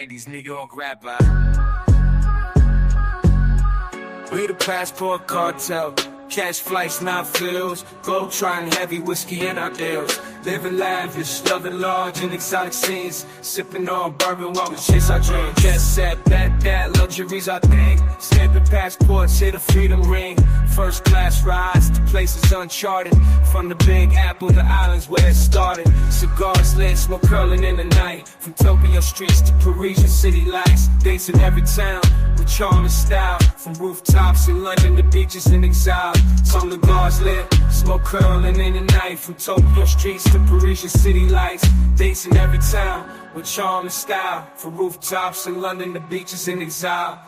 These nigga all grab by. We the passport cartel. Cash flights, not fills. Globe trying heavy whiskey in our deals. Living lavish, loving large and exotic scenes. Sipping on bourbon while we chase our dreams. Jet set, that, luxuries our thing. Stamping passports, hit a freedom ring. First class rides to places uncharted. From the Big Apple, the islands where it started. Cigars lit, smoke curling in the night. From Tokyo streets to Parisian city lights. Dates in every town with charm and style. From rooftops in London to beaches in exile. Some cigars lit, smoke curling in the night. From Tokyo streets to Parisian city lights. Dates in every town with charm and style. From rooftops in London to beaches in exile.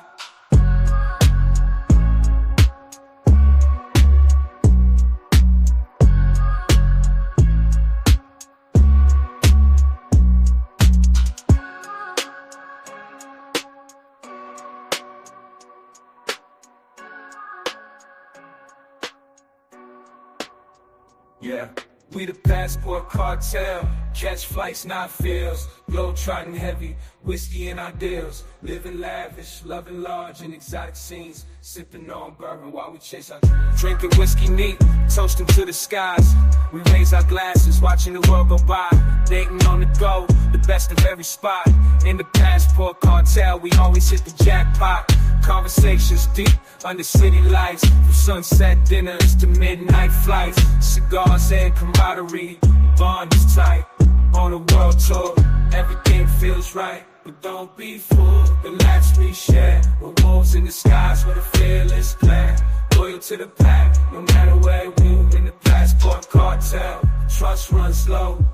Yeah, we the passport cartel. Catch flights, not feels. Globe trotting heavy, whiskey in our deals. Living lavish, loving large and exotic scenes. Sipping on bourbon while we chase our dreams. Drinking whiskey neat, toasting to the skies. We raise our glasses, watching the world go by. Dating on the go, the best of every spot. In the passport cartel, we always hit the jackpot. Conversations deep under city lights. From sunset dinners to midnight flights. Cigars and camaraderie, bond is tight. On a world tour, everything feels right. But don't be fooled, the laughs we share. We're wolves in the skies with a fearless plan. Loyal to the pack, no matter where we move. In the passport cartel, trust runs low.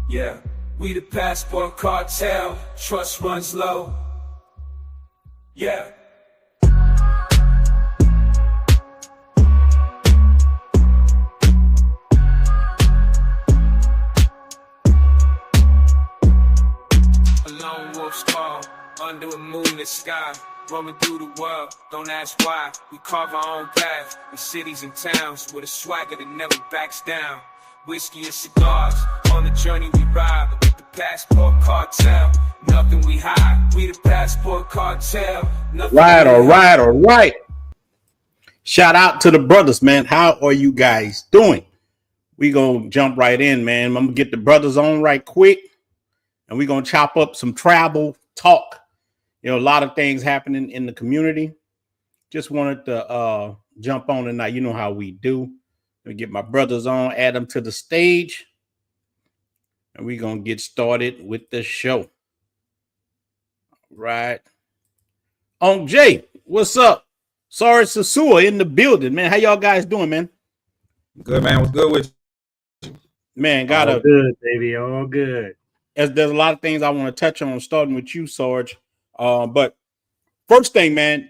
Yeah, we the passport cartel, trust runs low. Yeah. A lone wolf's call, under a moonlit sky. Roaming through the world, don't ask why. We carve our own path in cities and towns with a swagger that never backs down. Whiskey and cigars, on the journey we ride. With the passport cartel, nothing we hide. We the passport cartel. All right. Shout out to the brothers, man. How are you guys doing? We gonna jump right in, man. I'm gonna get the brothers on right quick, and we gonna chop up some travel talk. You know, a lot of things happening in the community. Just wanted to jump on tonight. You know how we do. Let me get my brothers on, add them to the stage, and we're gonna get started with the show. Right. On Jay, what's up? Sorry, Sosua in the building, man. How y'all guys doing, man? Good, man. What's good with you? Man, all good, baby. All good. There's a lot of things I want to touch on, starting with you, Sarge. But first thing, man,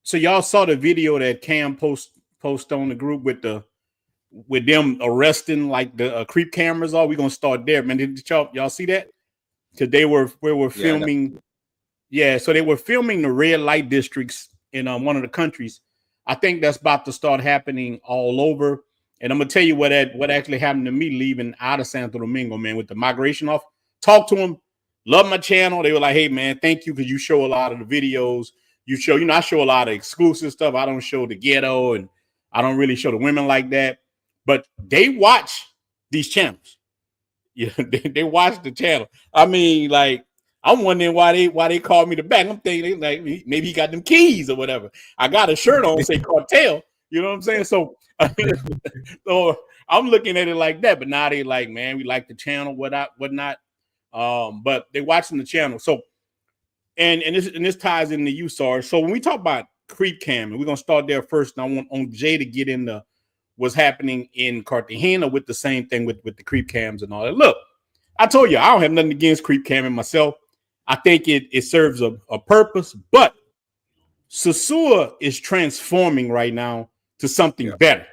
so y'all saw the video that Cam post on the group with them arresting like the creep cameras are. We're gonna start there, man. Did y'all see that? Because we were filming. Yeah, so they were filming the red light districts in one of the countries. I think that's about to start happening all over. And I'm gonna tell you what actually happened to me leaving out of Santo Domingo, man, with the migration off. Talk to them, love my channel. They were like, hey, man, thank you, because you show a lot of the videos. You show, I show a lot of exclusive stuff. I don't show the ghetto, and I don't really show the women like that. But they watch these channels. Yeah, they watch the channel. I mean, like, I'm wondering why they called me the back. I'm thinking like maybe he got them keys or whatever. I got a shirt on say cartel. You know what I'm saying? So, so I'm looking at it like that. But now they like, man, we like the channel, whatnot. But they watching the channel. So, and this ties into you, Sarge. So when we talk about creep cam, and we're gonna start there first. And I want on Jay to get into what's happening in Cartagena with the same thing with the creep cams and all that. Look, I told you I don't have nothing against creep camming myself. I think it serves a purpose, but Sosua is transforming right now to something better.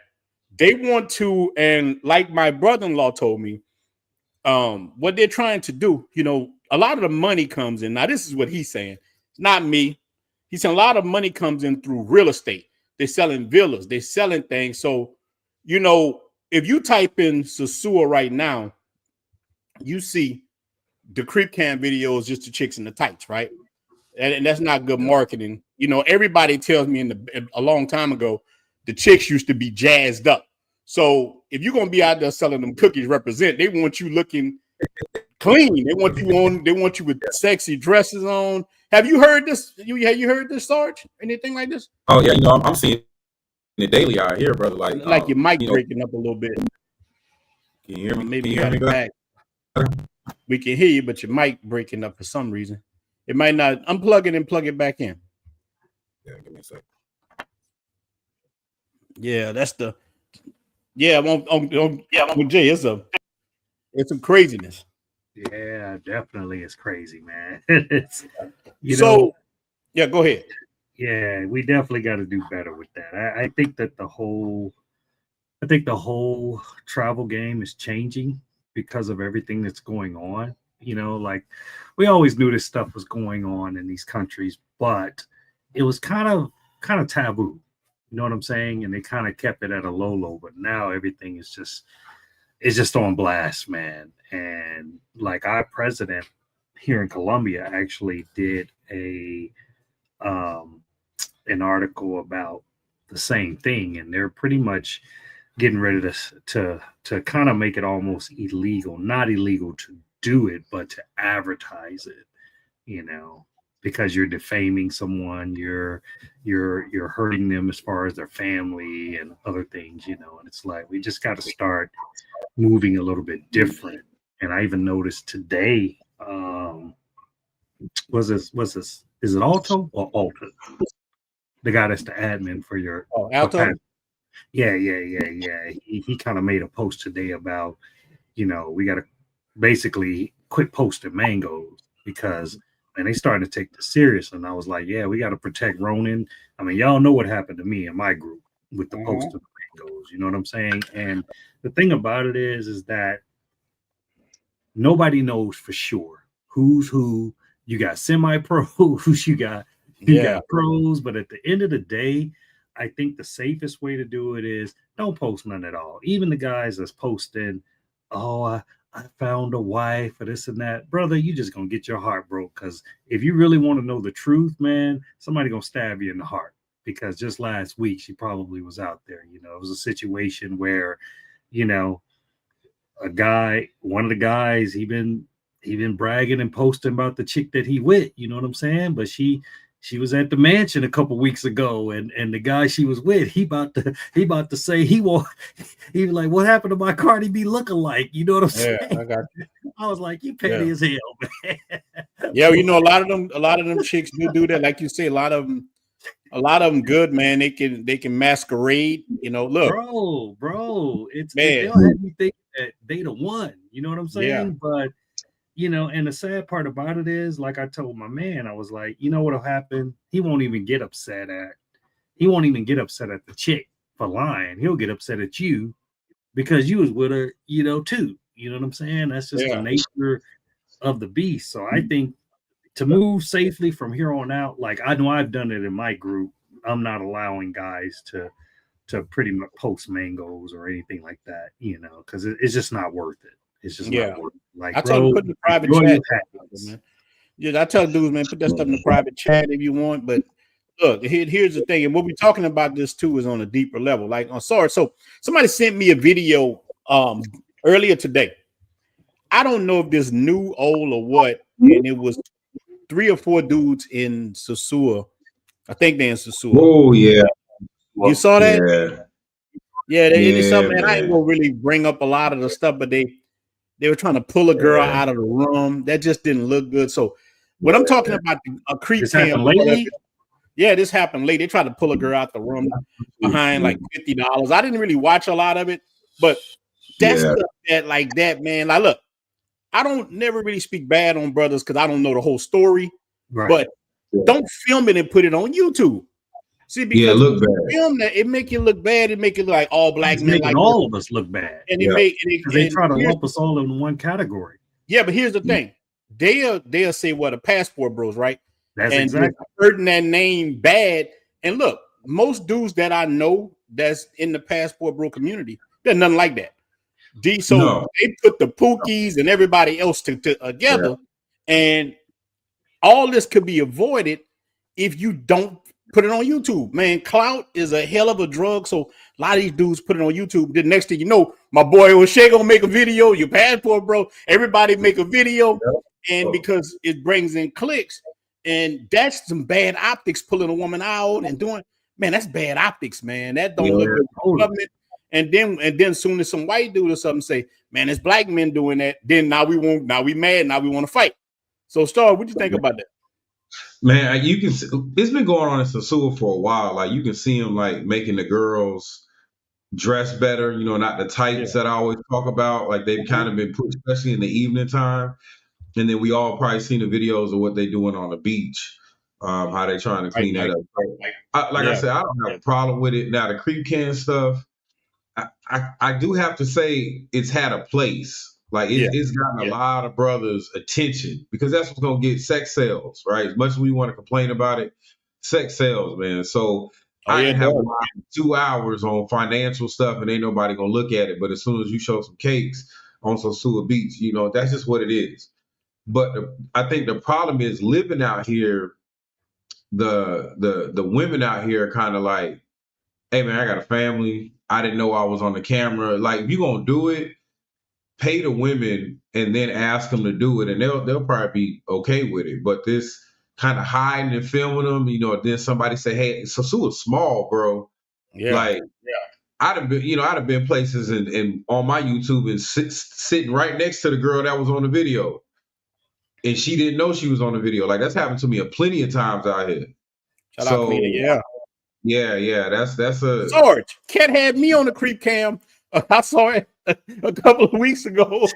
They want to, and like my brother-in-law told me, what they're trying to do, a lot of the money comes in. Now, this is what he's saying. It's not me. He's saying a lot of money comes in through real estate. They're selling villas. They're selling things. So, if you type in Sosua right now, you see the creep cam video is just the chicks in the tights, right? And that's not good marketing. You know, everybody tells me a long time ago, the chicks used to be jazzed up. So if you're gonna be out there selling them cookies, represent. They want you looking clean. They want you on. They want you with sexy dresses on. Have you heard this? Have you heard this, Sarge? Anything like this? Oh yeah, you know, I'm seeing it daily out here, brother. Like your mic breaking up a little bit. Can you hear me? Maybe Can you hear me back. We can hear you, but your mic breaking up for some reason. It might not. Unplug it and plug it back in. Yeah, give me a second. Yeah, that's the. Yeah, on Jay, it's some craziness. Yeah, definitely, it's crazy, man. It's yeah, go ahead. Yeah, we definitely got to do better with that. I think that the whole travel game is changing because of everything that's going on. You know, like we always knew this stuff was going on in these countries, but it was kind of taboo. You know what I'm saying? And they kind of kept it at a low. But now everything is just on blast, man. And like our president here in Colombia actually did an article about the same thing, and they're pretty much getting ready to kind of make it almost illegal, not illegal to do it, but to advertise it, you know, because you're defaming someone, you're hurting them as far as their family and other things, you know. And it's like we just got to start moving a little bit different. And I even noticed today, was this is it Alto or Alta? The guy that's the admin for your Alto? Yeah. He kind of made a post today about, you know, we got to basically quit posting mangoes because they starting to take this serious. And I was like, yeah, we got to protect Ronin. I mean, y'all know what happened to me and my group with the post of mangoes. You know what I'm saying? And the thing about it is that nobody knows for sure who's who. You got semi-pros, you got pros, but at the end of the day, I think the safest way to do it is don't post none at all. Even the guys that's posting, I found a wife or this and that. Brother, you just gonna get your heart broke, because if you really want to know the truth, man, somebody gonna stab you in the heart. Because just last week she probably was out there. You know, it was a situation where, you know, one of the guys, he been bragging and posting about the chick that he with, you know what I'm saying? But she was at the mansion a couple weeks ago, and the guy she was with, he about to say he was like, what happened to my Cardi B lookalike? You know what I'm saying? I got you. I was like, you petty as hell, man. Yeah, you know, a lot of them chicks do that. Like you say, a lot of them good, man. They can masquerade, you know. Look, bro, man. They'll have me think that they the one, you know what I'm saying? Yeah. But you know, and the sad part about it is, like I told my man, I was like, you know what'll happen? He won't even get upset at the chick for lying. He'll get upset at you because you was with her, you know, too. You know what I'm saying? That's just the nature of the beast. So I think to move safely from here on out, like I know I've done it in my group, I'm not allowing guys to pretty much post mangoes or anything like that, you know, because it's just not worth it. It's just not worth it. Like, I tell them put in the private chat, man. Yeah, I tell dudes, man, put that stuff in the private chat if you want. But look, here's the thing, and what we're talking about this too is on a deeper level. Like, so somebody sent me a video earlier today. I don't know if this new, old, or what, and it was 3 or 4 dudes in Sosua. I think they're in Sosua. Oh yeah, you saw that? Yeah, it's something. Man, I ain't gonna really bring up a lot of the stuff, but they were trying to pull a girl out of the room. That just didn't look good. So when I'm talking about a creep cam, this happened late. They tried to pull a girl out the room behind like $50. I didn't really watch a lot of it, but that's stuff that like that, man. Like, look, I don't never really speak bad on brothers because I don't know the whole story. Right. But don't film it and put it on YouTube. See, because look bad. Film that, it make you look bad. It make it look like all black men, like all of us look bad, and they try to lump us all in one category. Yeah, but here's the thing: they'll say, "Well, the passport bros, right?" That's exactly hurting that name bad. And look, most dudes that I know that's in the passport bro community, they're nothing like that. So No. they put the Pookies and everybody else together, and all this could be avoided if you don't put it on YouTube. Man, clout is a hell of a drug. So a lot of these dudes put it on YouTube. The next thing you know, my boy O'Shea gonna make a video. Your passport, bro. Everybody make a video, and because it brings in clicks, and that's some bad optics. Pulling a woman out and doing, man, that's bad optics, man. That don't look good for the government. And then soon as some white dude or something say, man, it's black men doing that. Then now we mad. Now we want to fight. So, Star, what do you think about that? Man, you can see, it's been going on in Sosua for a while. Like you can see him like making the girls dress better, you know, not the tights that I always talk about. Like they've kind of been put, especially in the evening time. And then we all probably seen the videos of what they're doing on the beach, how they trying to clean that up. I said, I don't have a problem with it. Now the creep can stuff, I do have to say it's had a place. Like it's gotten a lot of brothers' attention because that's what's gonna get sex sales, right? As much as we want to complain about it, sex sales, man. So I can have 2 hours on financial stuff and ain't nobody gonna look at it. But as soon as you show some cakes on Sosua Beach, you know, that's just what it is. But I think the problem is living out here, the women out here are kind of like, hey man, I got a family. I didn't know I was on the camera. Like if you gonna do it, pay the women and then ask them to do it, and they'll probably be okay with it. But this kind of hiding and filming them, you know, then somebody say, hey, Sosua's small, bro. Like I'd have been places and on my YouTube and sitting right next to the girl that was on the video. And she didn't know she was on the video. Like that's happened to me plenty of times out here. Shout out Kalina, yeah. That's a George. Cat had me on the creep cam. I saw it a couple of weeks ago.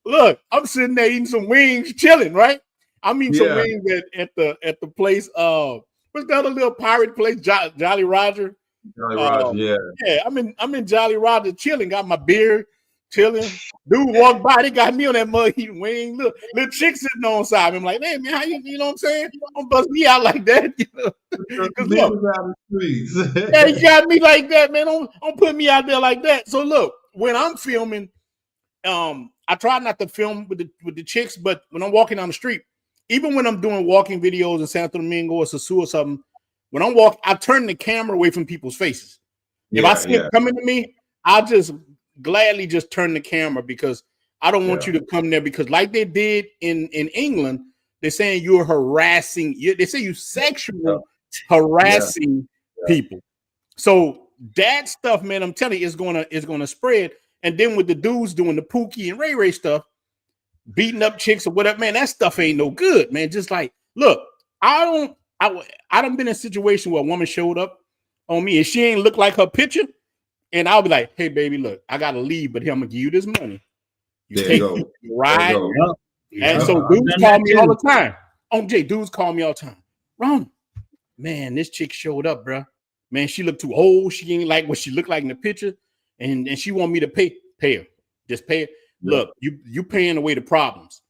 Look, I'm sitting there eating some wings, chilling, right? I'm eating some wings at the place. What's the other little pirate place? Jolly Roger. Jolly Roger, yeah. I'm in Jolly Roger, chilling. Got my beer, chilling. Dude walked by, they got me on that mug eating wings. Look, little chick sitting on side. I'm like, hey man, how you know what I'm saying? Don't bust me out like that. You know? Yeah, you got me like that, man. Don't put me out there like that. So look, when I'm filming, I try not to film with the chicks, but when I'm walking down the street, even when I'm doing walking videos in Santo Domingo or Sosua or something, when I'm walking, I turn the camera away from people's faces. If I see it coming to me, I'll just gladly just turn the camera because I don't want you to come there, because like they did in England, they're saying you're harassing. They say you sexual harassing people. So that stuff, man, I'm telling you, is gonna spread. And then with the dudes doing the Pookie and Ray Ray stuff, beating up chicks or whatever, man, that stuff ain't no good, man. Just like, look, I done been in a situation where a woman showed up on me and she ain't look like her picture. And I'll be like, hey, baby, look, I got to leave, but here, I'm going to give you this money. You take it, ride. And so dudes call me all the time. Dudes call me all the time. Ron, man, this chick showed up, bro. Man, she looked too old. She ain't like what she looked like in the picture. And she want me to pay her. Just pay her. Look, you paying away the problems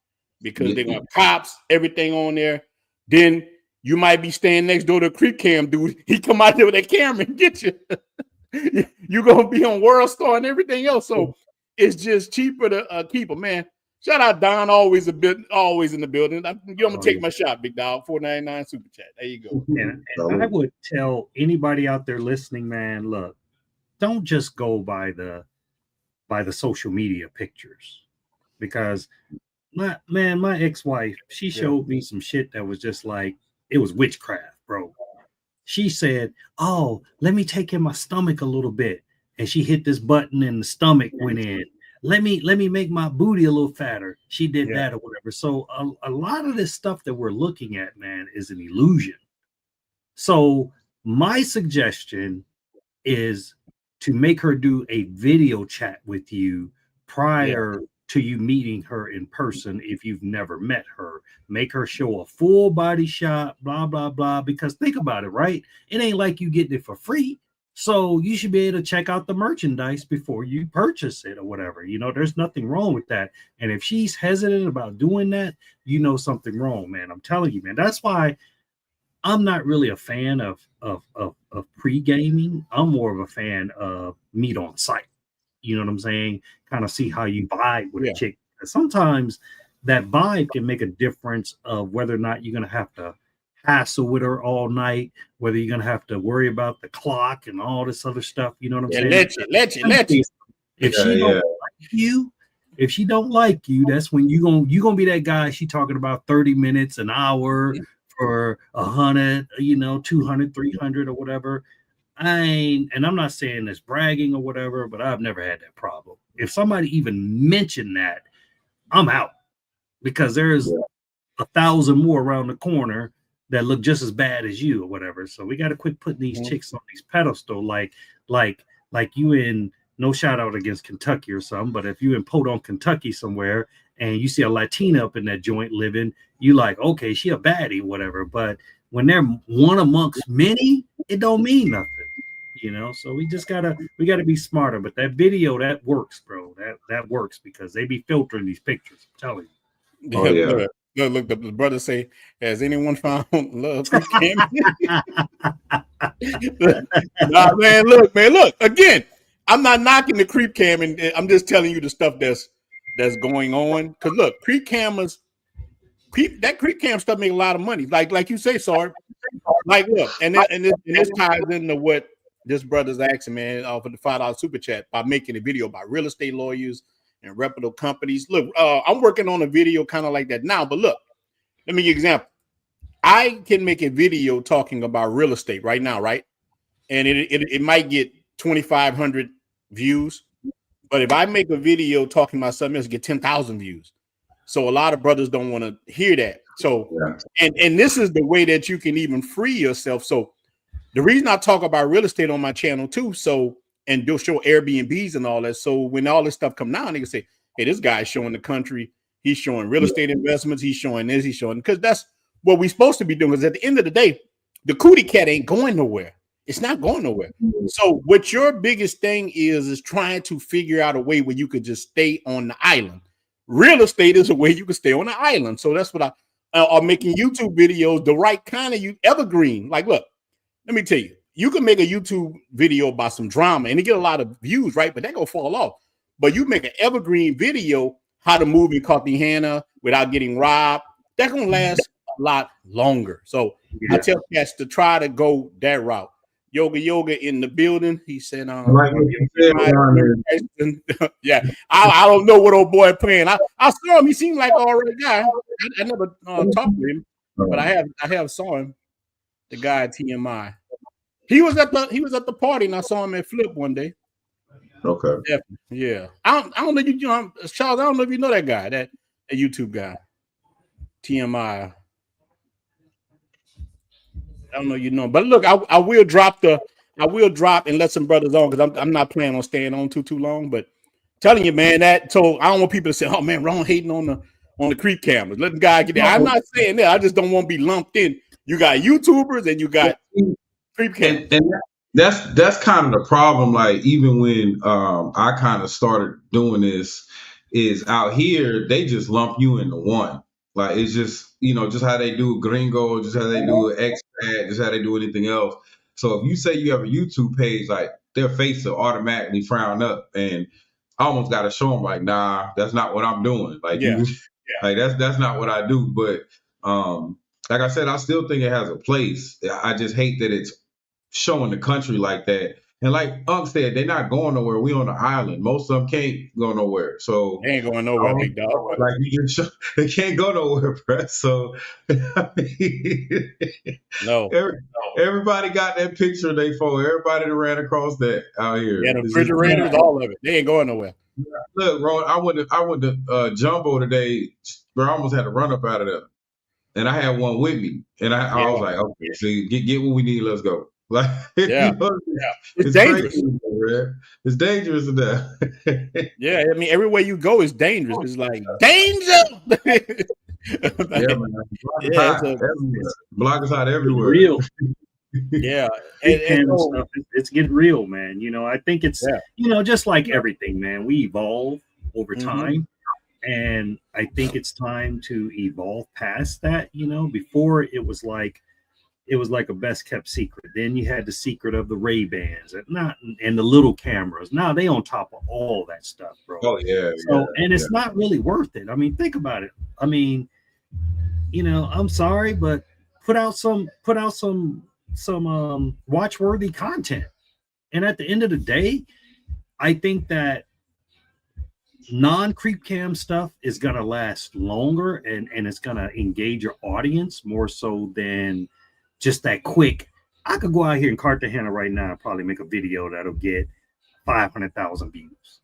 because they're going to cops, everything on there. Then you might be staying next door to a creep cam dude. He come out there with that camera and get you. You're gonna be on World Star and everything else, so it's just cheaper to keep them, man. Shout out Don, always in the building. I'm gonna take my shot, big dog. $4.99 super chat. There you go. And I would tell anybody out there listening, man, look, don't just go by the social media pictures, because my ex-wife, she showed me some shit that was just like, it was witchcraft, bro. She said, oh, let me take in my stomach a little bit. And she hit this button and the stomach went in. Let me make my booty a little fatter. She did that or whatever. So a lot of this stuff that we're looking at, man, is an illusion. So my suggestion is to make her do a video chat with you prior to you meeting her in person. If you've never met her, make her show a full body shot, blah, blah, blah. Because think about it, right? It ain't like you getting it for free. So you should be able to check out the merchandise before you purchase it or whatever. You know, there's nothing wrong with that. And if she's hesitant about doing that, you know something wrong, man. I'm telling you, man. That's why I'm not really a fan of pre-gaming. I'm more of a fan of meet on site. You know what I'm saying? Kind of see how you vibe with a chick. Sometimes that vibe can make a difference of whether or not you're going to have to hassle with her all night, whether you're going to have to worry about the clock and all this other stuff. You know what I'm saying? Let you. If she don't like you, if she don't like you, that's when you gonna be that guy she talking about 30 minutes, an hour for 100, 200, 300 or whatever. And I'm not saying it's bragging or whatever, but I've never had that problem. If somebody even mentioned that, I'm out, because there's 1,000 more around the corner that look just as bad as you or whatever. So we got to quit putting these chicks on these pedestals, like you in, no shout out against Kentucky or something, but if you in Podunk, Kentucky somewhere and you see a Latina up in that joint living, you like, okay, she a baddie, whatever. But when they're one amongst many, it don't mean nothing, So we gotta be smarter. But that video, that works, bro. That works because they be filtering these pictures. I'm telling you. Oh, yeah. Look, the brother say, has anyone found love through Cam? Nah, man, look. Again, I'm not knocking the creep cam, and I'm just telling you the stuff that's going on. Because look, that creep cam stuff make a lot of money. Like you say, Sarge. Like, look, and this ties into what this brother's asking, man, for the $5 super chat, by making a video about real estate lawyers and reputable companies. Look, I'm working on a video kind of like that now, but look, let me give you an example. I can make a video talking about real estate right now, right? And it might get 2,500 views, but if I make a video talking about something else, get 10,000 views. So a lot of brothers don't want to hear that. So, and this is the way that you can even free yourself. So the reason I talk about real estate on my channel too, and do show Airbnbs and all that. So when all this stuff come down, they can say, hey, this guy's showing the country. He's showing real estate investments. He's showing this. He's showing, because that's what we're supposed to be doing. Because at the end of the day, the cootie cat ain't going nowhere. It's not going nowhere. So what your biggest thing is trying to figure out a way where you could just stay on the island. Real estate is a way you can stay on the island. So that's what I'm making YouTube videos, the right kind of evergreen. Like, look, let me tell you, you can make a YouTube video about some drama and it get a lot of views, right? But that gonna fall off. But you make an evergreen video, how to move in Cartagena without getting robbed, that gonna last a lot longer. So I tell cats to try to go that route. Yoga in the building. He said, yeah, I don't know what old boy playing. I saw him. He seemed like an all right guy. I never talked to him, but I have saw him. The guy at TMI. He was at the party, and I saw him at Flip one day. Okay. Definitely. Yeah. I don't know Charles. I don't know if you know that guy, that YouTube guy. TMI. I don't know, but look, I will drop and let some brothers on, because I'm not planning on staying on too long. But telling you, man, so I don't want people to say, oh man, Ron hating on the creep cameras. Let the guy get there. I'm not saying that. I just don't want to be lumped in. You got YouTubers and you got creep cameras. And that's kind of the problem. Like, even when I kind of started doing this, is out here they just lump you into one. Like, it's just, just how they do Gringo, just how they do Expat, just how they do anything else. So if you say you have a YouTube page, like, their face will automatically frown up, and I almost got to show them, like, nah, that's not what I'm doing. Like, like that's not what I do. But like I said, I still think it has a place. I just hate that it's showing the country like that. And like Unc said, they're not going nowhere. We on the island. Most of them can't go nowhere. So they ain't going nowhere, big dog. Like, they can't go nowhere, bro. So no. Everybody got that picture of their phone. Everybody that ran across that out here. Yeah, the refrigerators, all of it. They ain't going nowhere. Look, Ron, I went to Jumbo today, bro. I almost had to run up out of there. And I had one with me. And I was like, okay, see, get what we need, let's go. Like, it's dangerous. Crazy, it's dangerous in there. Yeah, I mean, everywhere you go is dangerous. It's like danger. Block is hot everywhere. Real. Yeah, it's getting real, man. I think it's just like everything, man. We evolve over time, and I think it's time to evolve past that. Before it was like it was like a best kept secret. Then you had the secret of the Ray-Bans and the little cameras. Now they on top of all that stuff, bro. Oh yeah. So and it's not really worth it. I mean, think about it. I mean, you know, I'm sorry, but put out some watch-worthy content. And at the end of the day, I think that non-creep cam stuff is gonna last longer and it's gonna engage your audience more so than just that quick. I could go out here in Cartagena right now and probably make a video that'll get 500,000 views.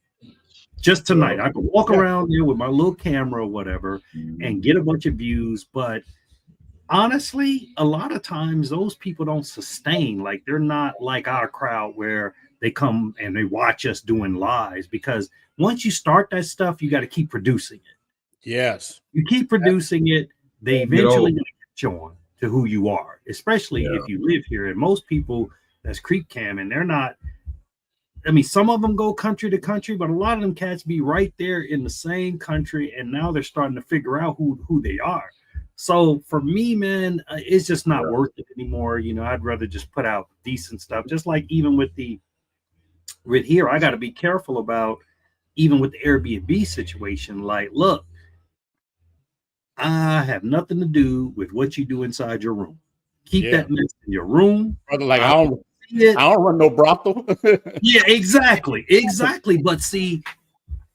Just tonight, I could walk around there with my little camera or whatever and get a bunch of views. But honestly, a lot of times those people don't sustain. Like, they're not like our crowd where they come and they watch us doing lives, because once you start that stuff, you got to keep producing it. Yes. You keep producing it, they eventually get on to who you are, especially if you live here. And most people that's creep cam, and they're not, I mean, some of them go country to country, but a lot of them cats be right there in the same country, and now they're starting to figure out who they are. So for me, man, it's just not worth it anymore. You know, I'd rather just put out decent stuff. Just like even with here, I got to be careful about, even with the Airbnb situation. Like, look, I have nothing to do with what you do inside your room. Keep that mess in your room. Brother, like, I don't run no brothel. Yeah, exactly. But see,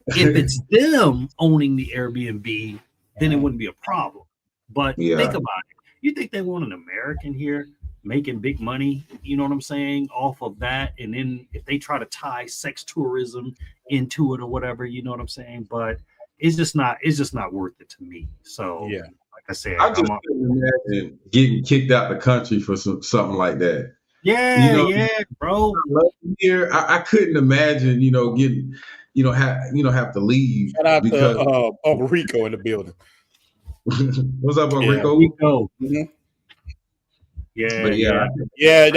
if it's them owning the Airbnb, then it wouldn't be a problem. But think about it. You think they want an American here making big money, you know what I'm saying, off of that? And then if they try to tie sex tourism into it or whatever, you know what I'm saying? But it's just not worth it to me. So like I said, I just couldn't imagine getting kicked out the country for something like that. Yeah, you know, bro. Here, I couldn't imagine, getting, have to leave. Shout out because to Uncle Rico in the building. What's up, Uncle Rico? Mm-hmm. Yeah.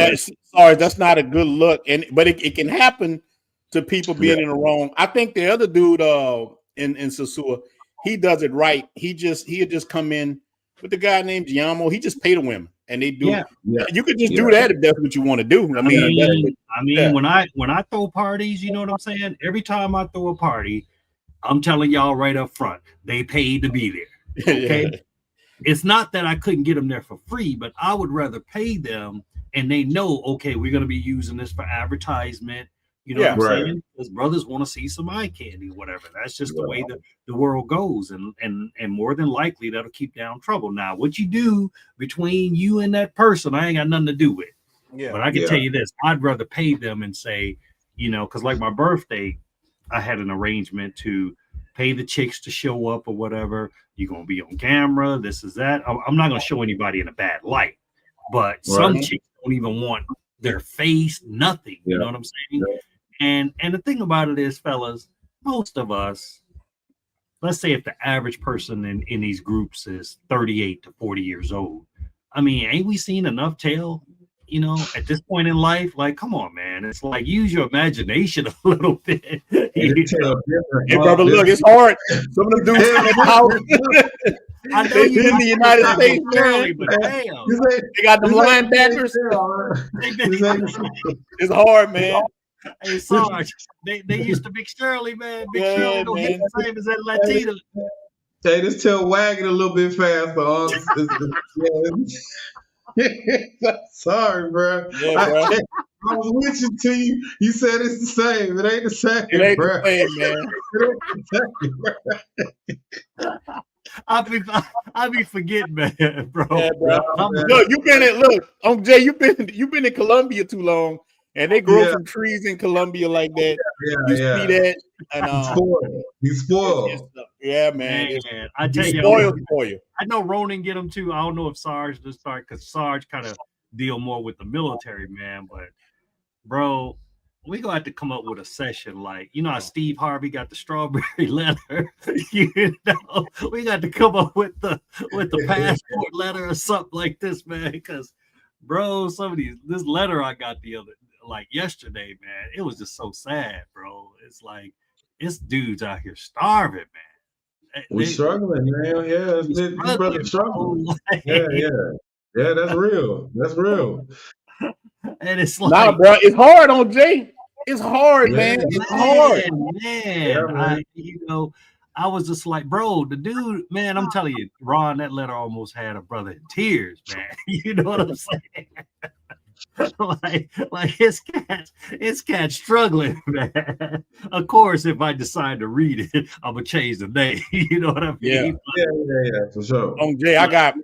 That's not a good look. But it can happen to people being in the wrong. I think the other dude in Sosua, he does it right. He'll just come in with the guy named Giamo. He just pay the women, and they do. You could just do that if that's what you want to do. I mean, when I throw parties, you know what I'm saying? Every time I throw a party, I'm telling y'all right up front, they paid to be there. Okay. It's not that I couldn't get them there for free, but I would rather pay them, and they know, okay, we're going to be using this for advertisement. You know what I'm saying? Because brothers want to see some eye candy, whatever. That's just the way the world goes. And more than likely, that'll keep down trouble. Now, what you do between you and that person, I ain't got nothing to do with. Yeah. But I can tell you this, I'd rather pay them and say, because like my birthday, I had an arrangement to pay the chicks to show up or whatever. You're going to be on camera. This is that. I'm not going to show anybody in a bad light. But some chicks don't even want their face, nothing. You know what I'm saying? And the thing about it is, fellas, most of us, let's say if the average person in these groups is 38 to 40 years old, I mean, ain't we seen enough tail, at this point in life? Like, come on, man. It's like, use your imagination a little bit. Hey, brother, look, it's hard. Some of them dudes in the house. I know you in the United States, early, but damn. They got them linebackers. It's hard, man. Hey, Sarge, they used to Big Shirley, man. Big Shirley don't hit the same as that Latina. Hey, this tail wagging a little bit faster. Sorry, bro. Yeah, bro. I was listening to you. You said it's the same. It ain't the same, it ain't bro. The same, man. I be forgetting, man, bro. Yeah, bro. Look, Jay, you've been in Colombia too long, and they grow some trees in Colombia like that. You see that? And, he's spoiled. Yeah, man. I tell you, spoiled for you. I know Ronin get them too. I don't know if Sarge does start, because Sarge kind of deal more with the military, man. But bro, we gonna have to come up with a session like, how Steve Harvey got the strawberry letter. We got to come up with the passport letter or something like this, man. Because bro, this letter I got yesterday, man, it was just so sad, bro. It's like, it's dudes out here starving, man. We're struggling, man. Yeah, these brothers struggling. Yeah, that's real. That's real. And it's Nah, like, bro, it's hard on Jay. It's hard, Yeah, man. It's hard. Yeah, man. I was just like, bro, the dude, man, I'm telling you, Ron, that letter almost had a brother in tears, man. You know what I'm saying? like it's cat struggling, man. Of course, if I decide to read it, I'm gonna change the name. You know what I mean? Yeah. Yeah, for sure. On Jay, I got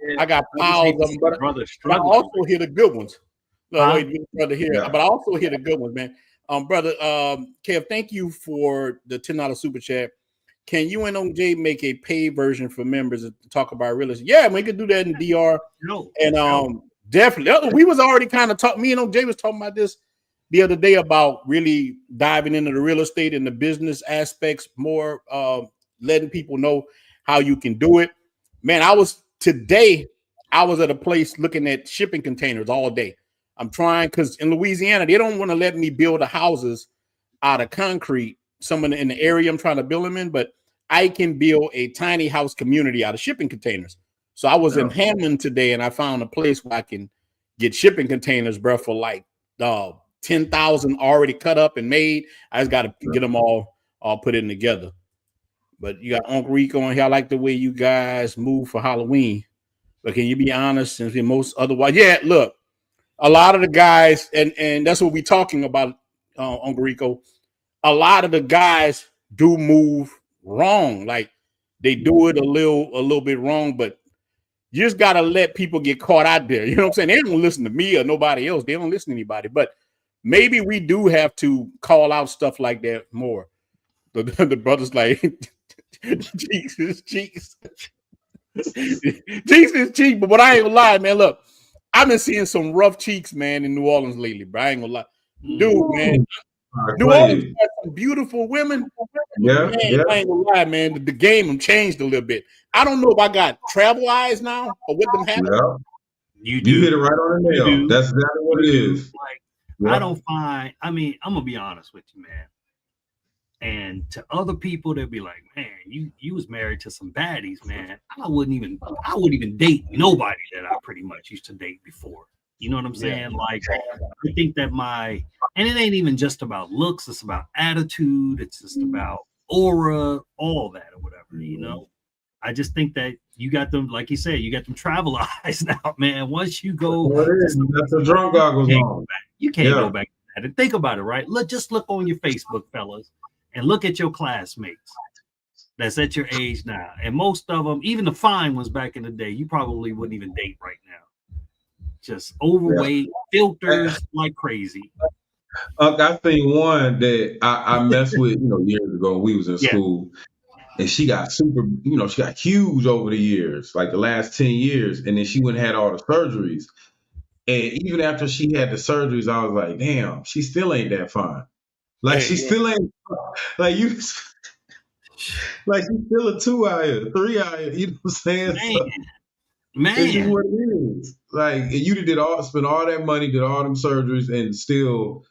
piles of them, but I also hear the good ones. Wait, brother, here, but I also hear the good ones, man. Brother, Kev, thank you for the $10 super chat. Can you and OJ make a paid version for members to talk about real estate? Yeah, we could do that in DR. Definitely. We was already kind of talking. Me and OJ was talking about this the other day about really diving into the real estate and the business aspects more, letting people know how you can do it. Man, I was at a place looking at shipping containers all day. I'm trying because in Louisiana, they don't want to let me build the houses out of concrete. Someone in the area I'm trying to build them in, but I can build a tiny house community out of shipping containers. So I was in Hammond today and I found a place where I can get shipping containers, bro, for like 10,000 already cut up and made. I just got to get them all put in together. But you got Uncle Rico on here. I like the way you guys move for Halloween. But can you be honest? Since most otherwise, yeah, look, a lot of the guys, and that's what we're talking about, Uncle Rico. A lot of the guys do move wrong. Like they do it a little bit wrong, but you just got to let people get caught out there. You know what I'm saying? They don't listen to me or nobody else. They don't listen to anybody. But maybe we do have to call out stuff like that more. The brother's like, cheeks is cheeks. Cheeks is cheeks. But I ain't gonna lie, man. Look, I've been seeing some rough cheeks, man, in New Orleans lately, bro. I ain't gonna lie. Dude, man. New Orleans got some beautiful women. Yeah, man, I ain't gonna lie, man. The game changed a little bit. I don't know if I got travel eyes now or what them happened. Yeah. You hit it right on the nail. That's exactly what it is. Like, I don't find. I mean, I'm gonna be honest with you, man. And to other people, they'll be like, "Man, you was married to some baddies, man. I wouldn't even date nobody that I pretty much used to date before." You know what I'm saying? Yeah. Like, I think that and it ain't even just about looks, it's about attitude, it's just about aura, all that or whatever, you know? I just think that you got them, like you said, you got them travel eyes now, man. Once you go, that's the drunk goggles on. You can't go back to that. And think about it, right? Just look on your Facebook, fellas, and look at your classmates that's at your age now. And most of them, even the fine ones back in the day, you probably wouldn't even date right now. Just overweight, filters like crazy. I think one that I messed with, years ago when we was in school, and she got super, she got huge over the years, like the last 10 years, and then she went and had all the surgeries. And even after she had the surgeries, I was like, damn, she still ain't that fine. Like she still ain't like you. Like she's still a 2 out here, 3 out here. You know what I'm saying? Man. This is what it is. Like you spent all that money, did all them surgeries, and still,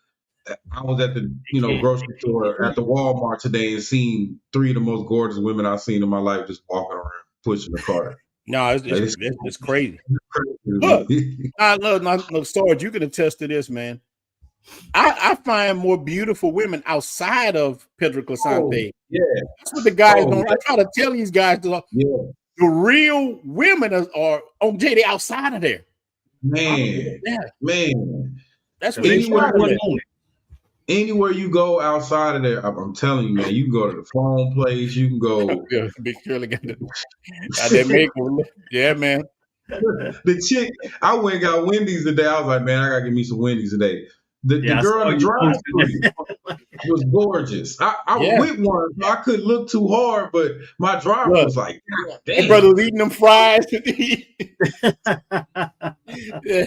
I was at the grocery store at the Walmart today and seen 3 of the most gorgeous women I've seen in my life just walking around pushing the cart. No, it's crazy. Look, Sarge, you can attest to this, man. I find more beautiful women outside of Pedro Clisante. That's what the guys don't. I try to tell these guys. The real women are on they outside of there. Man. That's what anywhere you go outside of there, I'm telling you, man, you can go to the phone place, you can go. Big Shirley got that makeup. Yeah, man. The chick, I went and got Wendy's today. I was like, man, I gotta get me some Wendy's today. The girl in the drive-thru was gorgeous. I went one, so I couldn't look too hard, but my driver was like, damn. Brother was eating them fries.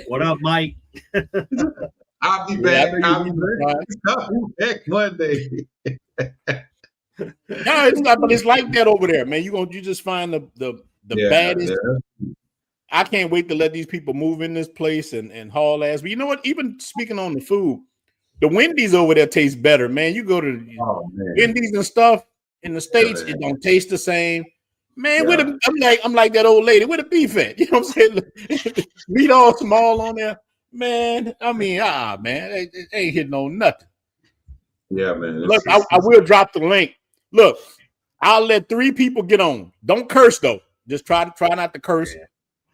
What up, Mike? I'll be back. I'll be back Monday. No, it's not, but it's like that over there, man. You just find the baddest. Yeah. I can't wait to let these people move in this place and haul ass. But you know what? Even speaking on the food, the Wendy's over there tastes better, man. You go to Wendy's and stuff in the States, it don't taste the same. Man, I'm like that old lady. Where the beef at? You know what I'm saying? Meat all small on there. Man, I mean, man, it ain't hitting on nothing. Yeah, man. Look, I will drop the link. Look, I'll let 3 people get on. Don't curse though. Just try not to curse.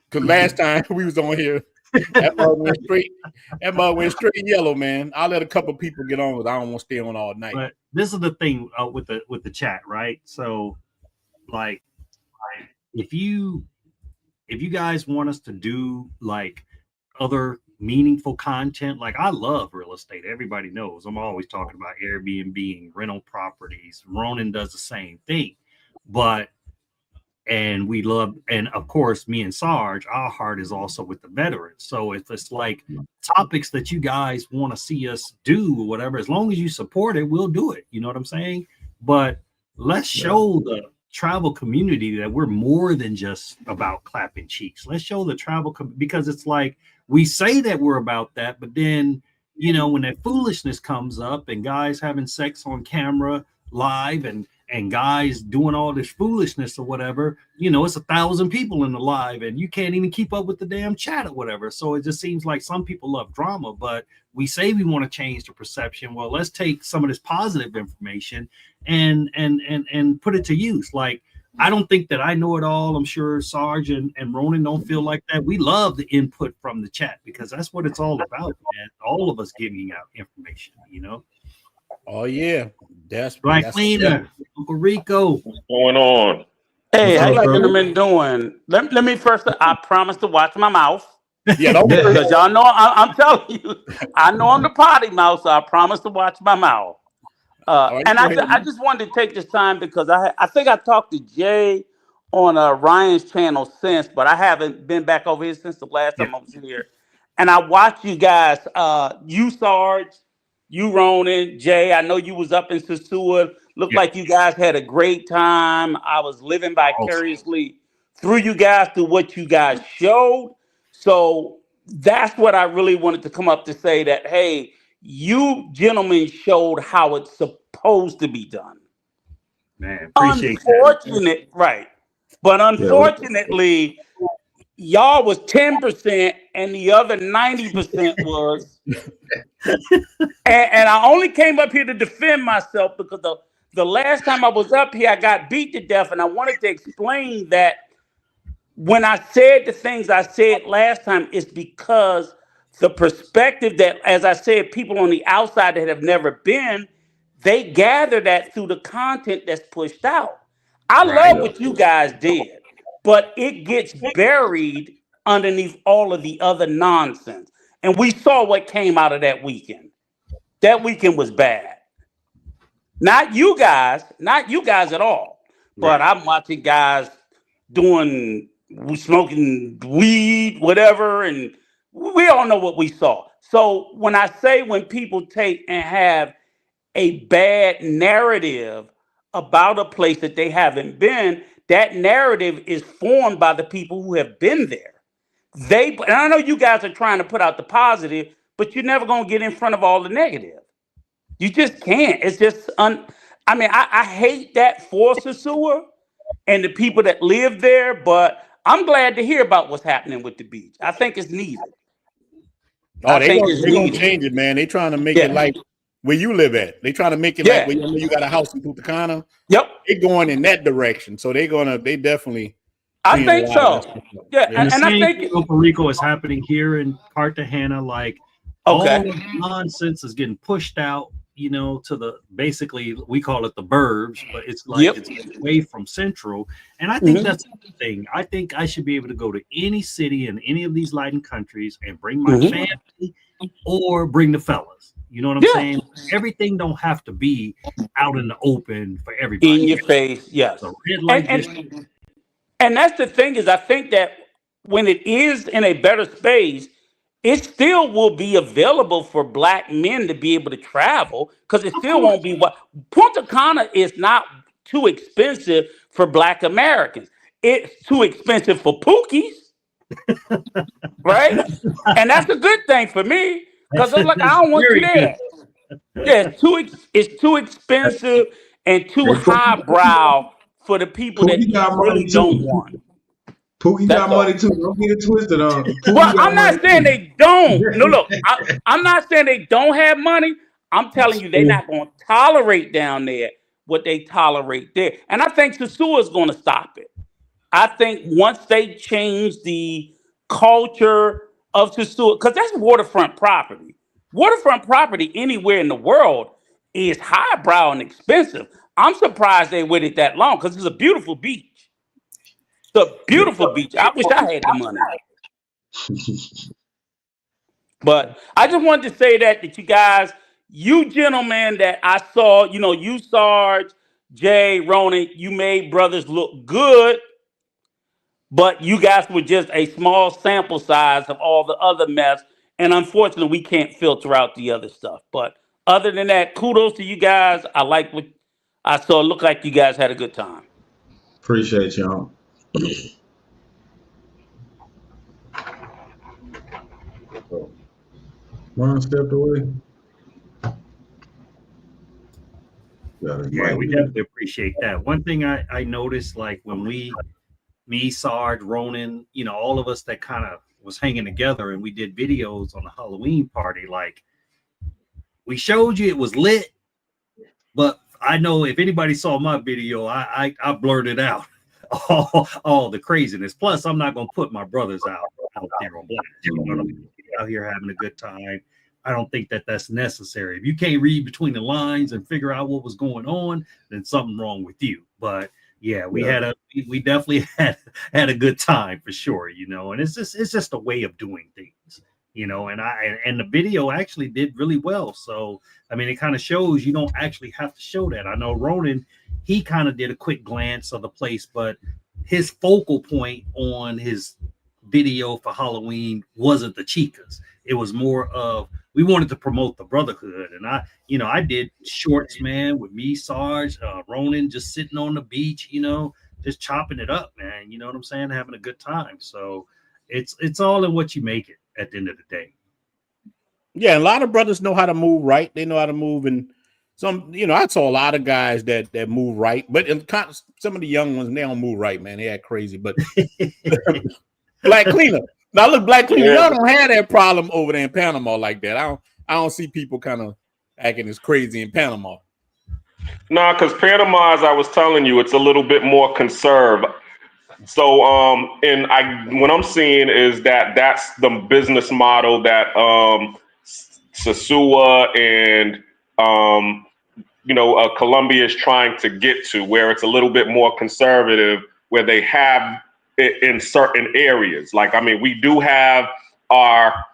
Because last time we was on here, that mug went straight. That mug went straight yellow, man. I'll let a couple people get on because I don't want to stay on all night. But this is the thing with the chat, right? So, like, if you guys want us to do like other meaningful content, like I love real estate. Everybody knows I'm always talking about Airbnb, rental properties. Ronin does the same thing, and we love, and of course, me and Sarge, our heart is also with the veterans. So if it's like topics that you guys want to see us do or whatever, as long as you support it, we'll do it. You know what I'm saying? But let's show the travel community that we're more than just about clapping cheeks. Let's show the travel because it's like we say that we're about that, but then, you know, when that foolishness comes up and guys having sex on camera live and guys doing all this foolishness or whatever, you know, it's 1,000 people in the live and you can't even keep up with the damn chat or whatever. So it just seems like some people love drama, but we say we want to change the perception. Well, let's take some of this positive information and put it to use. Like, I don't think that I know it all. I'm sure Sarge and Ronin don't feel like that. We love the input from the chat because that's what it's all about, man. All of us giving out information, you know? Oh yeah, that's Cleaner, Uncle Rico. What's going on? Hey, how you gentlemen doing? Let me first. I promise to watch my mouth. Yeah, don't because y'all know I'm telling you, I know I'm the potty mouth, so I promise to watch my mouth. And I just wanted to take this time because I think I talked to Jay on Ryan's channel since, but I haven't been back over here since the last time I was here. And I watched you guys, you Sarge, you Ronin, Jay. I know you was up in Sosua. Looked like you guys had a great time. I was living vicariously through you guys, through what you guys showed. So that's what I really wanted to come up to say that, hey, you gentlemen showed how it's supposed to be done. Man, appreciate that. Right. But unfortunately, y'all was 10% and the other 90% was. and I only came up here to defend myself because the last time I was up here, I got beat to death. And I wanted to explain that when I said the things I said last time, it's because the perspective that, as I said, people on the outside that have never been, they gather that through the content that's pushed out. I love what you guys did, but it gets buried underneath all of the other nonsense. And we saw what came out of that weekend. That weekend was bad. Not you guys at all. But I'm watching guys smoking weed, whatever, and we all know what we saw. So when I say when people take and have a bad narrative about a place that they haven't been, that narrative is formed by the people who have been there. And I know you guys are trying to put out the positive, but you're never going to get in front of all the negative. You just can't. It's just I hate that for Sosua and the people that live there, but I'm glad to hear about what's happening with the beach. I think it's needed. Oh, they're going to change it, man. They're trying to make it like where you live at. They're trying to make it like where you got a house in Punta Cana. Yep. They're going in that direction. So they definitely. I think so. Yeah. And I think Puerto Rico is happening here in Cartagena. Like all the nonsense is getting pushed out, you know, to basically we call it the burbs, but it's like it's away from central. And I think that's the thing. I think I should be able to go to any city in any of these Latin countries and bring my family or bring the fellas. You know what I'm saying? Everything don't have to be out in the open for everybody. In your face, yes. And that's the thing is I think that when it is in a better space, it still will be available for Black men to be able to travel because it still won't be what Punta Cana is not too expensive for Black Americans. It's too expensive for Pookies, right? And that's a good thing for me because I'm like, I don't want you there. Yeah, it's too expensive and too highbrow for the people that Pookie you got really money don't too. want. Pookie That's got all. money too. Don't get it twisted on. Well, I'm not saying they don't. No, look, I'm not saying they don't have money. I'm telling you, they're not going to tolerate down there what they tolerate there. And I think Sosua is going to stop it. I think once they change the culture of Sosua, because that's waterfront property. Waterfront property anywhere in the world is highbrow and expensive. I'm surprised they waited that long because it's a beautiful beach. It's a beautiful beach. I wish I had the money. But I just wanted to say that you guys, you gentlemen that I saw, you Sarge, Jay, Ronan, you made brothers look good, but you guys were just a small sample size of all the other mess. And unfortunately, we can't filter out the other stuff. But other than that, kudos to you guys. I like what I saw. It looked like you guys had a good time. Appreciate y'all. Ron stepped away. Yeah, we definitely appreciate that. One thing I noticed, like when me, Sarge, Ronan, all of us that kind of was hanging together and we did videos on the Halloween party, like we showed you it was lit, but I know if anybody saw my video, I blurted out all the craziness. Plus, I'm not gonna put my brothers out there on blast. You know what I mean? Out here having a good time. I don't think that that's necessary. If you can't read between the lines and figure out what was going on, then something wrong with you. But yeah, we definitely had a good time for sure, and it's just a way of doing things, and the video actually did really well. So, I mean, it kind of shows you don't actually have to show that. I know Ronan, he kind of did a quick glance of the place, but his focal point on his video for Halloween wasn't the chicas. It was more of, we wanted to promote the brotherhood. And I did shorts, man, with me, Sarge, Ronan, just sitting on the beach, just chopping it up, man. You know what I'm saying? Having a good time. So it's all in what you make it at the end of the day. Yeah, a lot of brothers know how to move right. They know how to move, and some, I saw a lot of guys that move right, but some of the young ones, they don't move right, man. They act crazy. But Black Cleaner. Now look, Black Cleaner, y'all don't have that problem over there in Panama like that. I don't see people kind of acting as crazy in Panama. No, because Panama, as I was telling you, it's a little bit more conserved. So, what I'm seeing is that that's the business model that Sosua and Colombia is trying to get to, where it's a little bit more conservative, where they have it in certain areas. Like, I mean, we do have our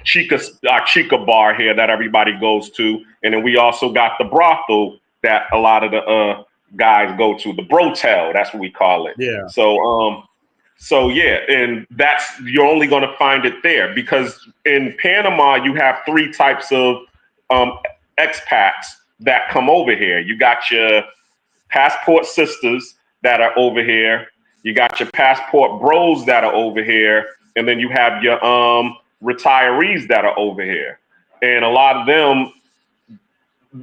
chica bar here that everybody goes to, and then we also got the brothel that a lot of the guys go to, the brotel, that's what we call it. Yeah. So yeah, and you're only going to find it there, because in Panama you have three types of expats that come over here. You got your passport sisters that are over here, you got your passport bros that are over here, and then you have your retirees that are over here. And a lot of them,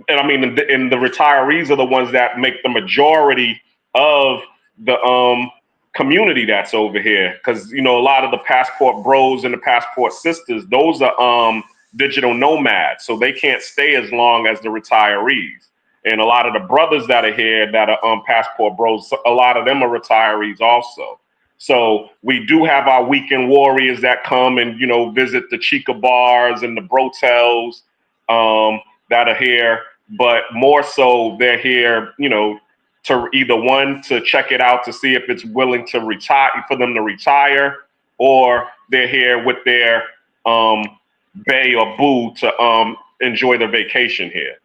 and I mean, and the retirees are the ones that make the majority of the community that's over here. Because, a lot of the passport bros and the passport sisters, those are digital nomads. So they can't stay as long as the retirees. And a lot of the brothers that are here that are passport bros, a lot of them are retirees also. So we do have our weekend warriors that come and, visit the chica bars and the brotels that are here, but more so they're here, to either one, to check it out to see if it's willing to retire, for them to retire, or they're here with their bae or boo to enjoy their vacation here.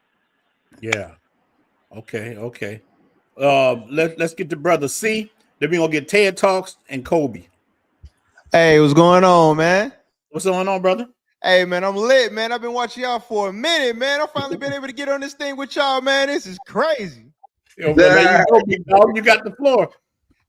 Yeah. Okay. Let's get to brother C. Then we're gonna get TED Talks and Kobe. Hey, what's going on, man? What's going on, brother? Hey, man, I'm lit, man. I've been watching y'all for a minute, man. I finally been able to get on this thing with y'all, man. This is crazy. Yo, man, you go, big dog. You got the floor.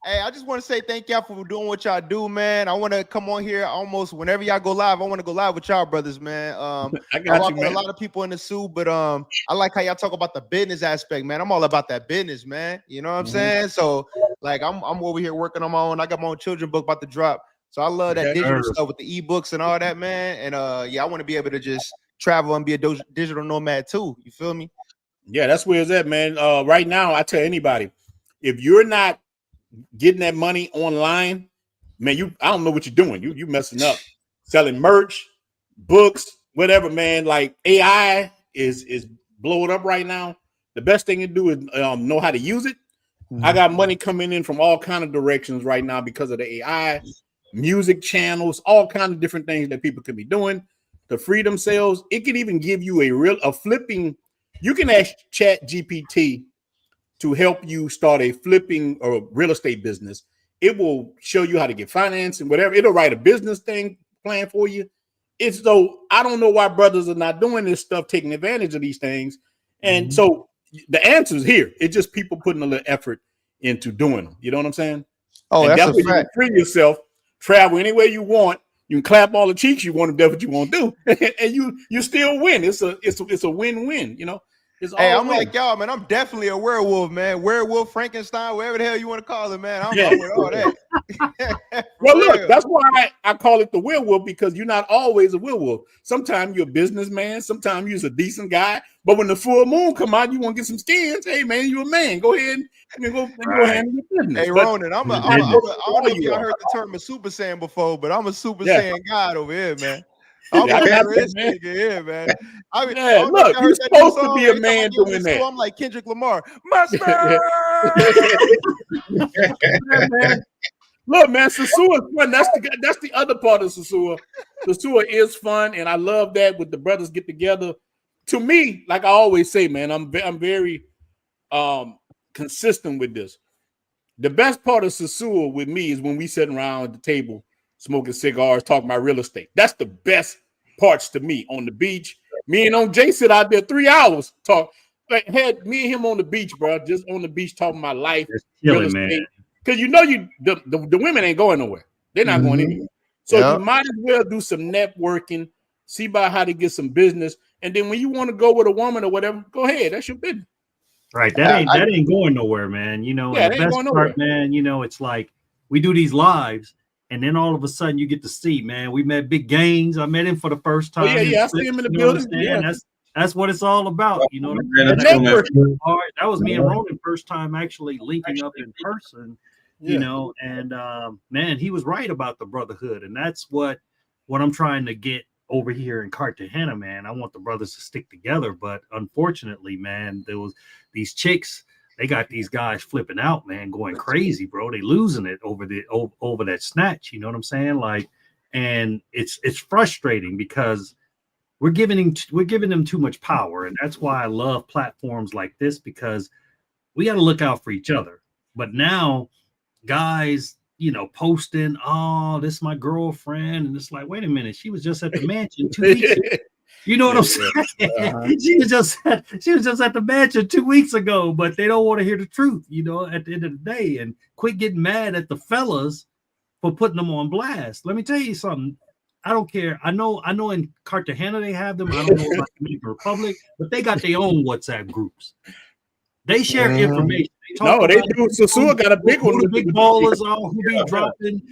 Hey, I just want to say thank y'all for doing what y'all do, man. I want to come on here almost whenever y'all go live. I want to go live with y'all brothers, man. I got rock you, with man. a lot of people in the suit, but I like how y'all talk about the business aspect, man. I'm all about that business, man. You know what I'm saying? So like I'm over here working on my own. I got my own children book about to drop. So I love that digital stuff with the ebooks and all that, man. And yeah, I want to be able to just travel and be a digital nomad too. You feel me? Yeah, that's where it's at, man. Right now, I tell anybody, if you're not getting that money online, man, I don't know what you're doing. You messing up. Selling merch, books, whatever, man. Like AI is blowing up right now. The best thing to do is know how to use it. I got money coming in from all kind of directions right now because of the AI, music channels, all kind of different things that people could be doing to free themselves. It could even give you a flipping. You can ask Chat GPT to help you start a flipping or real estate business. It will show you how to get finance and whatever. It'll write a business plan for you. It's so I don't know why brothers are not doing this stuff, taking advantage of these things. And so the answer is here. It's just people putting a little effort into doing them. You know what I'm saying? Oh, and that's a where you can fact. free yourself, travel anywhere you want. You can clap all the cheeks you want, if that's what you want to do, and you still win. It's a win-win. You know. Hey, I'm like y'all, man. I'm definitely a werewolf, man. Werewolf, Frankenstein, whatever the hell you want to call it, man. I'm with all that. Well, look, that's why I call it the werewolf, because you're not always a werewolf. Sometimes you're a businessman. Sometimes you're a decent guy. But when the full moon come out, you want to get some skins. Hey, man, you're a man. Go ahead and go handle your business. Hey, Ronin, I don't know if y'all heard the term of Super Saiyan before, but I'm a Super Saiyan God over here, man. I'm here, man. I mean, look, you're supposed to be a man doing that. I'm like Kendrick Lamar, Master. Man. Look, man, Sosua is fun. That's the other part of Sosua. Sosua is fun, and I love that with the brothers get together. To me, like I always say, man, I'm very consistent with this. The best part of Sosua with me is when we sitting around at the table smoking cigars, talking about real estate. That's the best parts to me on the beach. Me and Jay sit out there 3 hours talk. Like had me and him on the beach, bro, just on the beach talking about life, real estate. Because the women ain't going nowhere. They're not going anywhere. So you might as well do some networking, see about how to get some business, and then when you want to go with a woman or whatever, go ahead. That's your business. Right. That ain't going nowhere, man. You know, and the best part, man, you know, it's like we do these lives. And then all of a sudden you get to see, man, we met Big Gaines. I met him for the first time. I see him in the building. Yeah. That's what it's all about. You know, that was me and Ronin first time actually linking up in person, you know, and man, he was right about the brotherhood. And that's what I'm trying to get over here in Cartagena, man. I want the brothers to stick together. But unfortunately, man, there was these chicks. They got these guys flipping out, man, going crazy, bro. They losing it over that snatch. You know what I'm saying? Like, and it's frustrating because we're giving them too much power, and that's why I love platforms like this, because we got to look out for each other. But now, guys, you know, posting, oh, this is my girlfriend, and it's like, wait a minute, she was just at the mansion 2 weeks ago. You know what I'm saying? She was just at the mansion 2 weeks ago, but they don't want to hear the truth, you know, at the end of the day. And quit getting mad at the fellas for putting them on blast. Let me tell you something. I don't care. I know in Cartagena they have them. I don't know about the Dominican Republic, but they got their own WhatsApp groups. They share information. They do. Sosua got a big one. The big ballers are who be dropping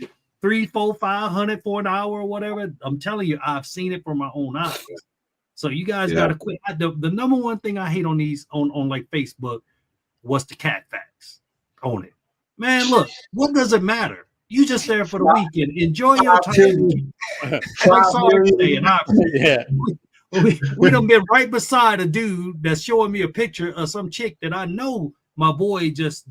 300, 400, 500 for an hour or whatever. I'm telling you, I've seen it from my own eyes. So you guys got to quit. The number one thing I hate on these on like Facebook was the cat facts on it. Man, look, what does it matter? You just there for the weekend. Enjoy your time. We done been right beside a dude that's showing me a picture of some chick that I know my boy just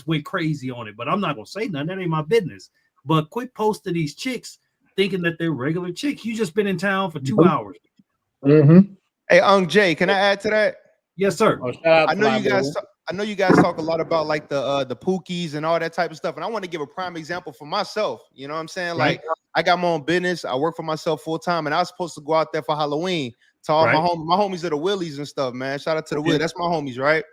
went crazy on it. But I'm not gonna say nothing. That ain't my business. But quit posting these chicks thinking that they're regular chicks. You just been in town for 2 hours. Hey, Jay, can I add to that? Yes, sir. I know you guys talk a lot about like the pookies and all that type of stuff, and I want to give a prime example for myself. You know what I'm saying? Like, I got my own business. I work for myself full time, and I was supposed to go out there for Halloween to all my homies at the Willies and stuff. Man, shout out to the Willies. That's my homies, right?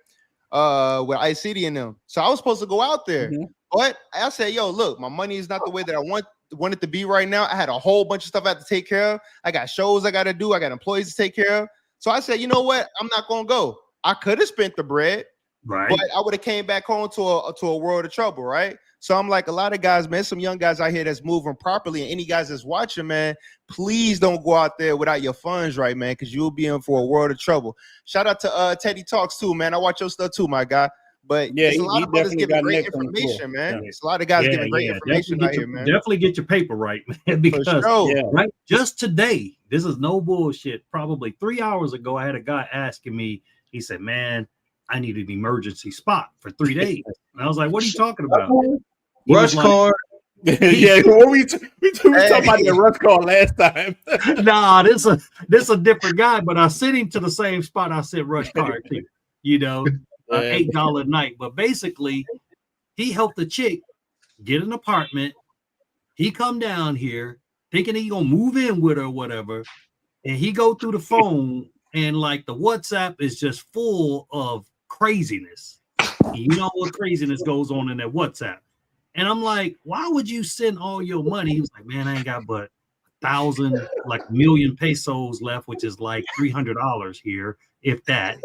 With Ice City and them. So I was supposed to go out there, But I said, yo, look, my money is not the way that I want it to be right now. I had a whole bunch of stuff I had to take care of. I got shows I got to do. I got employees to take care of. So I said, you know what? I'm not going to go. I could have spent the bread, Right. but I would have came back home to a world of trouble, right? So I'm like, a lot of guys, man, some young guys out here that's moving properly. And any guys that's watching, man, please don't go out there without your funds right, man, because you'll be in for a world of trouble. Shout out to Teddy Talks too, man. I watch your stuff too, my guy. But Yeah, it's a lot of brothers definitely giving got great next on the floor. information, man. Yeah. It's a lot of guys giving great information out here, man. Definitely get your paper right, man. Because sure. Yeah. right, just today, this is no bullshit. Probably 3 hours ago, I had a guy asking me. He said, "Man, I need an emergency spot for 3 days." And I was like, "What are you talking about?" He Rush was like, card. Yeah, well, we talked about the rush call last time. Nah, this a different guy, but I sent him to the same spot I sent Rush Card to. You know, $8 a night. But basically, he helped the chick get an apartment. He come down here thinking he gonna move in with her or whatever, and he go through the phone and like the WhatsApp is just full of craziness. You know what craziness goes on in that WhatsApp. And I'm like, why would you send all your money? He was like, man, I ain't got but 1,000, like million pesos left, which is like $300 here, if that.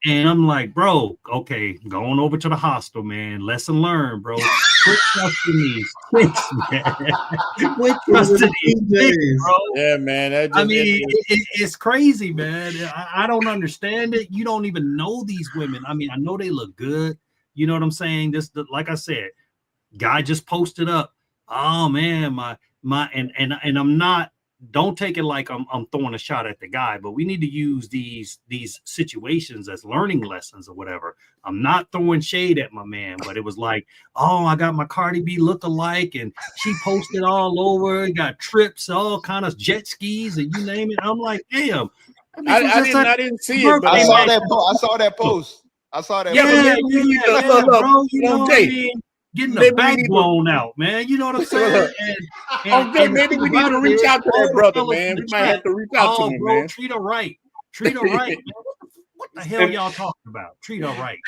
And I'm like, bro, okay, going over to the hostel, man. Lesson learned, bro. Quit trusting these chicks, man. Quit trusting these chicks, bro. Yeah, man. I mean, it's crazy, man. I don't understand it. You don't even know these women. I mean, I know they look good. You know what I'm saying? Like I said, guy just posted up. Oh man, and I'm not. Don't take it like I'm throwing a shot at the guy, but we need to use these situations as learning lessons or whatever. I'm not throwing shade at my man, but it was like, oh, I got my Cardi B lookalike, and she posted all over, got trips, all kind of jet skis, and you name it. I'm like, damn. I didn't see it, but I saw that post. Yeah, bro. You know what I mean? Getting the back blown out, man. You know what I'm saying? And maybe we need to reach out to that brother, man. We might have to reach out to him, bro, man. Treat her right. Treat her right, man. What the hell y'all talking about? Treat her right.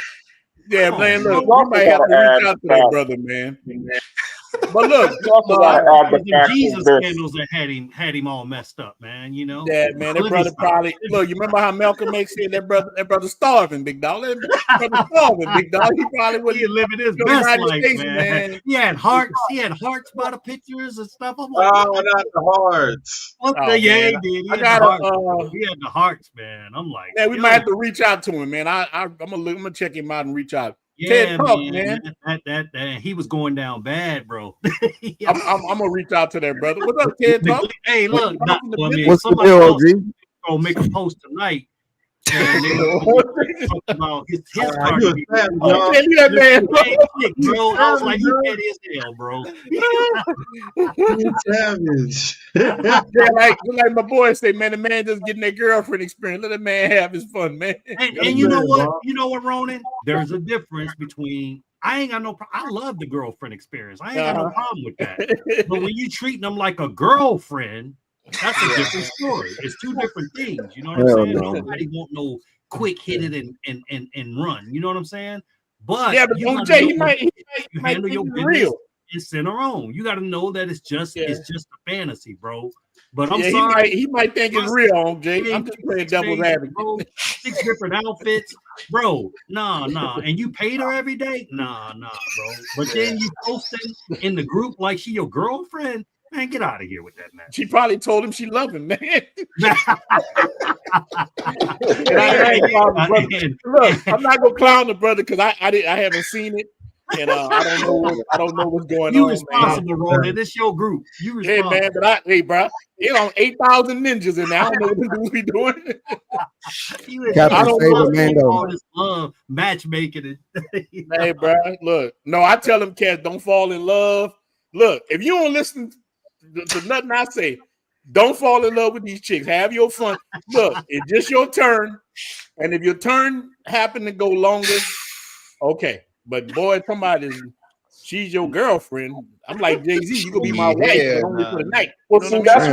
Yeah, man. Look, we might have to reach out to that brother, man. But look, the Jesus scandals that had him all messed up, man. You know. Yeah, man. That brother probably look. You remember how Malcolm X said that brother starving, big dog. That brother starving, big dog. He probably wasn't living his best life, man. He had hearts. He had hearts by the pictures and stuff. I'm like, oh, not the hearts. He did. He had the hearts, man. I'm like, yeah, we might have to reach out to him, man. I'm gonna check him out and reach out. Yeah, man. That he was going down bad, bro. I'm gonna reach out to that brother. What's up, Ted Talk? Hey, look, what's the deal, OG? Gonna make a post tonight. And they talking about his card. That man, bro. I was like, you dead as hell, bro. Savage. Yeah, like my boy say, man, the man just getting that girlfriend experience. Let the man have his fun, man. And you know what? You know what, Ronin? There's a difference between I ain't got no problem. I love the girlfriend experience. I ain't got no problem with that. But when you treating them like a girlfriend, that's a different story. It's two different things. You know what I'm saying? No. Nobody want no quick hit it and run. You know what I'm saying? But yeah, but OJ, he might handle your business real and center on. You got to know that it's just a fantasy, bro. But I'm sorry, he might think it's real, OJ. I'm just playing devil's advocate. 6 different outfits, bro. Nah. And you paid her every day? Nah, bro. But then you posting in the group like she your girlfriend. Man, get out of here with that, man. She probably told him she loved him, man. Look, I'm not gonna clown the brother because I haven't seen it, and I don't know what's going on. You responsible, Ronin. This your group. You responsible. Hey, man, but hey, bro, it's on 8,000 ninjas in there. I don't know what the dudes be doing. I don't know all this love matchmaking. Hey, bro, look, no, I tell them cats don't fall in love. Look, if you don't listen to nothing I say, don't fall in love with these chicks. Have your fun. Look, it's just your turn. And if your turn happen to go longer, okay. But boy, she's your girlfriend. I'm like Jay-Z, you gonna be my wife, but only for the night. Well, see, that's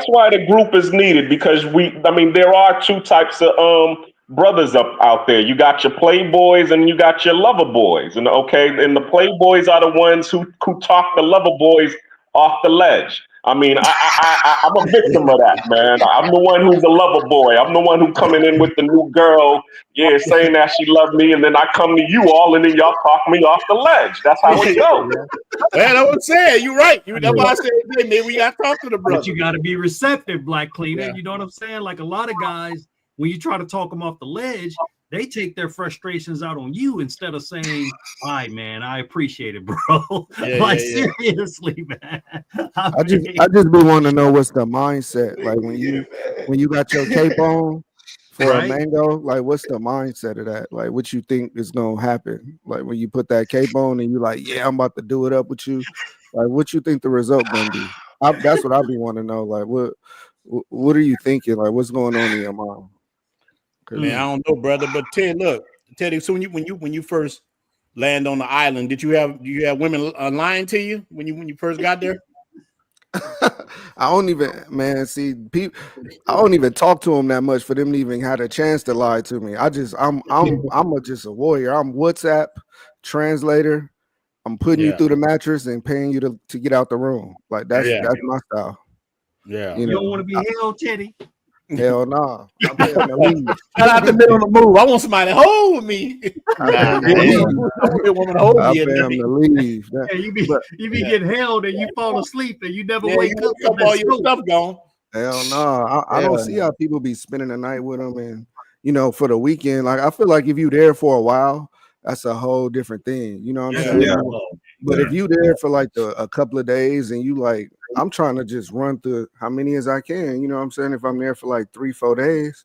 why the group is needed because there are two types of brothers up out there. You got your playboys and you got your lover boys, and and the playboys are the ones who talk the lover boys off the ledge. I mean, I'm a victim of that, man. I'm the one who's a lover boy. I'm the one who coming in with the new girl, saying that she loved me, and then I come to you all, and then y'all talk me off the ledge. That's how it goes. Man, I was saying, you're right. That's why I said, hey, man, we got to talk to the brother. But you got to be receptive, Black Cleaner. Yeah. You know what I'm saying? Like a lot of guys, when you try to talk them off the ledge, they take their frustrations out on you instead of saying, all right, man, I appreciate it, bro. Seriously, man. I just be wanting to know what's the mindset. Like when you got your cape on for a mango, like what's the mindset of that? Like what you think is gonna happen? Like when you put that cape on and you like, yeah, I'm about to do it up with you. Like what you think the result gonna be? That's what I be wanting to know. Like what are you thinking? Like what's going on in your mind? Man, I don't know, brother. But Teddy, so when you first land on the island, do you have women lying to you when you first got there? I don't even, man. See, I don't even talk to them that much for them to even have a chance to lie to me. I'm just a warrior. I'm WhatsApp translator. I'm putting you through the mattress and paying you to get out the room. Like that's my style. Yeah, you don't want to be held, Teddy. Hell no. Nah. Shout out to be on the move. I want somebody to hold me. I want to leave. Yeah, you be getting held and you fall asleep and you never wake up. All your stuff gone. Hell no. I don't see how people be spending the night with them and for the weekend. Like I feel like if you there for a while, that's a whole different thing. You know what I'm saying? Yeah. But if you there for like a couple of days and you like, I'm trying to just run through how many as I can. You know what I'm saying? If I'm there for like 3-4 days,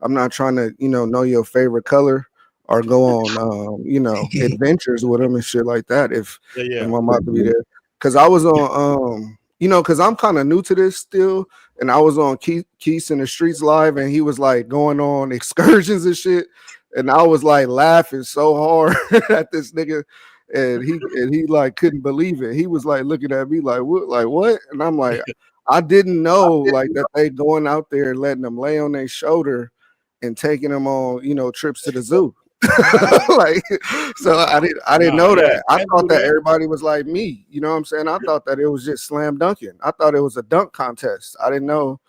I'm not trying to, know your favorite color or go on, adventures with them and shit like that. If I'm about to be there. Cause I was on, cause I'm kind of new to this still. And I was on Keith in the Streets Live and he was like going on excursions and shit. And I was like laughing so hard at this nigga. And he like couldn't believe it. He was like looking at me like what? And I'm like, I didn't know like that they going out there and letting them lay on their shoulder and taking them on, trips to the zoo. Like, so I didn't know that. I thought that everybody was like me. You know what I'm saying? I thought that it was just slam dunking. I thought it was a dunk contest. I didn't know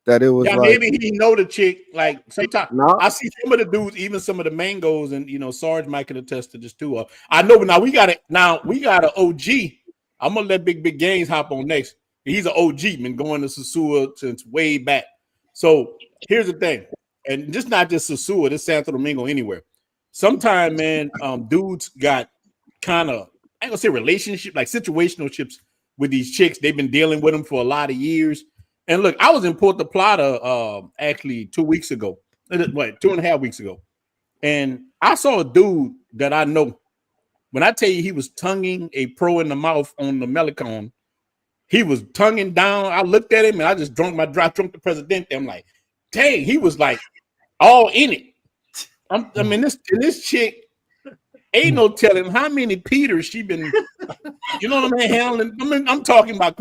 that it was maybe he know the chick. Like sometimes I see some of the dudes, even some of the mangoes, and Sarge might could attest to this too. I know, but now we got an OG. I'm gonna let Big Gaines hop on next. He's an OG, been going to Sosua since way back. So here's the thing, and just not just Sosua, this Santo Domingo anywhere. Sometimes, man, dudes got kind of, I ain't gonna say relationship, like situational ships with these chicks. They've been dealing with them for a lot of years. And look, I was in Puerto Plata actually 2 weeks ago. 2.5 weeks ago. And I saw a dude that I know. When I tell you he was tonguing a pro in the mouth on the Melicon, he was tonguing down. I looked at him and I just drunk the Presidente. I'm like, dang, he was like all in it. This chick, ain't no telling how many Peters she been, handling. I'm talking about,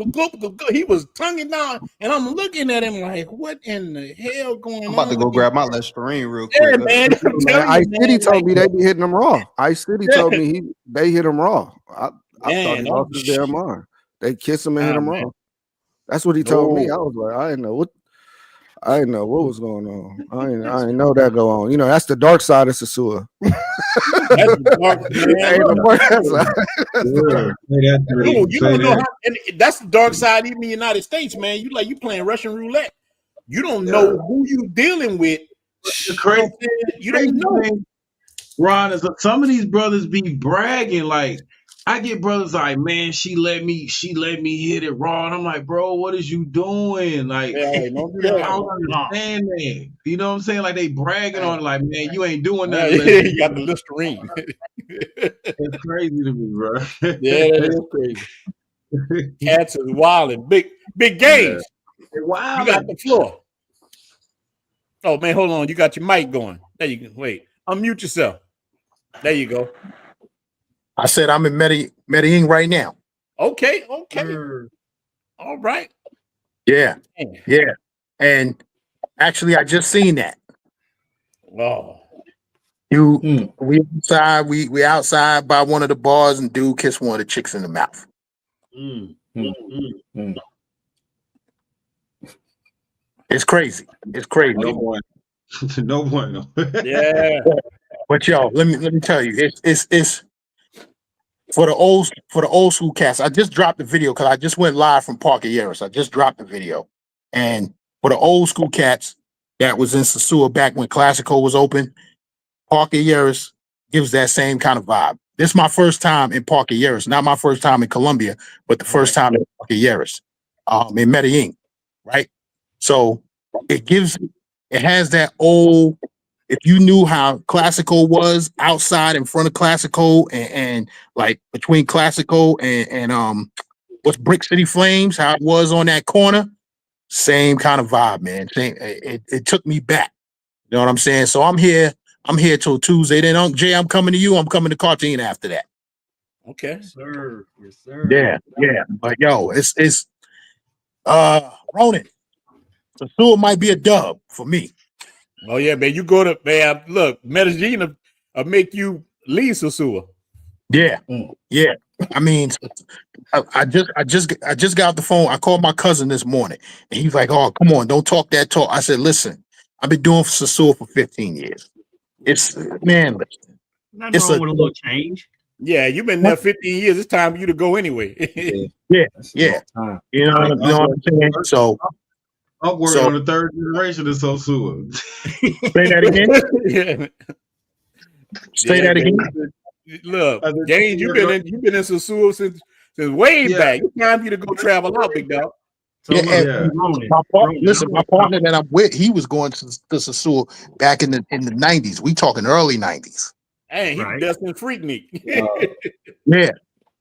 he was tonguing down, and I'm looking at him like, what in the hell going on? I'm about to go grab my Listerine real quick. Yeah, man. Ice City told me they be hitting them raw. Ice City told me they hit him raw. I thought he lost his damn mind. They kiss him and hit him raw. That's what he told me. I was like, I didn't know what was going on. I didn't know that go on. That's the dark side of Sosua. That's the that's the dark side even in the United States, man. You playing Russian roulette. You don't know who you dealing with. You don't know. Ron, is some of these brothers be bragging like, I get brothers like, man, she let me hit it raw. And I'm like, bro, what is you doing? Like, I don't understand that. You know what I'm saying? Like they bragging on it, like, man, you ain't doing nothing. You got the Listerine. It's crazy to me, bro. Yeah, that is crazy. Cats is wilding. Big games. Wow. You got the floor. Oh man, hold on. You got your mic going. There you go. Wait. Unmute yourself. There you go. I said I'm in Medellin right now. Okay. All right. Yeah. And actually, I just seen that. Oh. We outside by one of the bars, and dude kissed one of the chicks in the mouth. It's crazy. It's crazy. No one. No one. Yeah. But yo, let me tell you, it's for the old school cats. I just dropped the video because I just went live from Park Yeris. I just dropped the video, and for the old school cats that was in Sosua back when Classico was open, Park Yeris gives that same kind of vibe. This is my first time in Park Yeris, not my first time in Colombia, but the first time in Park Yeris, in Medellin, right? So it has that old. If you knew how Classico was outside in front of Classico and like between Classico and what's Brick City Flames, how it was on that corner, same kind of vibe, man. It took me back. You know what I'm saying? So I'm here till Tuesday. Then Jay, I'm coming to you. I'm coming to Cartagena after that. Okay. Yes, sir. Yes, sir. Yeah. But yo, it's Ronin. Sosua might be a dub for me. Oh yeah, man. You go to man. Look, Medellin will make you leave Sosua. Yeah. I mean, I just got off the phone. I called my cousin this morning, and he's like, "Oh, come on, don't talk that talk." I said, "Listen, I've been doing Sosua for 15 years. It's man, Nothing wrong with a little change. Yeah, you've been there 15 years. It's time for you to go anyway. Yeah. You know what I'm saying? So I'm working on the third generation of Sosua. Say that again. Say that again. Look, James, you've been in Sosua since way back. It's time for you to go travel out, big dog. So my partner that I'm with, he was going to Sosua back in the 90s. We talking early 90s. Hey, he was destined Freaknik.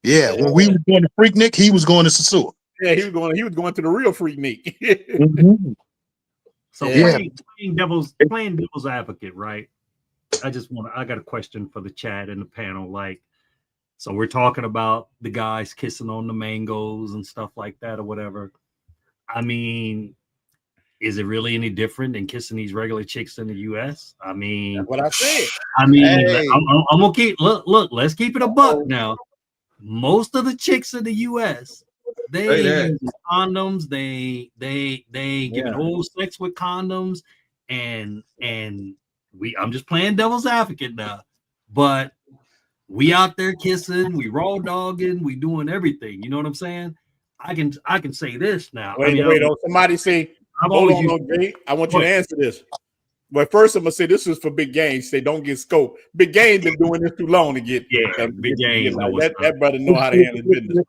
Yeah. When we were going to Freaknik, he was going to Sosua. Yeah, he was going to the real Freaknik. So playing devil's advocate, right? I got a question for the chat and the panel. Like, so we're talking about the guys kissing on the mangoes and stuff like that or whatever. I mean, is it really any different than kissing these regular chicks in the US? I mean, that's what I said. I mean, I'm gonna keep look, let's keep it a buck now. Most of the chicks in the US, they use condoms, they giving oral sex with condoms, and I'm just playing devil's advocate now, but we out there kissing, we raw dogging, we doing everything. You know what I'm saying? I can say this now. Wait, somebody say, hold on, Jay. I want you to answer this. But first, I'm gonna say this is for Big Game. Say don't get scoped. Big Game's been doing this too long to get. Big Game. That brother know how to handle business.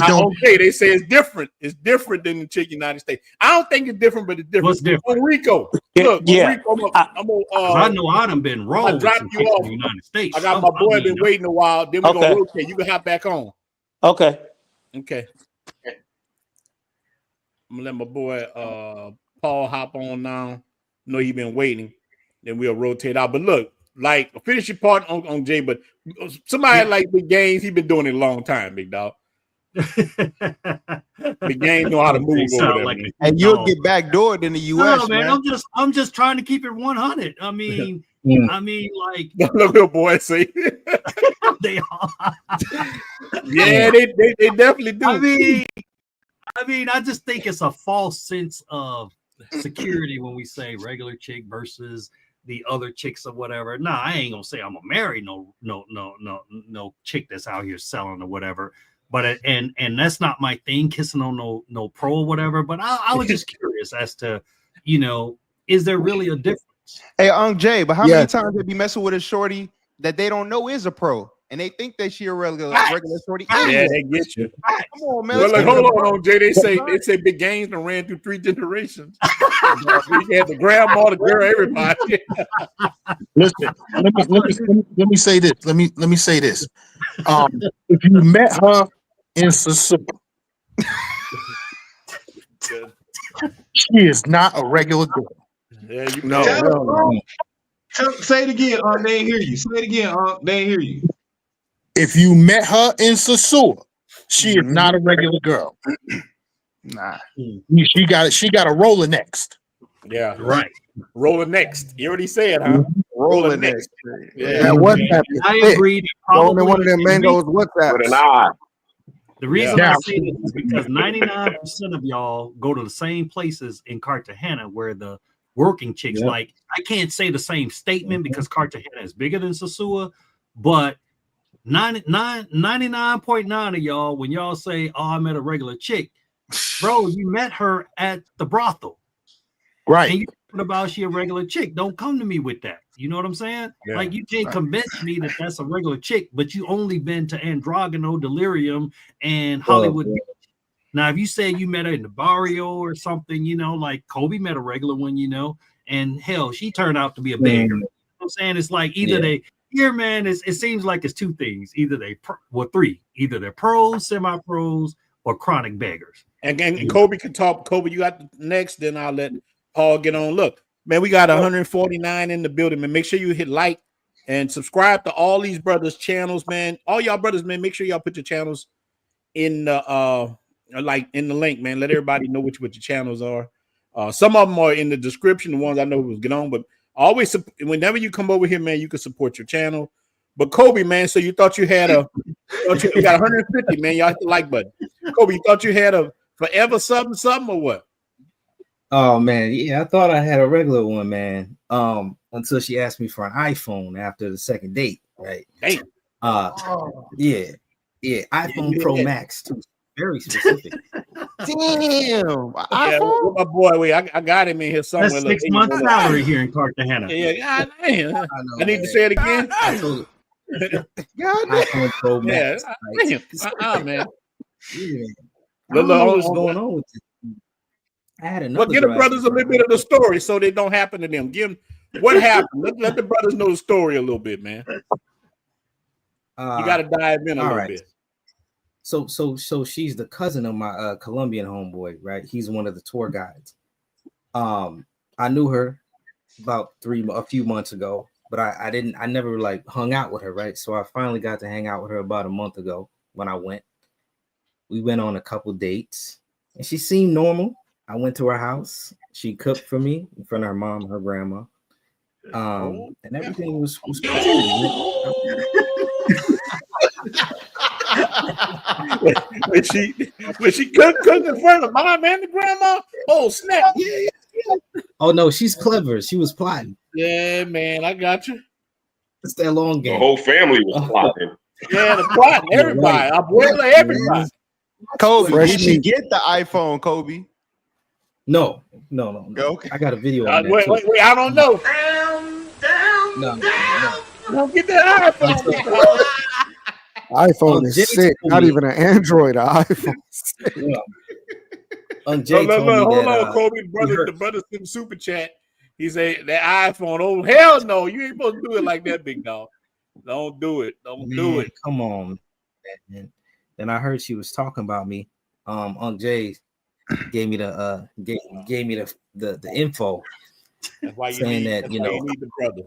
Okay, they say it's different. It's different than the chick United States. I don't think it's different, but it's different. What's different? Rico. Look, Rico, I know I done been wrong. I dropped you off. In the United States. I got my boy been waiting a while. Then we're gonna rotate. You can hop back on. Okay. I'm gonna let my boy Paul hop on now. I know he been waiting. Then we'll rotate out. But look, like finish your part on Jay. But somebody like Big Games, he been doing it a long time, big dog. Big Game know how to move over there. And you'll get backdoored in the US. No, man. I'm just trying to keep it 100. I mean, like look at boy say they are. Yeah, they definitely do. I mean, I just think it's a false sense of security when we say regular chick versus the other chicks or whatever. Nah, I ain't gonna say I'm gonna marry no chick that's out here selling or whatever. But and that's not my thing, kissing on no pro or whatever. But I was just curious as to, is there really a difference? Hey, Jay, but how many times they be messing with a shorty that they don't know is a pro? And they think that she a regular shorty. Yeah, they get you. Come on, man. Well, hold on, Jay. They say Big Games done ran through 3 generations. We had the grandma, the girl, everybody. Listen, let me say this. Let me say this. If you met her in Sosua, she is not a regular girl. Yeah, you know. Say it again, they ain't hear you. Say it again, they ain't hear you. If you met her in Sosua, she is not a regular girl. Nah. She got a Rolex. Yeah, Right. Rolling next. You already said, huh? Rolling next. Yeah. That WhatsApp is I thick. agree. That Rolling probably one of them mangoes WhatsApp. With an eye. the reason Yeah. I say this is because 99% of y'all go to the same places in Cartagena where the working chicks, like, I can't say the same statement because Cartagena is bigger than Sosua, but 99.9 of y'all, when y'all say, oh, I met a regular chick, bro, you met her at the brothel. Right. And you talking about she a regular chick. Don't come to me with that. You know what I'm saying? Yeah. Like, you can't convince me that that's a regular chick, but you only been to Androgeno, Delirium, and Hollywood Beach. Now, if you say you met her in the barrio or something, you know, like Kobe met a regular one, you know, and hell, she turned out to be a beggar. You know what I'm saying? It's like either they here, man, it seems like it's two things. Either three. Either they're pros, semi-pros, or chronic beggars. And Kobe can talk. Kobe, you got next, then I'll let Paul get on. Look, man, we got 149 in the building, man. Make sure you hit like and subscribe to all these brothers' channels, man. All y'all brothers, man, make sure y'all put your channels in the in the link, man. Let everybody know what your channels are. Some of them are in the description, the ones I know was get on, but always whenever you come over here, man, you can support your channel. But Kobe, man, so you thought you had you got 150, man. Y'all hit the like button. Kobe, you thought you had a forever something or what? Oh man, yeah, I thought I had a regular one, man. Until she asked me for an iPhone after the second date, right? Damn. Yeah, iPhone Pro Max too. Very specific. Damn. Yeah, my boy, wait, I got him in here somewhere. That's 6 months salary here in Cartagena. Yeah, God, I need to say it again. I told iPhone Pro Max. Man. Yeah. I don't know what's going on with this. I had another. But give the brothers a little bit of the story so they don't happen to them. Give them what happened. Let the brothers know the story a little bit, man. You got to dive in a little bit. So she's the cousin of my Colombian homeboy, right? He's one of the tour guides. I knew her about a few months ago, but I never like hung out with her, right? So I finally got to hang out with her about a month ago when I went. We went on a couple dates, and she seemed normal. I went to her house. She cooked for me in front of her mom, her grandma, and everything was cool. when she cooked in front of mom and the grandma. Oh snap! Yeah. Oh no, she's clever. She was plotting. Yeah, man, I got you. It's that long game. The whole family was plotting. Yeah, the plotting. Everybody, abuela, everybody. Kobe, did she get the iPhone, Kobe? No. Okay. I got a video on that. Wait, I don't know. No. Don't get that iPhone. iPhone is sick. Not even an Android. An iPhone. Hold on, Kobe. The brother sent super chat. He said that iPhone. Oh hell no! You ain't supposed to do it like that, big dog. Don't do it. Don't do it. Come on, man. Then I heard she was talking about me. Unc Jay gave me the the info. That's why you saying need, that you know need the brother.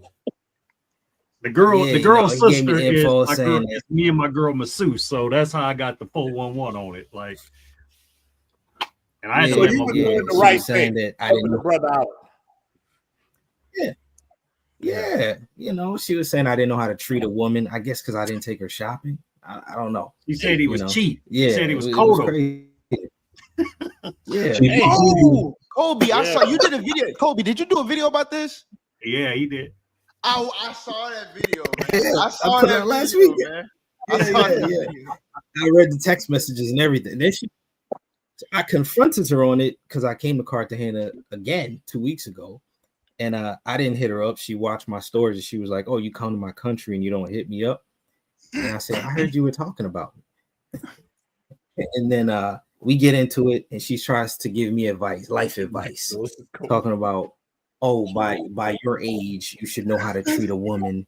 The girl's sister is my girl, that me and my girl masseuse, so that's how I got the 411 on it. Like, and I so you were doing the right thing. That I didn't the brother out. Yeah. You know, she was saying I didn't know how to treat a woman. I guess because I didn't take her shopping. I don't know. He said he was cheap. Yeah, he said he was cold. Yeah. Oh, Kobe, I saw you did a video. Kobe, did you do a video about this? Yeah, he did. I saw that video, man. I saw put that it last video, week. Man. I read the text messages and everything. Then I confronted her on it because I came to Cartagena again 2 weeks ago, and I didn't hit her up. She watched my stories and she was like, "Oh, you come to my country and you don't hit me up?" And I said, "I heard you were talking about me." And then we get into it, and she tries to give me advice, life advice, talking about, "Oh, by your age, you should know how to treat a woman.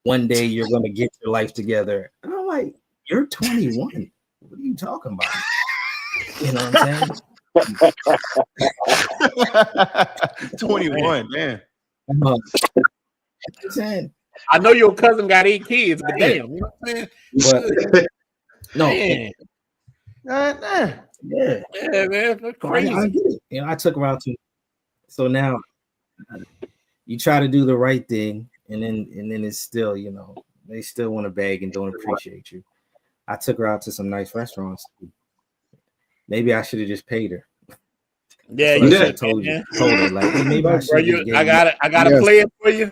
One day you're going to get your life together." And I'm like, "You're 21. What are you talking about?" You know what I'm saying? 21, man. I'm saying, I know your cousin got 8 kids, but damn, you know what I'm saying? but no, Man. yeah, Yeah, man, that's crazy. I get it. You know, I took her out to So now you try to do the right thing, and then it's still, they still want to beg and don't appreciate you. I took her out to some nice restaurants. Maybe I should have just paid her. Yeah, you you should have told her like, hey, maybe I should. I gotta play it for you.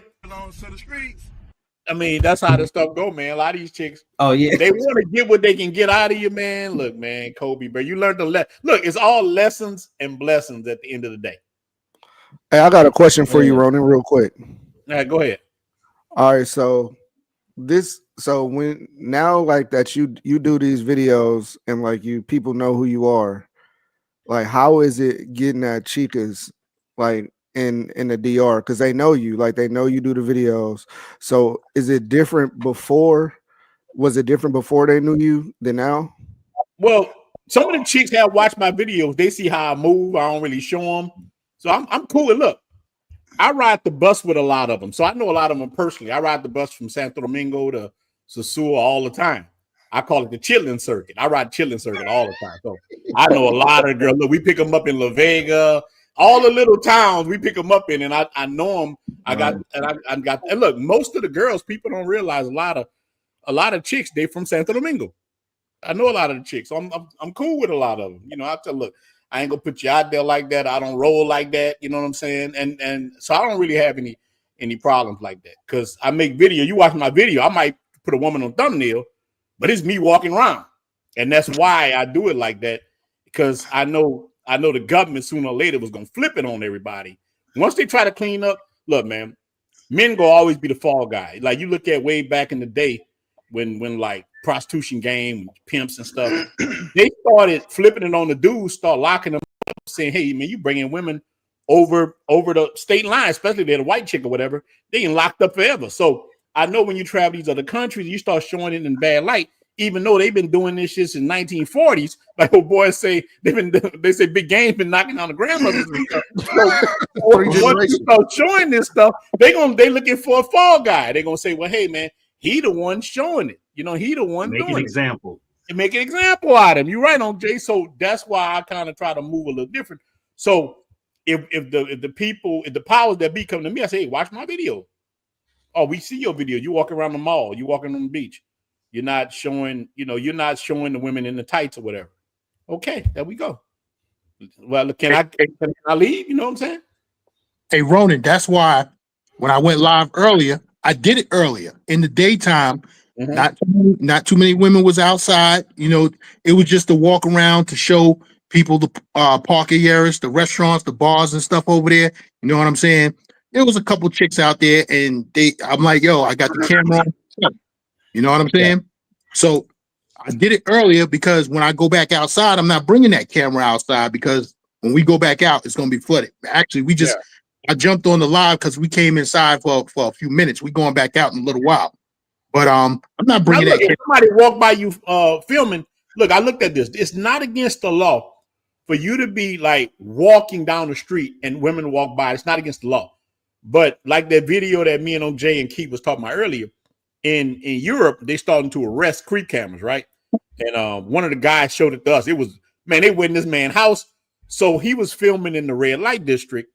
I mean, that's how this stuff go, man. A lot of these chicks, they want to get what they can get out of you, man. Look, man, Kobe, bro, you learned to look. It's all lessons and blessings at the end of the day. Hey, I got a question for you, Ronin, real quick. All right, go ahead. All right, so when now like that you do these videos and like people know who you are, like how is it getting at chicas like in the DR, because they know you, like they know you do the videos. So is it different before? Was it different before they knew you than now? Well, some of the chicks have watched my videos. They see how I move. I don't really show them. So I'm cool with, look, I ride the bus with a lot of them. So I know a lot of them personally. I ride the bus from Santo Domingo to Sosua all the time. I call it the chilling circuit. I ride chilling circuit all the time. So I know a lot of girls. Look, we pick them up in La Vega, all the little towns we pick them up in, and I know them. And look, most of the girls, people don't realize a lot of chicks, they from Santo Domingo. I know a lot of the chicks. So I'm cool with a lot of them. I tell, look, I ain't gonna put you out there like that. I don't roll like that. You know what I'm saying? And so I don't really have any problems like that, because I make video. You watch my video, I might put a woman on thumbnail, but it's me walking around, and that's why I do it like that, because I know the government sooner or later was gonna flip it on everybody. Once they try to clean up, look, man, men gonna always be the fall guy. Like you look at way back in the day when like prostitution game, pimps and stuff, they started flipping it on the dudes, start locking them up, saying, hey, man, you bringing women over the state line, especially if they're a white chick or whatever, they get locked up forever. So I know when you travel these other countries, you start showing it in bad light, even though they've been doing this shit since 1940s. Like old boys say, they say Big Game's been knocking down the grandmothers and stuff. So once you start showing this stuff, they looking for a fall guy. They're gonna say, well, hey man, he the one showing it. He the one make doing an example. And make an example out of him. You're right on, Jay. So that's why I kind of try to move a little different. So if the powers that be come to me, I say, hey, watch my video. Oh, we see your video. You walking around the mall, you walking on the beach. You're not showing, you're not showing the women in the tights or whatever. Okay, there we go. Well, can I leave? You know what I'm saying? Hey, Ronin, that's why when I went live earlier, I did it earlier in the daytime. Mm-hmm. Not too many women was outside. It was just to walk around to show people the parking areas, the restaurants, the bars and stuff over there. You know what I'm saying? There was a couple chicks out there, and I'm like, yo, I got the camera on. You know what I'm saying? Yeah. So I did it earlier because when I go back outside, I'm not bringing that camera outside, because when we go back out, it's going to be flooded. Actually, I jumped on the live because we came inside for a few minutes. We going back out in a little while. But I'm not bringing that. If somebody walk by you filming, look, I looked at this. It's not against the law for you to be like walking down the street and women walk by. It's not against the law. But like that video that me and OJ and Keith was talking about earlier, in Europe, they starting to arrest creep cameras, right? And one of the guys showed it to us. It was, man, they went in this man's house. So he was filming in the red light district,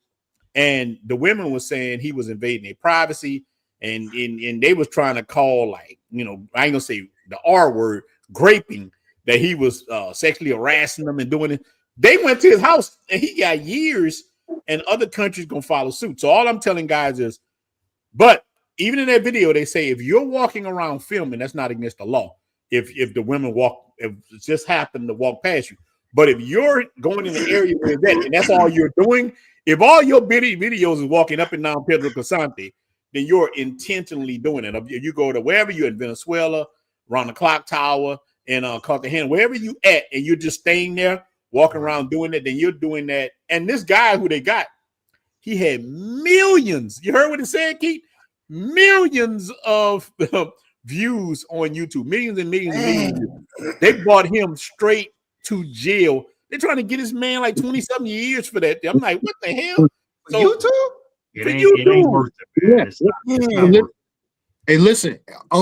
and the women was saying he was invading their privacy, and they was trying to call, like, I ain't gonna say the R word, graping, that he was sexually harassing them and doing it. They went to his house and he got years, and other countries gonna follow suit. So all I'm telling guys is, but even in that video, they say if you're walking around filming, that's not against the law. If the women if it just happened to walk past you. But if you're going in the area where that, and that's all you're doing, if all your videos is walking up and down Pedro Casante, then you're intentionally doing it. If you go to wherever you're in Venezuela, around the clock tower, in Cartagena, wherever you at, and you're just staying there, walking around doing it, then you're doing that. And this guy who they got, he had millions. You heard what he said, Keith? Millions of views on YouTube, millions and millions and millions. They brought him straight to jail. They're trying to get this man like 20-something years for that. I'm like, what the hell? So, YouTube? It ain't worth it, man. Hey, listen,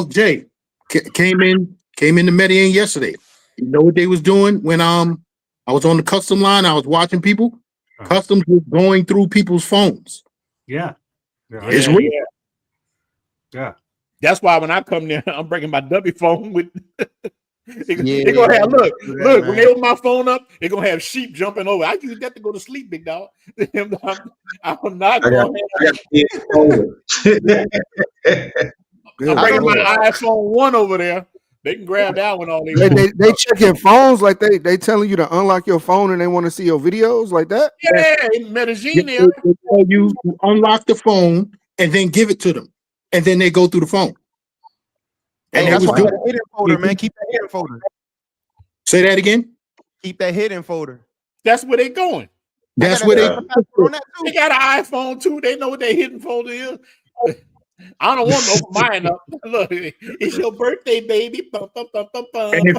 Jay came in to Medellin yesterday. You know what they was doing when I was on the custom line? I was watching people. Customs is going through people's phones. Yeah. It's real. Yeah. That's why when I come there, I'm bringing my W phone with. They Yeah, gonna have look man. when they open my phone up, they're gonna have sheep jumping over. I use that to go to sleep, big dog. I'm not going. I'm bringing my iPhone 1 over there. They can grab that one all they want. They check your phones like they telling you to unlock your phone and they want to see your videos like that. Yeah, in Medellin They there. tell you to unlock the phone and then give it to them, and then they go through the phone. Hey, that's why that hidden folder, man. Keep that hidden folder. Say that again. Keep that hidden folder. That's where they going. That's where they got an iPhone too. They know what their hidden folder is. I don't want to open mine up. Look, it's your birthday, baby. Bum, bum, bum, bum, bum. And if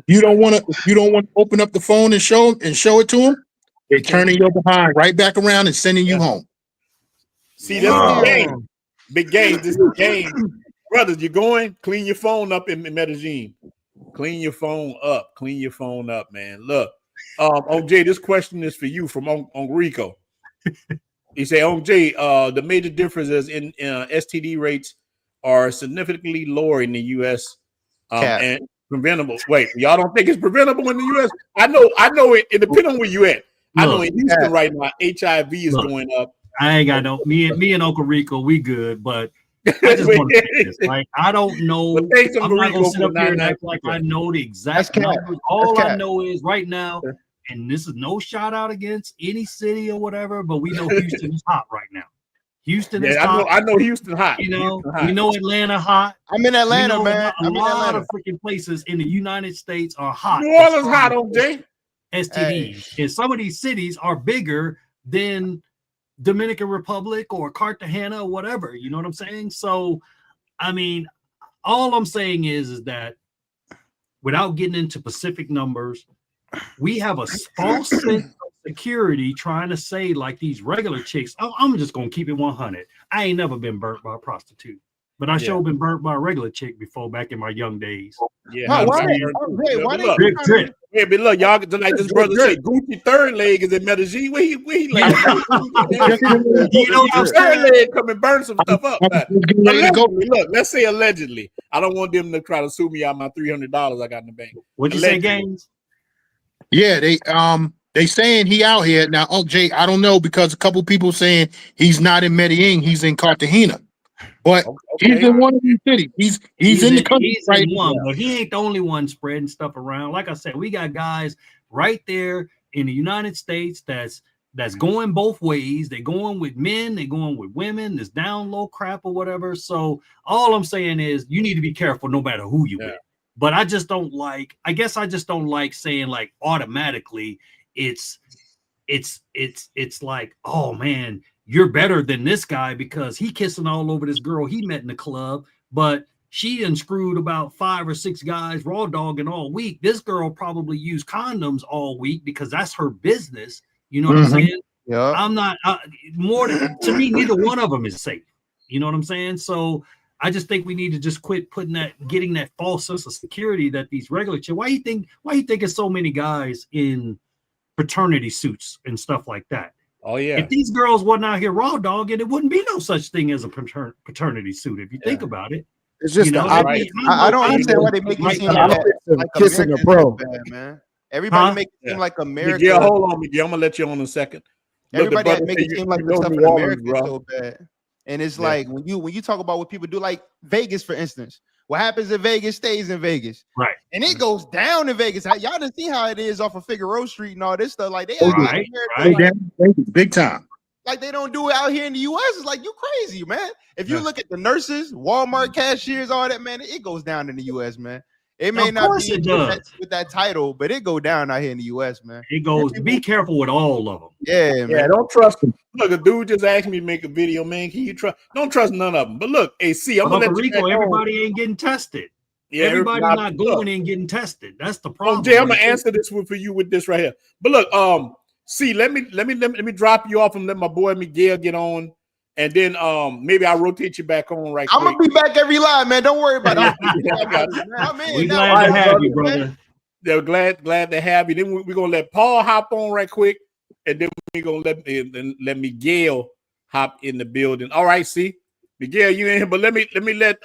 you don't want to open up the phone and show it to them, they're turning your behind right back around and sending you home. See, this is the game. Big game. This is the game. Brothers, you're going, clean your phone up in Medellin. Clean your phone up. Clean your phone up, man. Look, OJ, this question is for you from Uncle Rico. He said, OJ, the major differences in STD rates are significantly lower in the U.S. And preventable. Wait, y'all don't think it's preventable in the U.S.? I know it depends on where you at. I know in Houston right now, HIV is going up. I ain't got no me and Uncle Rico, we good, but I just want to say this. Like, I don't know. I'm not gonna sit up here and act like I know the exact numbers. All I know is right now, and this is no shout out against any city or whatever, but we know Houston is hot right now. Houston is hot. I know Houston hot. You know, we know Atlanta hot. I'm in Atlanta, man. A lot of freaking places in the United States are hot. New Orleans hot, OJ. STDs. And some of these cities are bigger than Dominican Republic or Cartagena or whatever, you know what I'm saying? So, I mean, all I'm saying is that without getting into specific numbers, we have a false sense of security trying to say like these regular chicks. I'm just gonna keep it 100. I ain't never been burnt by a prostitute, but I sure been burnt by a regular chick before back in my young days. Yeah, why drip. Yeah, but look, y'all like this brother said, Gucci third leg is in Medellin. Where he laying? You know, third leg come and burn some stuff up. Allegedly, look, let's say allegedly. I don't want them to try to sue me out my $300 I got in the bank. What'd you say, Gaines? Yeah, they saying he out here now. Oh, Jay, I don't know because a couple people saying he's not in Medellin, he's in Cartagena. But he's in one of these cities. He's in the country right now. But he ain't the only one spreading stuff around. Like I said, we got guys right there in the United States that's going both ways. They're going with men, they're going with women, this down low crap or whatever. So all I'm saying is you need to be careful no matter who you with. But I just don't like saying like automatically it's like, oh man, you're better than this guy because he kissing all over this girl he met in the club, but she unscrewed about 5 or 6 guys raw dogging all week. This girl probably used condoms all week because that's her business. You know what I'm saying? Yeah. I'm not to me, neither one of them is safe. You know what I'm saying? So I just think we need to just quit getting that false sense of security that these regular chicks. Why you think it's so many guys in fraternity suits and stuff like that? Oh yeah. If these girls wasn't out here raw dogging, it wouldn't be no such thing as a paternity suit. If you think about it, it's just I don't understand why they make it seem like kissing a pro, man. Everybody make it seem like America. Yeah, hold on, Miguel. I'm gonna let you on in a second. Everybody make it seem like the stuff in America is so bad. And it's like when you talk about what people do, like Vegas, for instance. What happens in Vegas stays in Vegas, right? And it goes down in Vegas. Y'all didn't see how it is off of Figueroa Street and all this stuff. Like they big time. Like they don't do it out here in the U.S. It's like you crazy, man. If you look at the nurses, Walmart cashiers, all that, man, it goes down in the U.S., man. It may not be with that title, but it go down out here in the U.S., man. It goes. Be careful with all of them. Yeah, man. Yeah, don't trust them. Look, a dude just asked me to make a video, man. Can you trust? Don't trust none of them. But look, hey, see, I'm gonna let Rico, everybody ain't getting tested. Yeah, everybody not going and getting tested. That's the problem. Jay, I'm gonna answer this for you with this right here. But look, see, let me drop you off and let my boy Miguel get on. And then maybe I'll rotate you back on right I'm going to be back every live, man. Don't worry about it. We're glad to have you, brother. They're glad to have you. Then we're going to let Paul hop on right quick. and then we gonna let Miguel hop in the building. All right, see, Miguel, you in here, but let me let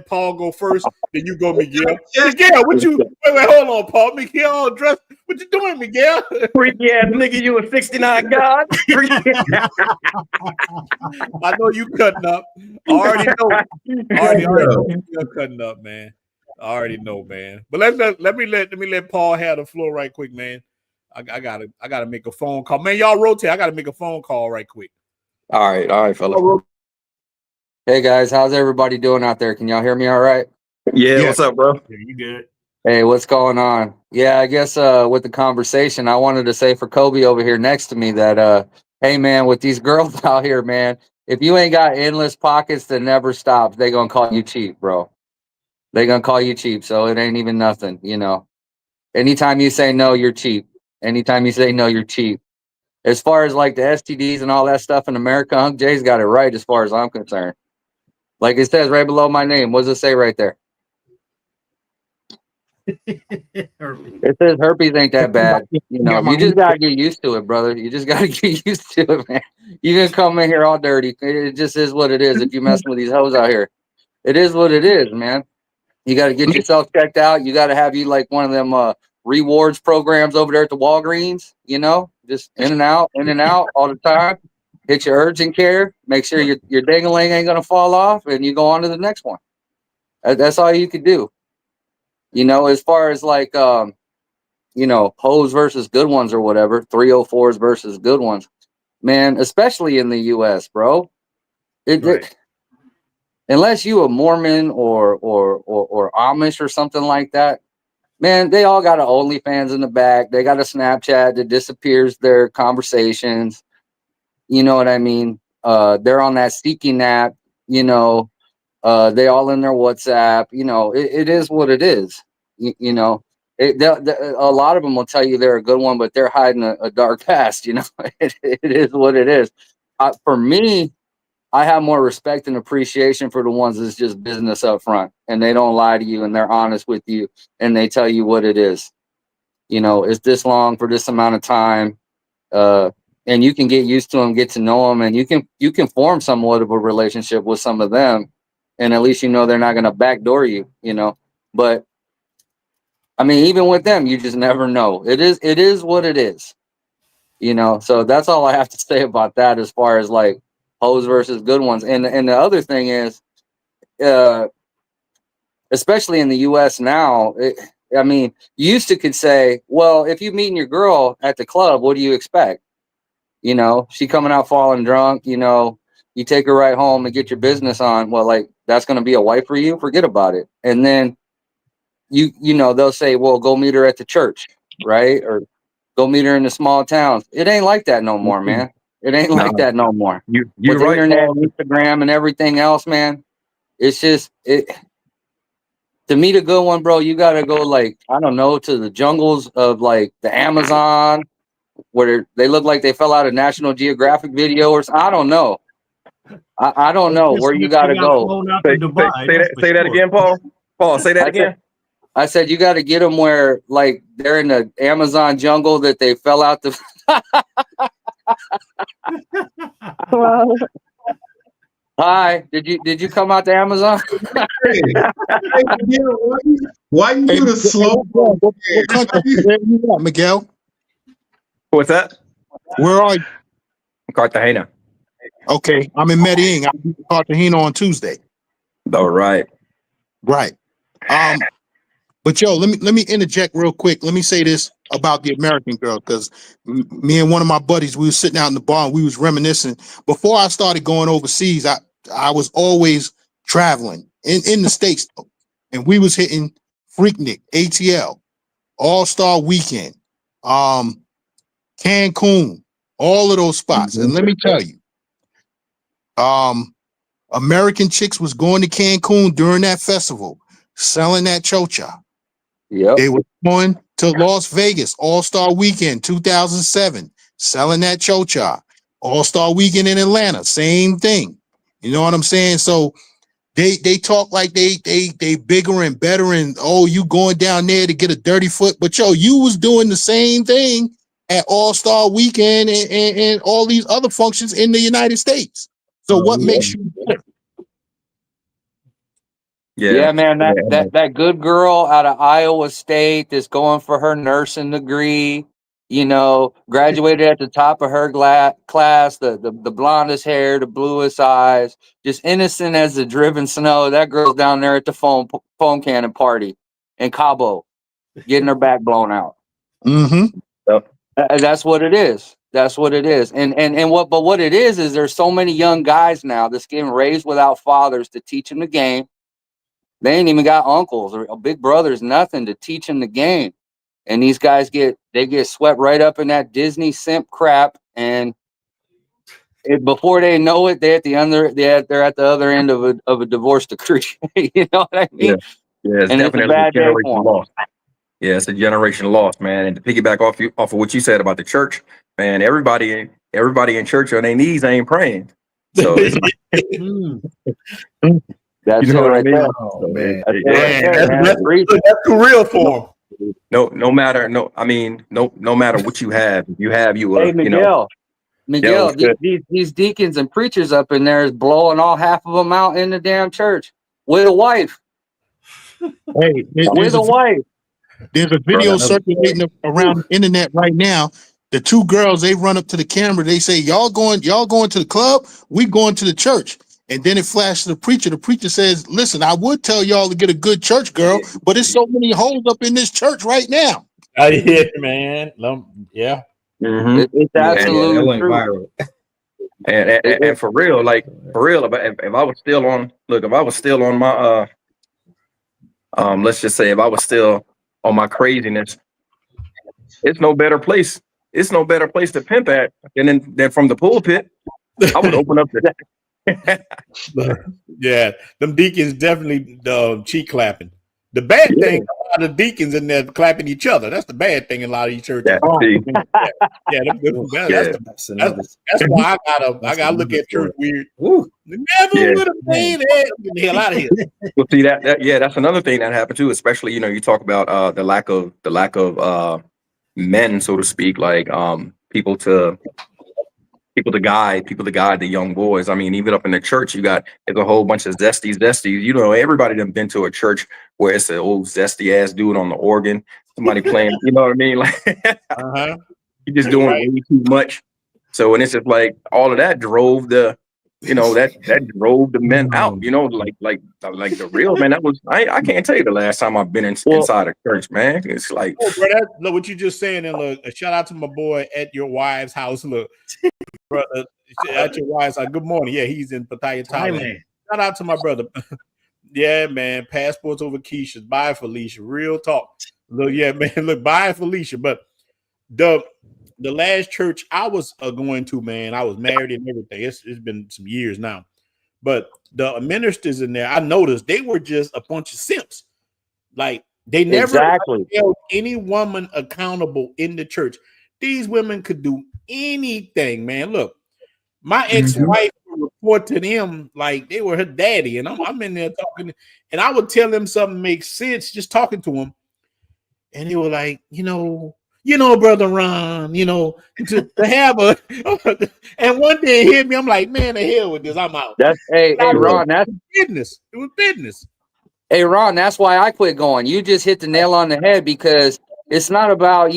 Paul go first. Then you go, Miguel. Miguel, what you? Wait, hold on, Paul. Miguel, all dressed. What you doing, Miguel? Freaky ass nigga, you a 69 god. I know you cutting up. I already know. Already know you're cutting up, man. I already know, man. But let me let Paul have the floor right quick, man. I gotta make a phone call, man. Y'all rotate. I gotta make a phone call right quick. All right, fella. Hey guys, how's everybody doing out there? Can y'all hear me all right? Yeah. What's up, bro? Yeah, you good? Hey, what's going on? Yeah, I guess with the conversation, I wanted to say for Kobe over here next to me that hey man, with these girls out here, man, if you ain't got endless pockets that never stops, they gonna call you cheap, bro. They gonna call you cheap, so it ain't even nothing, you know. Anytime you say no, you're cheap. Anytime you say no, you're cheap. As far as like the STDs and all that stuff in America, Unc Jay's got it right as far as I'm concerned. Like it says right below my name. What does it say right there? It says herpes ain't that bad. You know, you just gotta get used to it, brother. You just gotta get used to it, man. You can come in here all dirty. It just is what it is. If you're messing with these hoes out here, it is what it is, man. You got to get yourself checked out. You got to have you like one of them rewards programs over there at the Walgreens. You know, just in and out all the time. Hit your urgent care. Make sure your ding-a-ling ain't gonna fall off, and you go on to the next one. That's all you could do. You know, as far as like you know, hoes versus good ones or whatever, 304s versus good ones, man. Especially in the U.S., bro. Unless you a Mormon or Amish or something like that, man, they all got an OnlyFans in the back. They got a Snapchat that disappears their conversations. You know what I mean? They're on that Seeking app. You know, they all in their WhatsApp. You know, it is what it is. You know, a lot of them will tell you they're a good one, but they're hiding a dark past. You know, it is what it is. For me, I have more respect and appreciation for the ones that's just business up front and they don't lie to you and they're honest with you and they tell you what it is. You know, it's this long for this amount of time. And you can get used to them, get to know them, and you can form somewhat of a relationship with some of them. And at least you know they're not going to backdoor you, you know. But I mean, even with them, you just never know. It is what it is. You know, so that's all I have to say about that as far as like hoes versus good ones. And the other thing is, especially in the US now, I mean, you used to could say, well, if you're meeting your girl at the club, what do you expect? You know, she coming out falling drunk, you know, you take her right home and get your business on. Well, like that's going to be a wife for you. Forget about it. And then you know, they'll say, well, go meet her at the church, right? Or go meet her in the small towns. It ain't like that no more, man. It ain't like that no more. You're With right, internet, Paul. Instagram, and everything else, man. It's just to meet a good one, bro. You gotta go like I don't know to the jungles of like the Amazon, where they look like they fell out of National Geographic video, or I don't know. I don't know where you gotta go. Say that again, Paul. Paul, say that again. I said you got to get them where like they're in the Amazon jungle that they fell out the. Hi, did you come out to Amazon? Why you do the slow? Miguel? What's that? Where are you? Cartagena. Okay, I'm in Medellin. I'll be in Cartagena on Tuesday. All right. Right. But yo, let me interject real quick. Let me say this about the American girl, because me and one of my buddies, we was sitting out in the bar and we was reminiscing. Before I started going overseas, I was always traveling in the States, though. And we was hitting Freaknik, ATL, All-Star Weekend, Cancun, all of those spots. And let me tell you, American chicks was going to Cancun during that festival, selling that chocha. Yep. They were going to Las Vegas, All-Star Weekend 2007, selling that chocha. All-Star Weekend in Atlanta, same thing. You know what I'm saying? So they talk like they bigger and better, and oh, you going down there to get a dirty foot, but yo, you was doing the same thing at All-Star Weekend and all these other functions in the United States. So what makes you better? Yeah, man, that good girl out of Iowa State that's going for her nursing degree, you know, graduated at the top of her class, the blondest hair, the bluest eyes, just innocent as the driven snow. That girl's down there at the foam cannon party in Cabo, getting her back blown out. Mm-hmm. That's what it is. That's what it is. And what it is there's so many young guys now that's getting raised without fathers to teach them the game. They ain't even got uncles or big brothers, nothing to teach them the game. And these guys get swept right up in that Disney simp crap. And before they know it, they're at the other end of a divorce decree. You know what I mean? Yeah, it's and definitely it's a bad a day generation for 'em. lost. Yeah, it's a generation lost, man. And to piggyback off of what you said about the church, man, everybody in church on their knees ain't praying. So it's That's you know it what I right mean? there. So, That's too real for him. No matter what you have, if you have Hey, Miguel, these deacons and preachers up in there is blowing all half of them out in the damn church with a wife. Hey, with a wife. There's a video circulating around the internet right now. The two girls, they run up to the camera. They say, y'all going to the club? We going to the church. And then it flashes to the preacher. The preacher says, listen, I would tell y'all to get a good church girl, but there's so many holes up in this church right now. Yeah, man. Yeah. Mm-hmm. It's absolutely that went true. viral. And for real, if I was still on my let's just say if I was still on my craziness, it's no better place. It's no better place to pimp at than from the pulpit. I would open up to that. Yeah, them deacons definitely cheek clapping. The bad thing, a lot of deacons in there clapping each other. That's the bad thing in a lot of these churches. That's why I gotta look at church weird. Never would have made it. Get the hell out of here. Well, see that's another thing that happened too. Especially, you talk about the lack of men, so to speak, like people to guide the young boys. I mean, even up in the church, there's a whole bunch of zesties. Everybody done been to a church where it's an old zesty ass dude on the organ, somebody playing. You know what I mean? Like, you're just doing way too much. So, and it's just like all of that drove the men out. Like the real man. That was I can't tell you the last time I've been inside a church, man. It's like, look what you just saying, and look, shout out to my boy at your wife's house. Look, brother, at your wife's house. Good morning. Yeah, he's in Pattaya, Thailand. Shout out to my brother. Yeah, man. Passports over Keisha's. Bye, Felicia. Real talk. Look, yeah, man. Look, bye, Felicia. But the last church I was going to, man, I was married and everything. It's been some years now. But the ministers in there, I noticed they were just a bunch of simps. Like, they never held any woman accountable in the church. These women could do anything, man. Look, my ex-wife would report to them like they were her daddy, and I'm in there talking, and I would tell them something makes sense just talking to them, and they were like, Brother Ron, to have a, and one day it hit me. I'm like, man, the hell with this. I'm out. Hey, Ron, that's business. It was business. Hey, Ron, that's why I quit going. You just hit the nail on the head, because it's not about,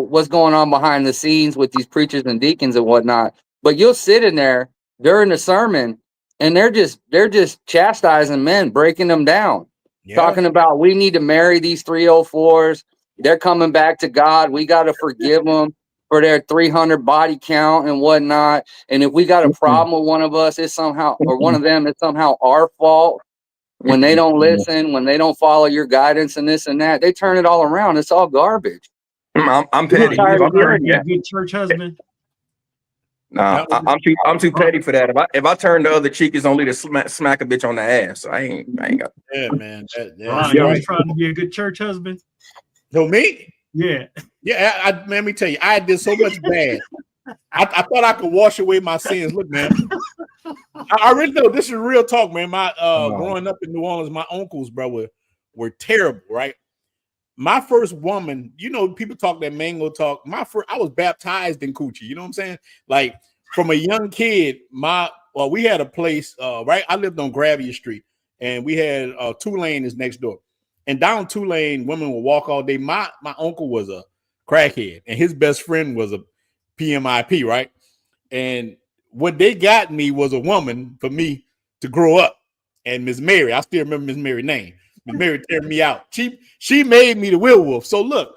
what's going on behind the scenes with these preachers and deacons and whatnot. But you'll sit in there during the sermon and they're just chastising men, breaking them down, talking about we need to marry these 304s. They're coming back to God. We got to forgive them for their 300 body count and whatnot. And if we got a problem with one of us, it's somehow, or one of them, it's somehow our fault. When they don't listen, when they don't follow your guidance and this and that, they turn it all around. It's all garbage. I'm petty. Good church husband. Nah, I'm too petty for that. If I turn the other cheek, it's only to smack a bitch on the ass. So I ain't got. Yeah, man. Ron, you trying to be a good church husband? No, me? Yeah. Let me tell you, I did so much bad. I thought I could wash away my sins. Look, man, I really know this is real talk, man. My growing up in New Orleans, my uncles, bro, were terrible, right? my first woman, people talk that mango talk. I was baptized in coochie. You know what I'm saying? Like from a young kid, we had a place, right? I lived on Gravier Street, and we had Tulane is next door. And down Tulane, women would walk all day. My uncle was a crackhead, and his best friend was a PMIP, right? And what they got me was a woman for me to grow up. And Miss Mary, I still remember Miss Mary's name. Miss Mary teared me out. She made me the werewolf. So look,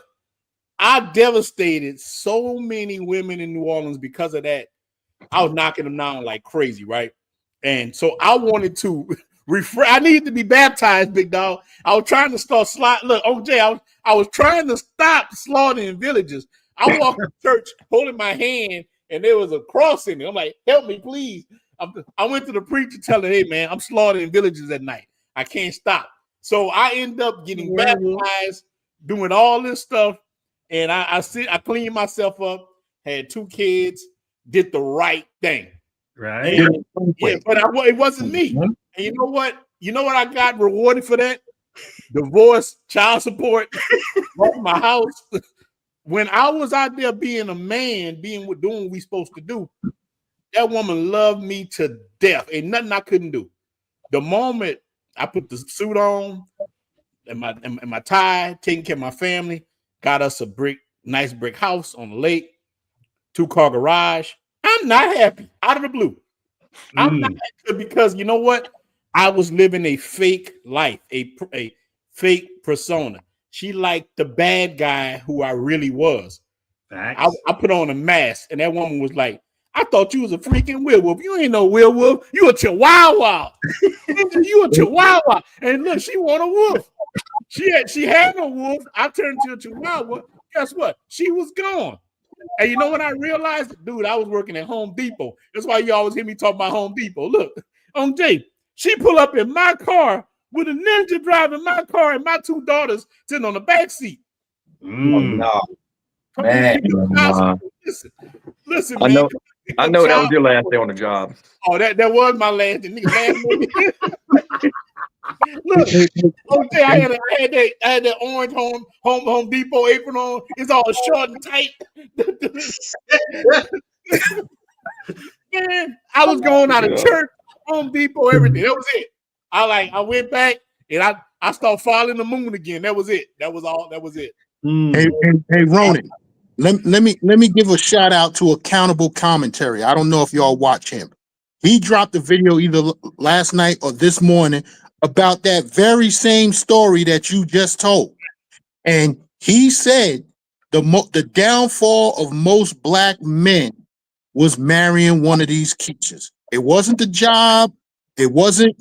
I devastated so many women in New Orleans because of that. I was knocking them down like crazy, right? And so I wanted to I needed to be baptized, big dog. I was trying to start Look, OJ, I was trying to stop slaughtering villages. I walked to church holding my hand, and there was a cross in it. I'm like, help me, please. I went to the preacher telling, hey, man, I'm slaughtering villages at night. I can't stop. So I end up getting baptized, doing all this stuff, and I cleaned myself up, had 2 kids, did the right thing. Right. And, yeah, but it wasn't me. And you know what? You know what I got rewarded for that? Divorce, child support, my house. When I was out there being a man, doing what we supposed to do, that woman loved me to death. Ain't nothing I couldn't do. The moment I put the suit on and my tie, taking care of my family, got us a nice brick house on the lake, 2-car garage. I'm not happy. Out of the blue. I'm not happy because you know what? I was living a fake life, a fake persona. She liked the bad guy who I really was. I put on a mask, and that woman was like, I thought you was a freaking werewolf. You ain't no werewolf. You a chihuahua. You a chihuahua. And look, she want a wolf. She had a wolf. I turned to a chihuahua. Guess what? She was gone. And you know what I realized? Dude, I was working at Home Depot. That's why you always hear me talk about Home Depot. Look, on Jay, she pull up in my car with a ninja driving my car and my 2 daughters sitting on the back seat. No. Man. Listen, I man. I know that was your last day on the job. Oh, that was my last day. Look, okay, I had that orange Home Depot apron on. It's all short and tight. Man, I was going out of church, Home Depot, everything. That was it. I went back and I started following the moon again. That was it. That was all. That was it. Hey, Ronin. Let me give a shout out to Accountable Commentary. I don't know if y'all watch him. He dropped a video either last night or this morning about that very same story that you just told. And he said the downfall of most black men was marrying one of these Keishas. It wasn't the job. It wasn't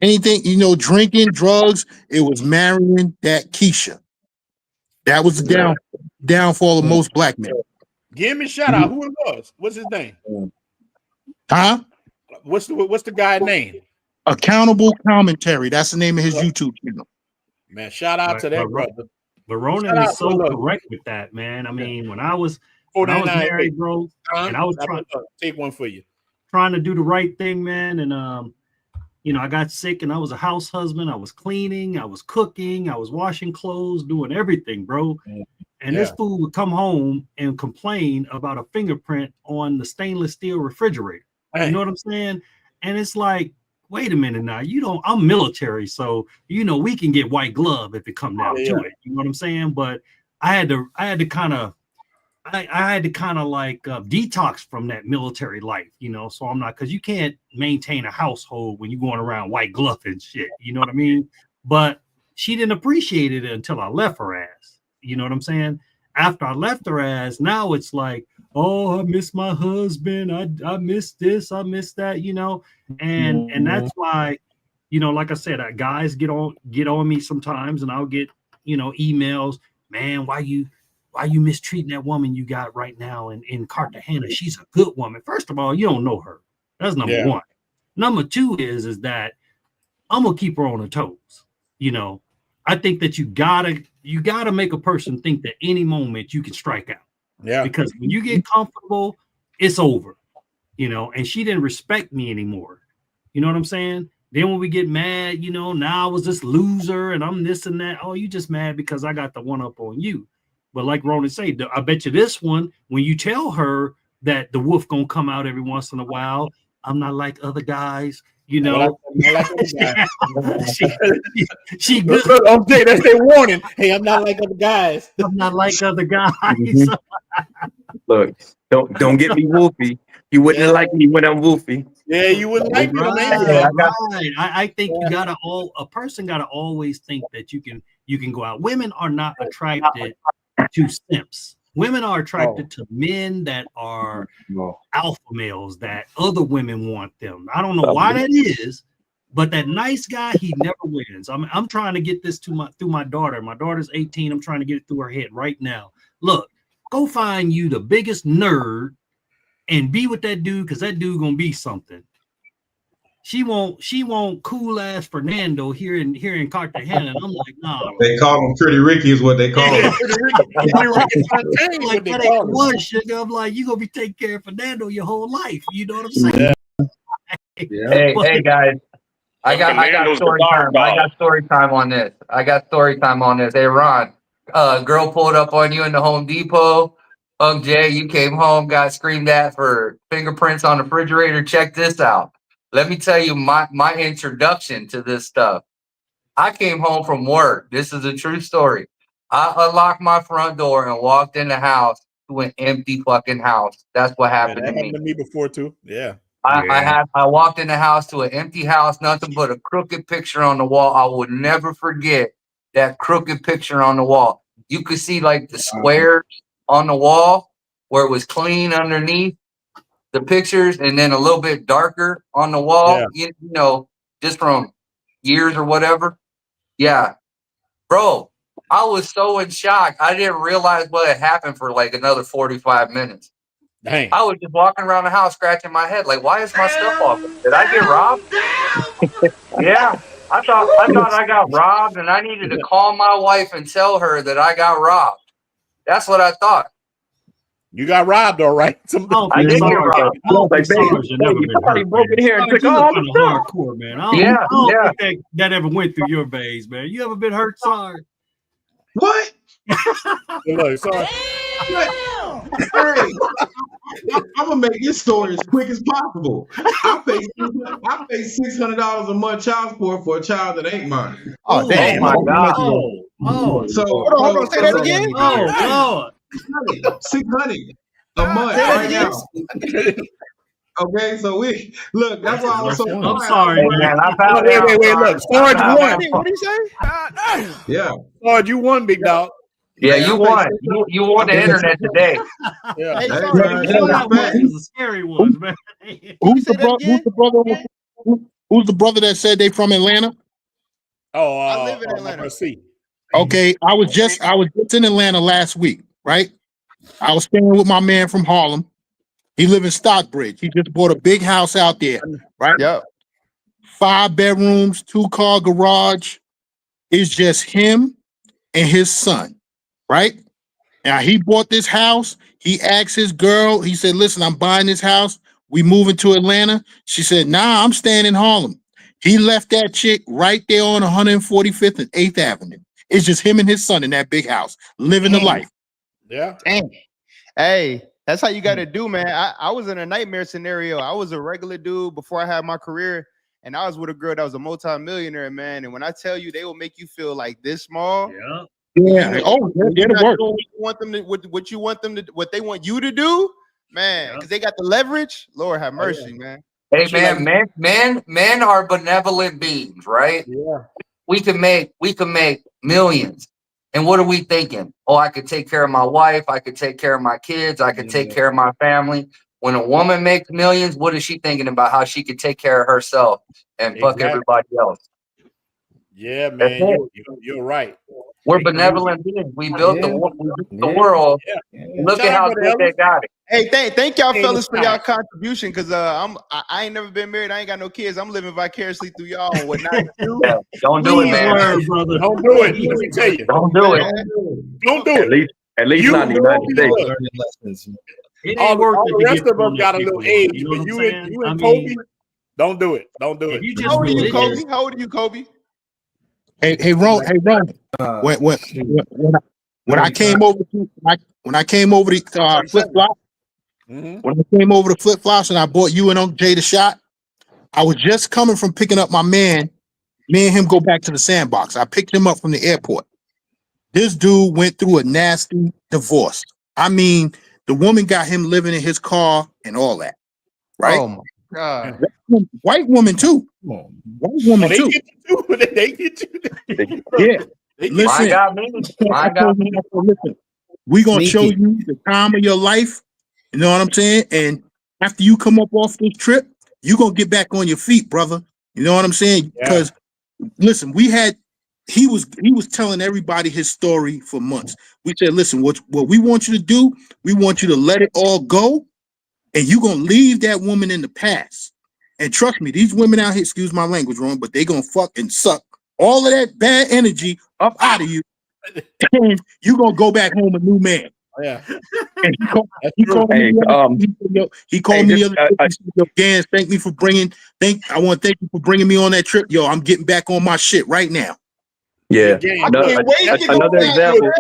anything, drinking, drugs. It was marrying that Keisha. That was the downfall of most black men. Give me a shout out. Who it was? What's his name? Huh? What's the guy's name? Accountable Commentary. That's the name of his YouTube channel. Man, shout out to that brother. But Ronin is so correct with that, man. I mean, when I was married, bro, and I was trying to take one for you, trying to do the right thing, man. And I got sick, and I was a house husband. I was cleaning, I was cooking, I was washing clothes, doing everything, bro. And this fool would come home and complain about a fingerprint on the stainless steel refrigerator. You know what I'm saying? And it's like, wait a minute now, I'm military, so we can get white glove if it come down to it. You know what I'm saying? But I had to kind of detox from that military life, so I'm not, because you can't maintain a household when you're going around white glove and shit, you know what I mean? But she didn't appreciate it until I left her ass. You know what I'm saying? After I left her ass, now it's like, oh, I miss my husband. I miss this, I miss that, and that's why, like I said, guys get on me sometimes, and I'll get, emails, man, why you mistreating that woman you got right now in Cartagena? She's a good woman. First of all, you don't know her. That's number one. Number two is that I'm gonna keep her on her toes. I think that you gotta make a person think that any moment you can strike out. Yeah. Because when you get comfortable, it's over. And she didn't respect me anymore. You know what I'm saying? Then when we get mad, now I was this loser and I'm this and that. Oh, you just mad because I got the one up on you. But like Ronan said, I bet you this one, when you tell her that the wolf gonna come out every once in a while, I'm not like other guys, she good. Okay, that's their warning. Hey, I'm not like other guys. I'm not like other guys. Look, don't get me woofy. You wouldn't like me when I'm woofy. Yeah, you wouldn't like me. I think a person gotta always think that you can go out. Women are not attracted to simps. Women are attracted to men that are alpha males, that other women want them. I don't know why that is, but that nice guy, he never wins. I'm trying to get this through my daughter. My daughter's 18. I'm trying to get it through her head right now. Look, go find you the biggest nerd and be with that dude, because that dude gonna be something. She won't cool ass Fernando here in Cartagena. And I'm like, nah. They call him Pretty Ricky is what they call him. Like that ain't one sugar. I'm like, you gonna be taking care of Fernando your whole life. You know what I'm saying? Yeah. Hey guys, I got story time. I got story time on this. Hey Ron, girl pulled up on you in the Home Depot. Jay, you came home, got screamed at for fingerprints on the refrigerator. Check this out. Let me tell you my introduction to this stuff. I came home from work. This is a true story. I unlocked my front door and walked in the house to an empty fucking house. That's what happened to me. Happened to me before too. Yeah. I walked in the house to an empty house, nothing but a crooked picture on the wall. I would never forget that crooked picture on the wall. You could see like the squares on the wall where it was clean underneath the pictures, and then a little bit darker on the wall, just from years or whatever. Yeah. Bro, I was so in shock. I didn't realize what had happened for like another 45 minutes. Dang. I was just walking around the house scratching my head like, why is my stuff off? Did I get robbed? Yeah. I thought I got robbed, and I needed to call my wife and tell her that I got robbed. That's what I thought. You got robbed, all right. I did get robbed. Somebody broke in here and took all the stuff. Hardcore, man. I don't think that ever went through your veins, man. You ever been hurt, Sarge? What? Look, Sarge. Hey, I'm gonna make this story as quick as possible. I pay $600 a month child support for a child that ain't mine. Oh damn! Oh my God! So hold on, say that again. Oh Lord. $600 a month right now. Okay, so we look. That's why I was so. I'm sorry, man. Wait. Look, Sarge won. What did he say? Yeah, Sarge, you won, big dog. Yeah, you won. You won the internet today. Yeah. Hey, The scary ones, man. Who's the brother that said they from Atlanta? Oh, I live in Atlanta. Let's see. Okay, I was just in Atlanta last week, right? I was staying with my man from Harlem. He live in Stockbridge. He just bought a big house out there, right? Yep. 5 bedrooms, 2-car garage. It's just him and his son, right? Now he bought this house. He asked his girl, he said, listen, I'm buying this house. We moving to Atlanta. She said, nah, I'm staying in Harlem. He left that chick right there on 145th and 8th Avenue. It's just him and his son in that big house, living the life. Yeah. Dang. Hey, that's how you got to do, man. I was in a nightmare scenario. I was a regular dude before I had my career, and I was with a girl that was a multi-millionaire, man. And when I tell you, they will make you feel like this small. Yeah. Yeah. It'll work. What they want you to do, man, because they got the leverage. Lord have mercy, man. Hey, man, men are benevolent beings, right? Yeah. We can make millions. And what are we thinking? Oh, I could take care of my wife. I could take care of my kids. I could take care of my family. When a woman makes millions, what is she thinking about? How she could take care of herself and fuck everybody else. Yeah, man, you're right. We're benevolent beings. We built the world. Yeah. Look at how good they got it. Hey, thank y'all fellas for y'all contribution, because I ain't never been married. I ain't got no kids. I'm living vicariously through y'all and whatnot. Yeah, don't do it, man. Brother. Don't do it. Let me tell you. Don't do it. Don't do it. At least not in the United States. It all ain't worth the it. rest of us got a little age, but you and Kobe, Don't do it. Don't do it. You How old are you, Kobe? How old are you, Kobe? Hey, Ron. When I came over to when I came over to flip flop, when I came over to flip flops and I bought you and Uncle Jay the shot, I was just coming from picking up my man. Me and him go back to the sandbox. I picked him up from the airport. This dude went through a nasty divorce. I mean, the woman got him living in his car and all that. Right? Oh my God. White woman too. White woman too. They get you. Yeah. Listen, we gonna show you the time of your life. You know what I'm saying? And after you come up off this trip, you gonna get back on your feet, brother. You know what I'm saying? Because listen, he was telling everybody his story for months. We said, listen, what we want you to do, we want you to let it all go, and you're gonna leave that woman in the past. And trust me, these women out here, excuse my language, wrong, but they gonna fuck and suck all of that bad energy up out of you, and you're gonna go back home a new man. Yeah. And he called me the other day. He said, yo, Gans, thank me for bringing. I want to thank you for bringing me on that trip. Yo, I'm getting back on my shit right now. Yeah. Another example.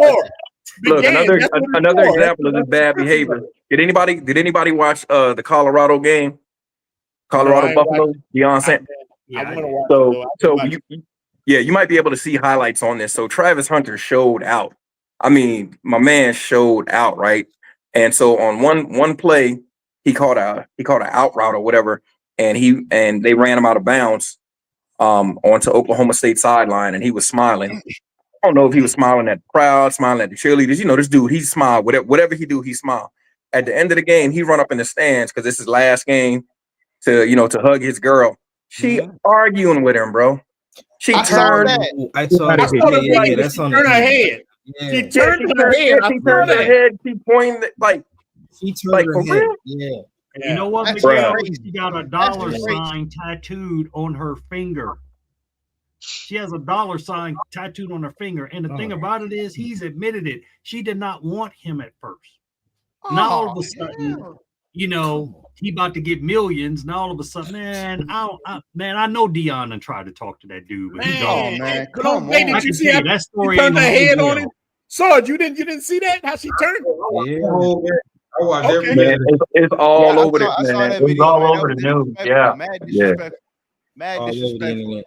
Look, another example of this bad behavior. Did anybody watch the Colorado game? Colorado Buffalo, Deion Sanders. You might be able to see highlights on this. So Travis Hunter showed out. I mean, my man showed out, right? And so on one play, he caught an out route or whatever, and they ran him out of bounds onto Oklahoma State sideline, and he was smiling. I don't know if he was smiling at the crowd, smiling at the cheerleaders. You know, this dude, he smiled. Whatever he do, he smiled. At the end of the game, he run up in the stands because this is his last game to hug his girl. She arguing with him, bro. She turned. I saw that. That's on her head. Yeah. She turned her head. She turned her head. She pointed she turned her head. Real? Yeah. You know what, Miguel? She got a dollar sign tattooed on her finger. She has a dollar sign tattooed on her finger. And the thing about it is, he's admitted it. She did not want him at first. Now all of a sudden, he about to get millions. Now all of a sudden, man, I know Deion done tried to talk to that dude. But man, come on. Did you see that story? Turned her head on him. Sarge, you didn't see that? How she turned? I watched every minute. It's all over the internet. It's all over the news. Yeah. Mad disrespect.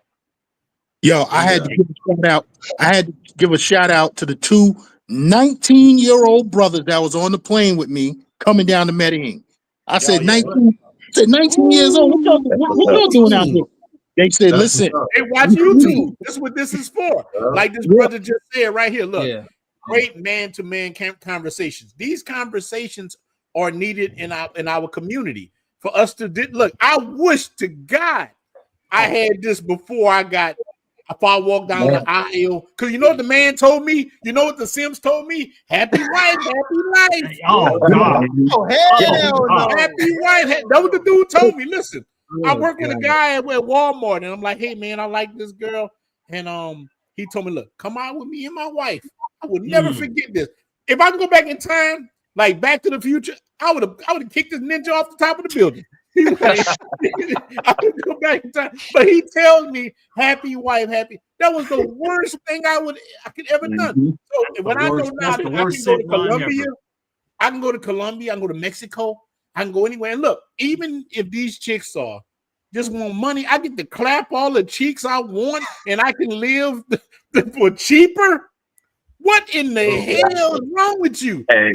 Yo, I had to give a shout out. I had to give a shout out to the two 19-year-old brothers that was on the plane with me coming down to Medellin. I said 19. I said 19 years old. What y'all doing out there? They said, listen. Hey, watch YouTube. This is what this is for. Like this brother just said right here. Look, great man-to-man conversations. These conversations are needed in our community for us to look. I wish to God I had this before I walked down the aisle. Because you know what the man told me? You know what the Sims told me? Happy wife, happy life. Oh, God. Oh, hell no. Happy wife. That was the dude told me. Listen, I work with a guy at Walmart, and I'm like, hey, man, I like this girl. And he told me, look, come out with me and my wife. I would never forget this. If I can go back in time, like Back to the Future, I would have kicked this ninja off the top of the building. I could go back in time, but he tells me, "Happy wife, happy." That was the worst thing I could ever done. So when I go now, I can go to Colombia. I can go to Colombia. I can go to Mexico. I can go anywhere. And look, even if these chicks just want money, I get to clap all the cheeks I want, and I can live for cheaper. What in the hell is wrong with you? Hey,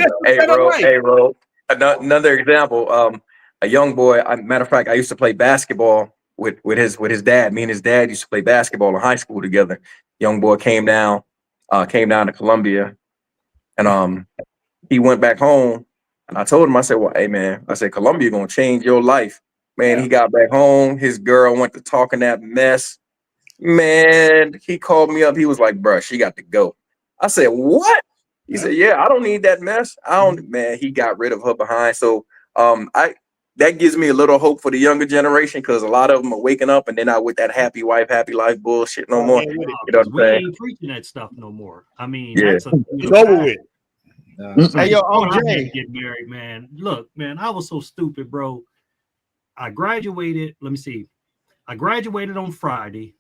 bro. Another example. A young boy. Matter of fact, I used to play basketball with his dad. Me and his dad used to play basketball in high school together. Young boy came down to Colombia, and he went back home. And I told him, I said, "Well, hey man," I said, "Colombia gonna change your life, man." He got back home. His girl went to talking that mess. Man, he called me up. He was like, "Bruh, she got to go." I said, "What?" He said, "Yeah, I don't need that mess. I don't." Man, he got rid of her behind. So that gives me a little hope for the younger generation, because a lot of them are waking up and they're not with that happy wife, happy life bullshit no more. You know what I'm we saying? ain't preaching that stuff no more. I mean, it's over with. Hey, yo, I Jay. get married, man. Look, man, I was so stupid, bro. I graduated. Let me see. I graduated on Friday.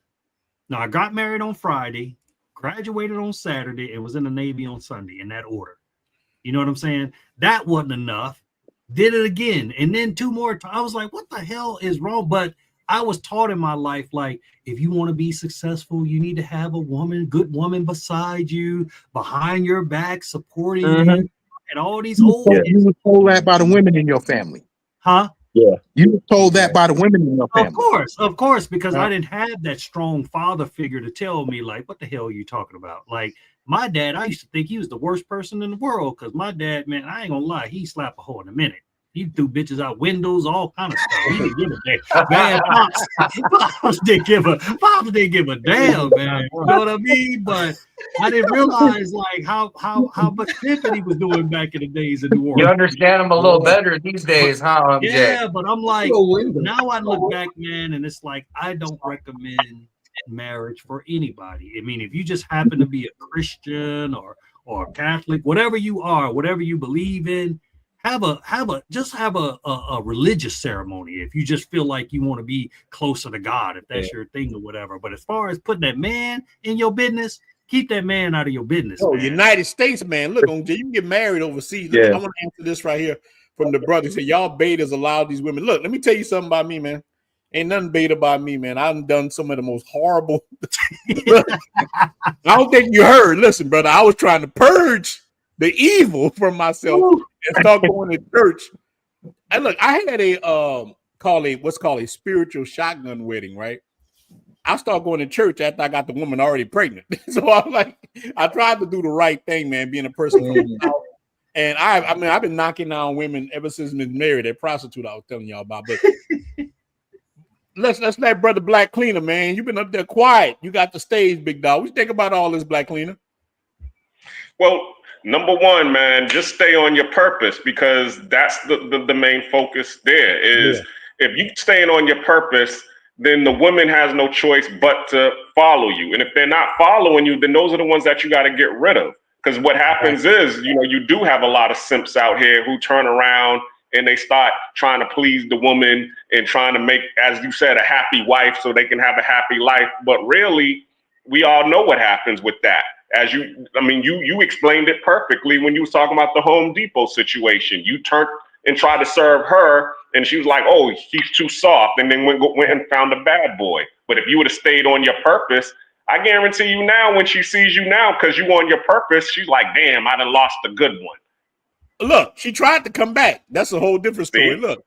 No, I got married on Friday, graduated on Saturday, and was in the Navy on Sunday in that order. You know what I'm saying? That wasn't enough. Did it again. And then 2 more times. I was like, what the hell is wrong? But I was taught in my life, like, if you want to be successful, you need to have a good woman beside you, behind your back, supporting you, and all these old. You were told that by the women in your family. Huh? Yeah. You were told that by the women in your family. Of course, because I didn't have that strong father figure to tell me, like, what the hell are you talking about? Like, my dad, I used to think he was the worst person in the world, because my dad, man, I ain't gonna lie, he slapped a hoe in a minute. He threw bitches out windows, all kind of stuff. He didn't give a damn. Man, Pops didn't give a damn, man. You know what I mean? But I didn't realize like how much pimping he was doing back in the days in New Orleans. You understand him a little better these days, huh, MJ? Yeah, but I'm like, now I look back, man, and it's like I don't recommend marriage for anybody. I mean, if you just happen to be a Christian or Catholic, whatever you are, whatever you believe in, have a religious ceremony if you just feel like you want to be closer to God, if that's your thing or whatever. But as far as putting that man in your business, keep that man out of your business. Oh, man. United States, man. Look, you can get married overseas. I want to answer this right here from the brother. He said, y'all betas allow these women. Look, let me tell you something about me, man. Ain't nothing beta about me, man. I've done some of the most horrible. I don't think you heard. Listen, brother, I was trying to purge the evil from myself and start going to church. And look, I had what's called a spiritual shotgun wedding, right? I started going to church after I got the woman already pregnant. So I'm like, I tried to do the right thing, man, being a person from the South. And I've been knocking down women ever since I've been married. That prostitute I was telling y'all about. But let's let Brother Black Cleaner, man. You've been up there quiet. You got the stage, big dog. What you think about all this, Black Cleaner? Well, number one, man, just stay on your purpose, because that's the main focus there is if you staying on your purpose, then the woman has no choice but to follow you. And if they're not following you, then those are the ones that you got to get rid of. Because what happens is, you do have a lot of simps out here who turn around and they start trying to please the woman and trying to make, as you said, a happy wife so they can have a happy life. But really, we all know what happens with that. You explained it perfectly when you was talking about the Home Depot situation. You turned and tried to serve her, and she was like, oh, he's too soft, and then went and found a bad boy. But if you would have stayed on your purpose, I guarantee you now, when she sees you now, because you on your purpose, she's like, damn, I done lost a good one. Look, she tried to come back. That's a whole different story. Look,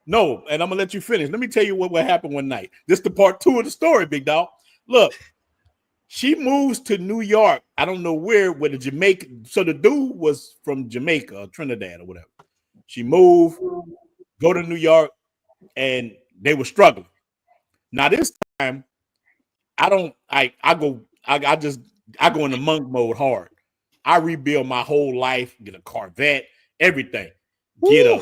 no, and I'm going to let you finish. Let me tell you what happened one night. This is the part 2 of the story, big dog. Look. She moves to New York. I don't know where the Jamaica. So the dude was from Jamaica or Trinidad or whatever. She moved, go to New York, and they were struggling. Now this time, I go into monk mode hard. I rebuild my whole life, get a Corvette, everything. Get a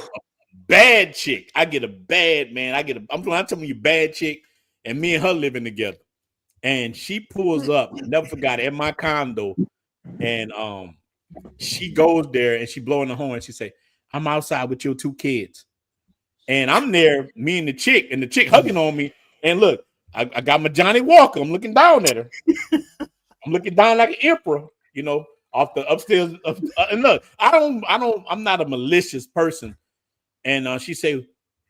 bad chick. I get a bad man. I'm telling you, bad chick, and me and her living together. And she pulls up, never forgot it, at my condo. And she goes there and she blowing the horn. She say, I'm outside with your 2 kids. And I'm there, me and the chick hugging on me. And look, I got my Johnny Walker. I'm looking down at her. I'm looking down like an emperor, off the upstairs. And look, I'm not a malicious person. And she say,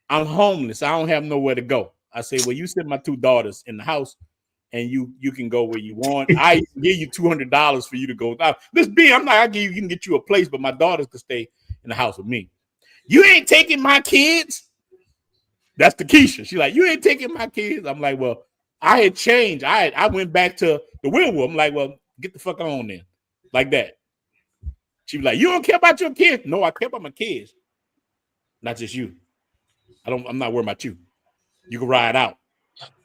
I'm homeless. I don't have nowhere to go. I say, well, you send my 2 daughters in the house, and you can go where you want. I give you $200 for you to go. Now, you can get you a place, but my daughters could stay in the house with me. You ain't taking my kids. That's the Keisha. She's like, you ain't taking my kids. I'm like, well, I had changed. I went back to the Winwood. I'm like, well, get the fuck on then. Like that. She was like, you don't care about your kids? No, I care about my kids. Not just you. I'm not worried about you. You can ride out.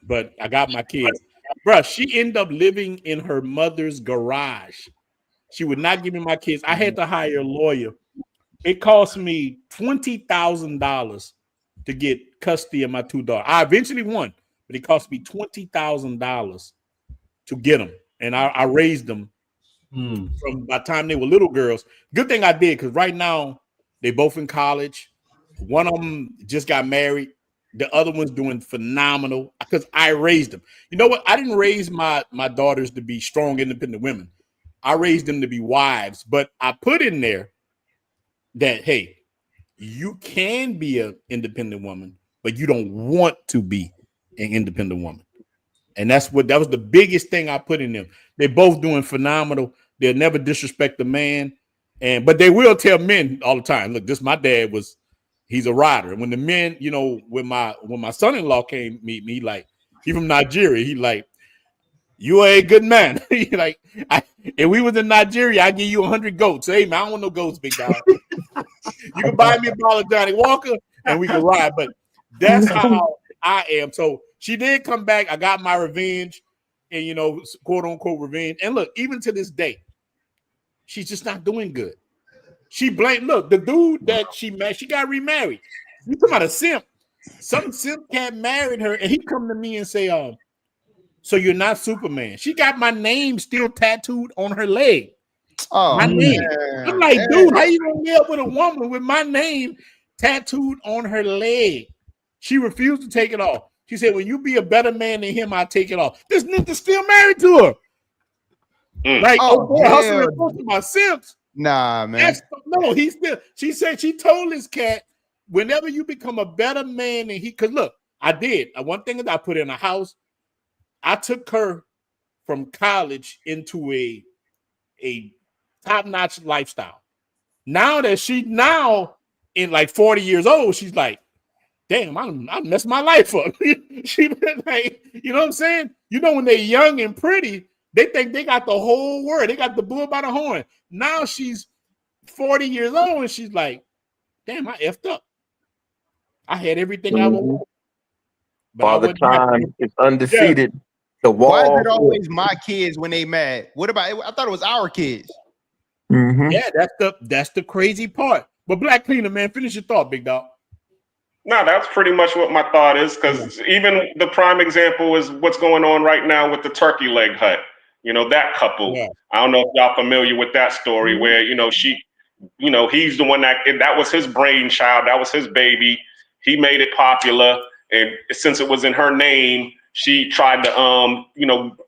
But I got my kids. Bruh, she ended up living in her mother's garage. She would not give me my kids. I had to hire a lawyer. It cost me $20,000 to get custody of my 2 daughters. I eventually won, but it cost me $20,000 to get them. And I raised them from by the time they were little girls. Good thing I did, because right now they both in college. One of them just got married. The other one's doing phenomenal because I raised them. You know what? I didn't raise my daughters to be strong, independent women. I raised them to be wives, but I put in there that, hey, you can be an independent woman, but you don't want to be an independent woman. And that was the biggest thing I put in them. They're both doing phenomenal. They'll never disrespect the man. But they will tell men all the time, look, this my dad he's a rider. And when the men, you know, when my son-in-law came meet me, like, he from Nigeria, he like, you are a good man. He like, if we was in Nigeria, I give you 100 goats. Hey man, I don't want no goats, big dog. You can buy me a bottle of Johnny Walker and we can ride. But that's how I am. So she did come back. I got my revenge, and, you know, quote unquote revenge. And look, even to this day, she's just not doing good. She blamed, look, the dude that she met, she got remarried. You talking about a simp? Some simp cat married her, and he come to me and say, so you're not Superman. She got my name still tattooed on her leg. Oh, my name. man. I'm like, dude, how you gonna live with a woman with my name tattooed on her leg? She refused to take it off. She said, when you be a better man than him, I'll take it off. This nigga's still married to her. Like, hustling to my simps. Nah, man. No, she said she told this cat, whenever you become a better man than he, because look, I did. One thing that I put in a house, I took her from college into a top-notch lifestyle. Now that she in like 40 years old, she's like, damn, I messed my life up. She like, you know what I'm saying? You know, when they're young and pretty, they think they got the whole world. They got the bull by the horn. Now she's 40 years old and she's like, damn, I effed up. I had everything I wanted. Father Time is undefeated. Yeah. The wall. Why is it always my kids when they mad? What about? I thought it was our kids. Mm-hmm. Yeah, that's the crazy part. But Black Cleaner, man, finish your thought, big dog. No, that's pretty much what my thought is, because even the prime example is what's going on right now with the turkey leg hut. You know, that couple. Yeah. I don't know if y'all familiar with that story where, you know, he's the one that was his brainchild. That was his baby. He made it popular. And since it was in her name, she tried to,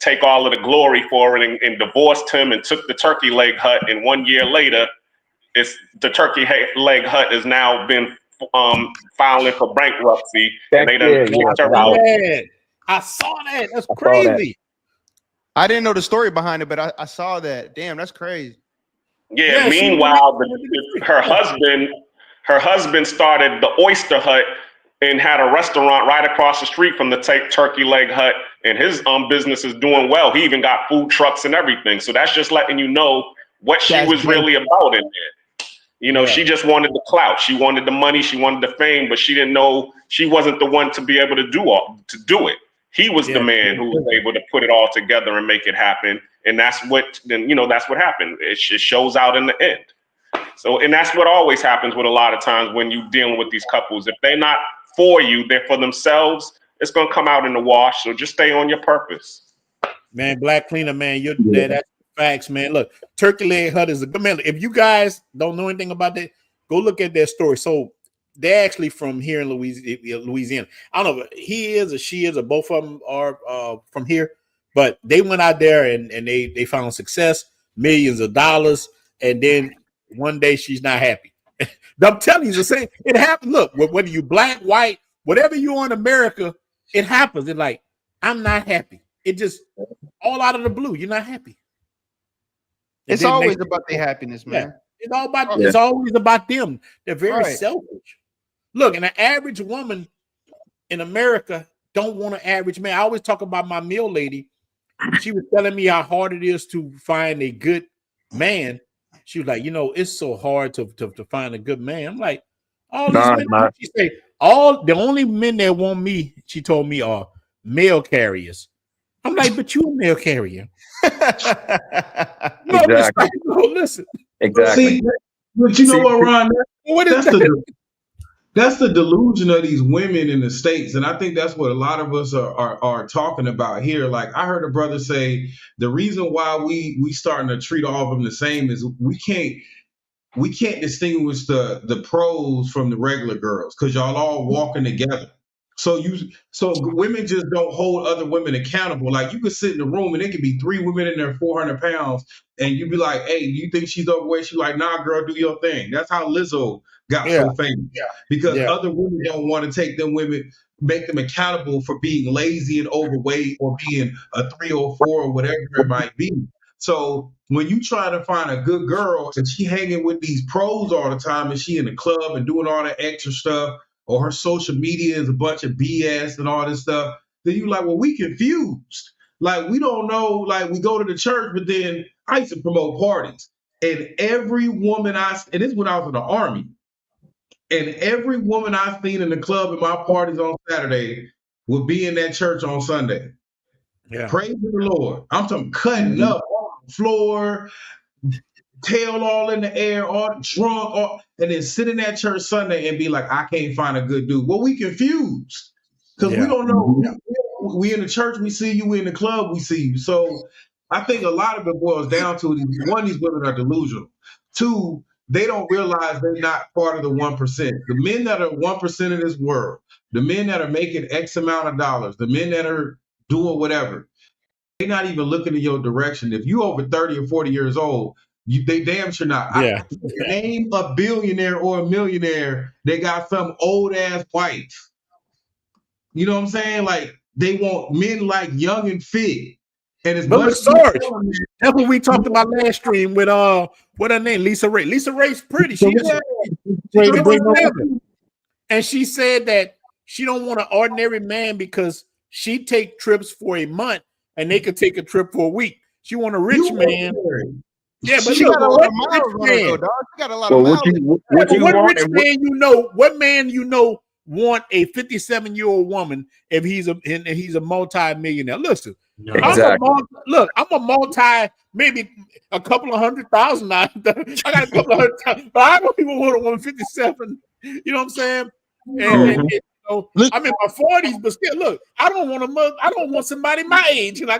take all of the glory for it and divorced him and took the turkey leg hut. And 1 year later, the turkey leg hut has now been filing for bankruptcy. And they done knocked her out. I saw that. That's crazy. I didn't know the story behind it, but I saw that. Damn, that's crazy. Yeah. Meanwhile, her husband started the Oyster Hut and had a restaurant right across the street from the turkey leg hut, and his business is doing well. He even got food trucks and everything. So that's just letting you know what she was really about in there. You know, she just wanted the clout. She wanted the money. She wanted the fame, but she didn't know she wasn't the one to be able to do it. He was the man who was able to put it all together and make it happen. And that's what happened. It shows out in the end. So, and that's what always happens with a lot of times when you're dealing with these couples. If they're not for you, they're for themselves, it's going to come out in the wash. So just stay on your purpose. Man, Black Cleaner, man, that's facts, man. Look, Turkey Leg Hut is a good man. If you guys don't know anything about that, go look at their story. So they're actually from here in Louisiana. I don't know if he is or she is or both of them are from here, but they went out there and they found success, millions of dollars, and then one day she's not happy. I'm telling you, the same. It happened. Look, whether you black, white, whatever you are in America, it happens. It's like, I'm not happy. It just all out of the blue. You're not happy. It's always about their happiness, man. It's all about. It's always about them. They're very selfish. Look, and an average woman in America don't want an average man. I always talk about my meal lady. She was telling me how hard it is to find a good man. She was like, it's so hard to find a good man. I'm like, all these men. She said, the only men that want me, she told me, are mail carriers. I'm like, but you a mail carrier. Exactly. Listen. Exactly. See, but you know what, Ron? That's the delusion of these women in the States. And I think that's what a lot of us are talking about here. Like, I heard a brother say the reason why we starting to treat all of them the same is we can't distinguish the pros from the regular girls because y'all all walking together. So women just don't hold other women accountable. Like you could sit in the room and it could be 3 women in there 400 pounds, and you'd be like, "Hey, do you think she's overweight?" She's like, "Nah, girl, do your thing." That's how Lizzo got so famous because other women don't want to take them women, make them accountable for being lazy and overweight or being a 3 or 4 or whatever it might be. So when you try to find a good girl and she hanging with these pros all the time and she in the club and doing all that extra stuff, or her social media is a bunch of BS and all this stuff, then you like, well, we confused. Like, we don't know, like, we go to the church, but then I used to promote parties. And every woman and this is when I was in the Army, and every woman I seen in the club at my parties on Saturday would be in that church on Sunday. Yeah. Praise the Lord. I'm talking cutting up on the floor, tail all in the air, all drunk, and then sit in that church Sunday and be like, I can't find a good dude. Well, we confused because we don't know. We in the church, we see you. We in the club, we see you. So I think a lot of it boils down to one, these women are delusional. 2, they don't realize they're not part of the 1%. The men that are 1% in this world, the men that are making X amount of dollars, the men that are doing whatever, they're not even looking in your direction. If you over 30 or 40 years old, they damn sure not. Name a billionaire or a millionaire. They got some old ass wife. You know what I'm saying? Like they want men like young and fit. And as much Sarge, that's what we talked about last stream with what her name, Lisa Ray. Lisa Ray's pretty. And she said that she don't want an ordinary man because she take trips for a month and they could take a trip for a week. She want a rich man. Yeah, but she got a lot of miles on her, though, dog. She got a lot of miles. What man you know want a 57-year-old woman if he's a multi-millionaire? Listen, exactly. I'm a multi, maybe a couple of $100,000. I got a couple of $100,000, but I don't even want a 157. You know what I'm saying? And I'm in my 40s, but still, look, I don't want somebody my age. And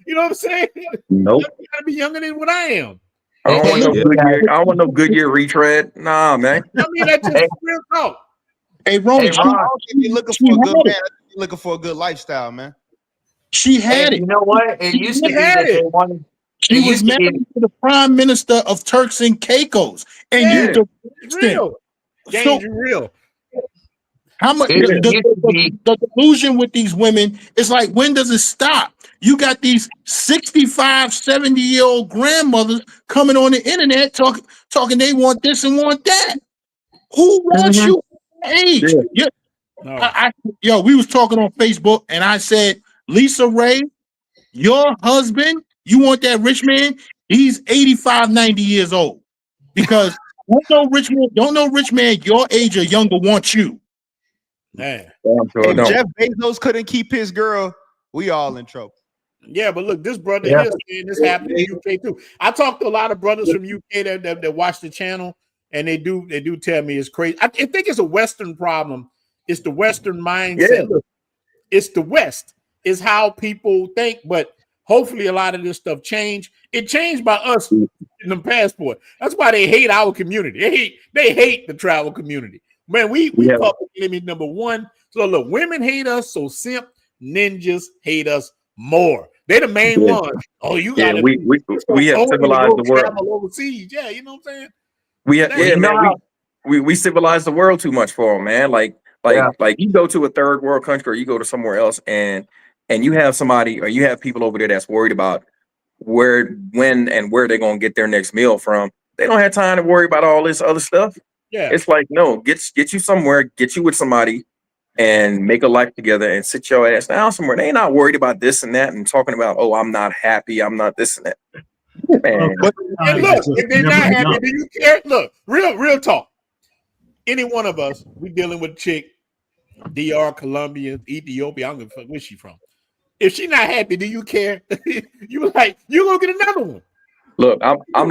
you know what I'm saying? Nope. You gotta be younger than what I am. I don't want no Goodyear retread. Nah, man. I mean, that's just real talk. Hey, Ron, you're looking for a good man. You're looking for a good lifestyle, man. She had it. You know what? It used to be that they wanted. She was married to the prime minister of Turks and Caicos, and it's real. James, you're real. How much the delusion with these women is like, when does it stop? You got these 65, 70-year-old grandmothers coming on the internet talking they want this and want that. Who wants you age? We was talking on Facebook and I said, Lisa Ray, your husband, you want that rich man? He's 85, 90 years old. Because don't know rich man your age or younger wants you. Man. If Jeff Bezos couldn't keep his girl, we all in trouble. Yeah, but look, this brother here, man, this happened in the UK too. I talked to a lot of brothers from UK that watch the channel, and they do tell me it's crazy. I think it's a Western problem. It's the Western mindset. Yeah. It's the West. It's how people think, but hopefully a lot of this stuff changed. It changed by us in the passport. That's why they hate our community. They hate the travel community. Man, we public enemy number 1. So look, women hate us, so simp ninjas hate us more. They're the main ones. Oh, you got we have civilized the world overseas. Yeah, you know what I'm saying? We civilized the world too much for them, man. Like you go to a third world country or you go to somewhere else and you have somebody or you have people over there that's worried about when and where they're gonna get their next meal from. They don't have time to worry about all this other stuff. Yeah, it's like, no, get you somewhere, get you with somebody and make a life together and sit your ass down somewhere. They ain't not worried about this and that and talking about, oh, I'm not happy, I'm not this and that. Man. Look, if they're not happy, do you care? Look, real talk. Any one of us, we dealing with a chick, DR, Colombia, Ethiopia, I don't give a fuck where she from. If she not happy, do you care? You gonna get another one. Look, I'm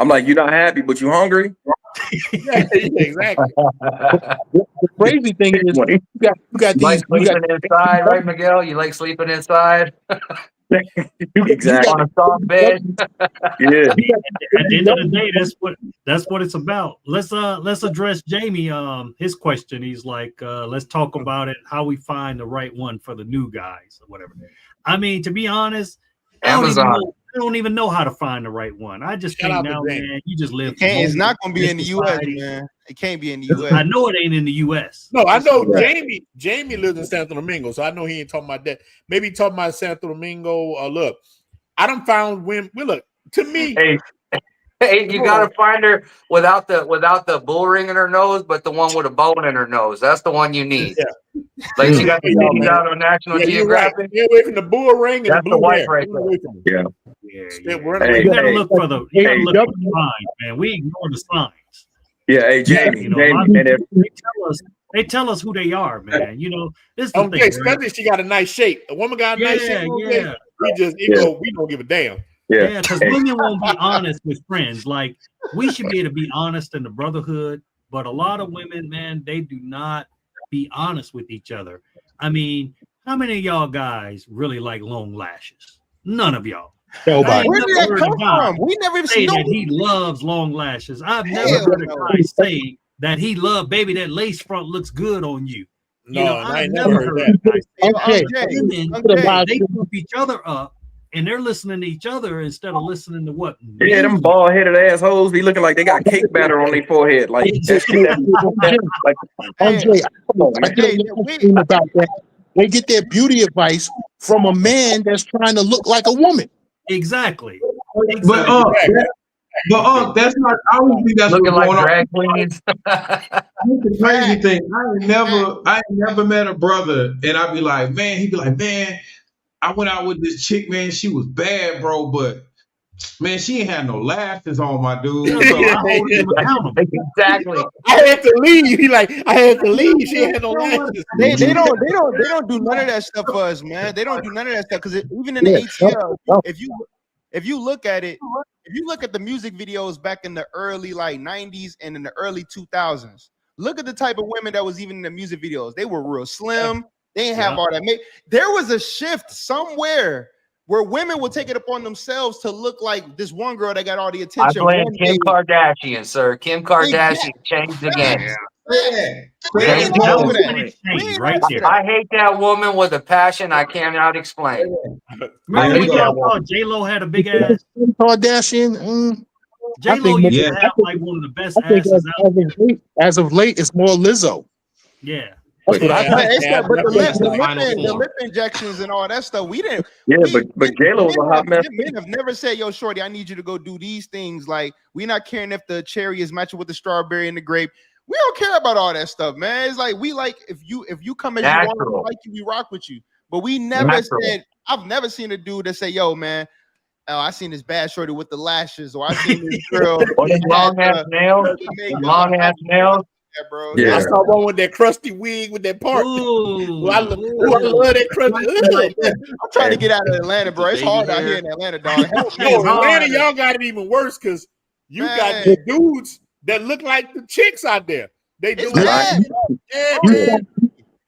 like, you're not happy, but you hungry? Yeah, exactly. The crazy thing is, you got these sleeping inside, right, Miguel? You like sleeping inside? Exactly. On a soft bed. Yeah. At the end of the day, that's what it's about. Let's address Jamie his question. He's like, let's talk about it, how we find the right one for the new guys or whatever. I mean, to be honest, Amazon. I don't even know how to find the right one. I just think now, man, you just live. It's not gonna be in the US, man. It can't be in the US. I know it ain't in the US. No, I know Jamie lives in Santo Domingo, so I know he ain't talking about that. Maybe he talking about Santo Domingo. Look, I done found women. Look, to me, Hey, you gotta find her without the bull ring in her nose, but the one with a bone in her nose. That's the one you need. Yeah. Like she got the ladies out on National Geographic. Right. Get away from the bull ring and that's the blue wife hair. right there. Yeah. You gotta look for the signs, man. We ignore the signs. Yeah, hey Jamie, you know, Jamie, they tell us who they are, man. You know, this is the thing, especially she got a nice shape. A woman got a nice shape. Yeah. We don't give a damn. Yeah, because women won't be honest with friends. Like, we should be able to be honest in the brotherhood, but a lot of women, man, they do not be honest with each other. I mean, how many of y'all guys really like long lashes? None of y'all. Nobody. Where did that come from? We never even say seen that he loves long lashes. I've never heard a guy say that he loved, baby, that lace front looks good on you. No, you know, I ain't never heard that. Women, they pump each other up. And they're listening to each other instead of listening to what? Yeah, them bald headed assholes be looking like they got cake batter on their forehead. Like that shit. About that. They get their beauty advice from a man that's trying to look like a woman. Exactly. But that's not. I don't think that's looking what's going like drag on. queens. That's the crazy thing. I ain't never met a brother, and I'd be like, man. He'd be like, man. I went out with this chick, man. She was bad, bro, but man, she ain't had no lashes on, my dude. So I hold him accountable. Exactly. I had to leave. He like, I had to leave. She ain't had no lashes. They don't do none of that stuff for us, man. They don't do none of that stuff because even in the ATL, if you look at it, if you look at the music videos back in the early like 90s and in the early 2000s, look at the type of women that was even in the music videos. They were real slim. They didn't have all that. There was a shift somewhere where women would take it upon themselves to look like this one girl that got all the attention. I blame Kim Kardashian, sir. Kim Kardashian changed the game. I hate that woman with a passion I cannot explain. Remember when y'all thought J-Lo had a big ass? Kardashian. J-Lo used to have like one of the best asses out there. As of late, it's more Lizzo. Yeah. But the lip injections and all that stuff, we didn't. Yeah, but J-Lo was a hot mess. Men have never said, "Yo, shorty, I need you to go do these things." Like, we're not caring if the cherry is matching with the strawberry and the grape. We don't care about all that stuff, man. It's like we like if you come as you want, we like you, we rock with you. But we never said. I've never seen a dude that say, "Yo, man, I seen this bad shorty with the lashes," or I seen this girl with long ass nails, long ass nails. Yeah, bro. Yeah. I saw one with that crusty wig with that part. I love that crusty. I'm trying to get out of Atlanta, bro. It's hard out here in Atlanta, dog. Atlanta, y'all got it even worse because you got the dudes that look like the chicks out there. They do. Y'all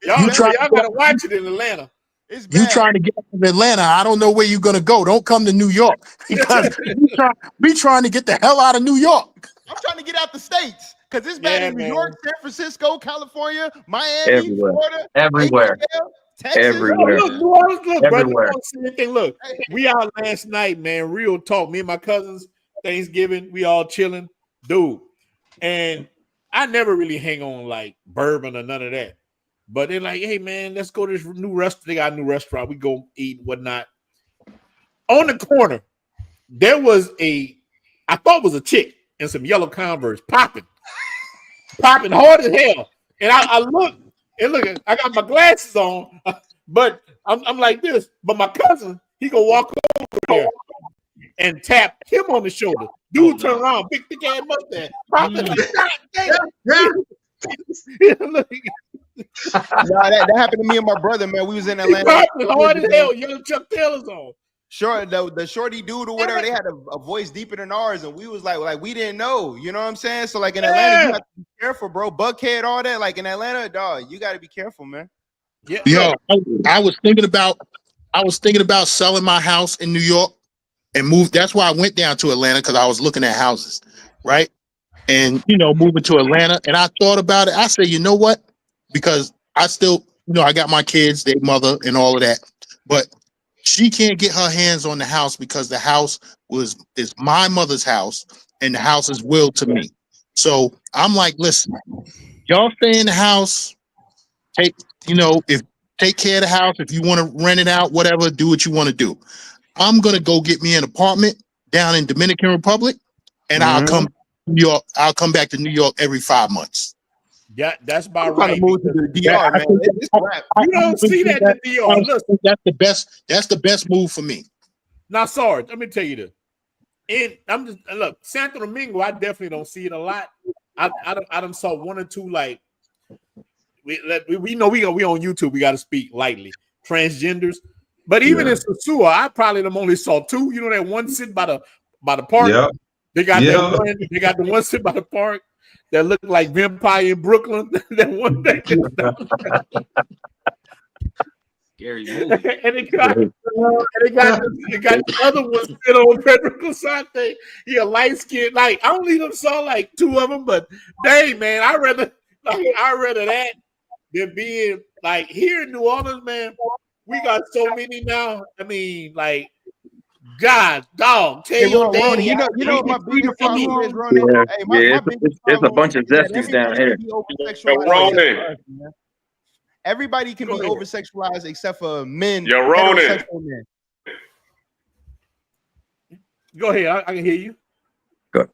gotta watch it in Atlanta. You trying to get out of Atlanta? I don't know where you're gonna go. Don't come to New York because we trying to get the hell out of New York. I'm trying to get out the states. Because it's bad in New York, San Francisco, California, Miami, Florida, everywhere, Texas. Everywhere. Look, everywhere. Look, we out last night, man. Real talk. Me and my cousins, Thanksgiving, we all chilling, dude. And I never really hang on like bourbon or none of that. But they're like, hey, man, let's go to this new restaurant. They got a new restaurant. We go eat and whatnot. On the corner, there was I thought it was a chick in some yellow Converse popping hard as hell. And I look, I got my glasses on, but I'm like this. But my cousin, he gonna walk over there and tap him on the shoulder. Dude turn around, big thick ass mustache. That happened to me and my brother, man. We was in Atlanta. Hard as hell, young Chuck Taylor's on. Sure, the shorty dude or whatever, they had a voice deeper than ours, and we was like we didn't know, you know what I'm saying? So like in Atlanta, you have to be careful, bro. Buckhead, all that. Like in Atlanta, dog, you got to be careful, man. Yeah. Yo, I was thinking about I was thinking about selling my house in New York and move. That's why I went down to Atlanta, because I was looking at houses, right? And moving to Atlanta. And I thought about it. I said, you know what? Because I still, I got my kids, their mother, and all of that. But she can't get her hands on the house because the house is my mother's house, and the house is willed to me. So I'm like, listen, y'all stay in the house. Take care of the house. If you want to rent it out, whatever, do what you want to do. I'm gonna go get me an apartment down in Dominican Republic, and I'll come to New York. I'll come back to New York every 5 months. Yeah, that's about I'm trying right. to move to the DR, man. It's crap. You don't see that in the DR. Look, that's the best. That's the best move for me. Now, Sarge, let me tell you this. Look, Santo Domingo. I definitely don't see it a lot. I done saw one or two, like we know we on YouTube. We got to speak lightly. Transgenders, but even in Sosua, I probably them only saw two. You know that one sitting by the park. Yep. They got that one. They got the one sitting by the park that looked like Vampire in Brooklyn. That one day. Scary movie. And they got the other one sit on Pedro Cosante. He a light skinned. Like I only saw like two of them, but dang man, I rather that than being like here in New Orleans, man. We got so many now. I mean, like God, dog. Tell your daddy. You know what my biggest problem is, Ronin? It's a bunch of zesties down here. Everybody can be over-sexualized except for men. You're Ronin. Heterosexual men. Go ahead. I can hear you. Go.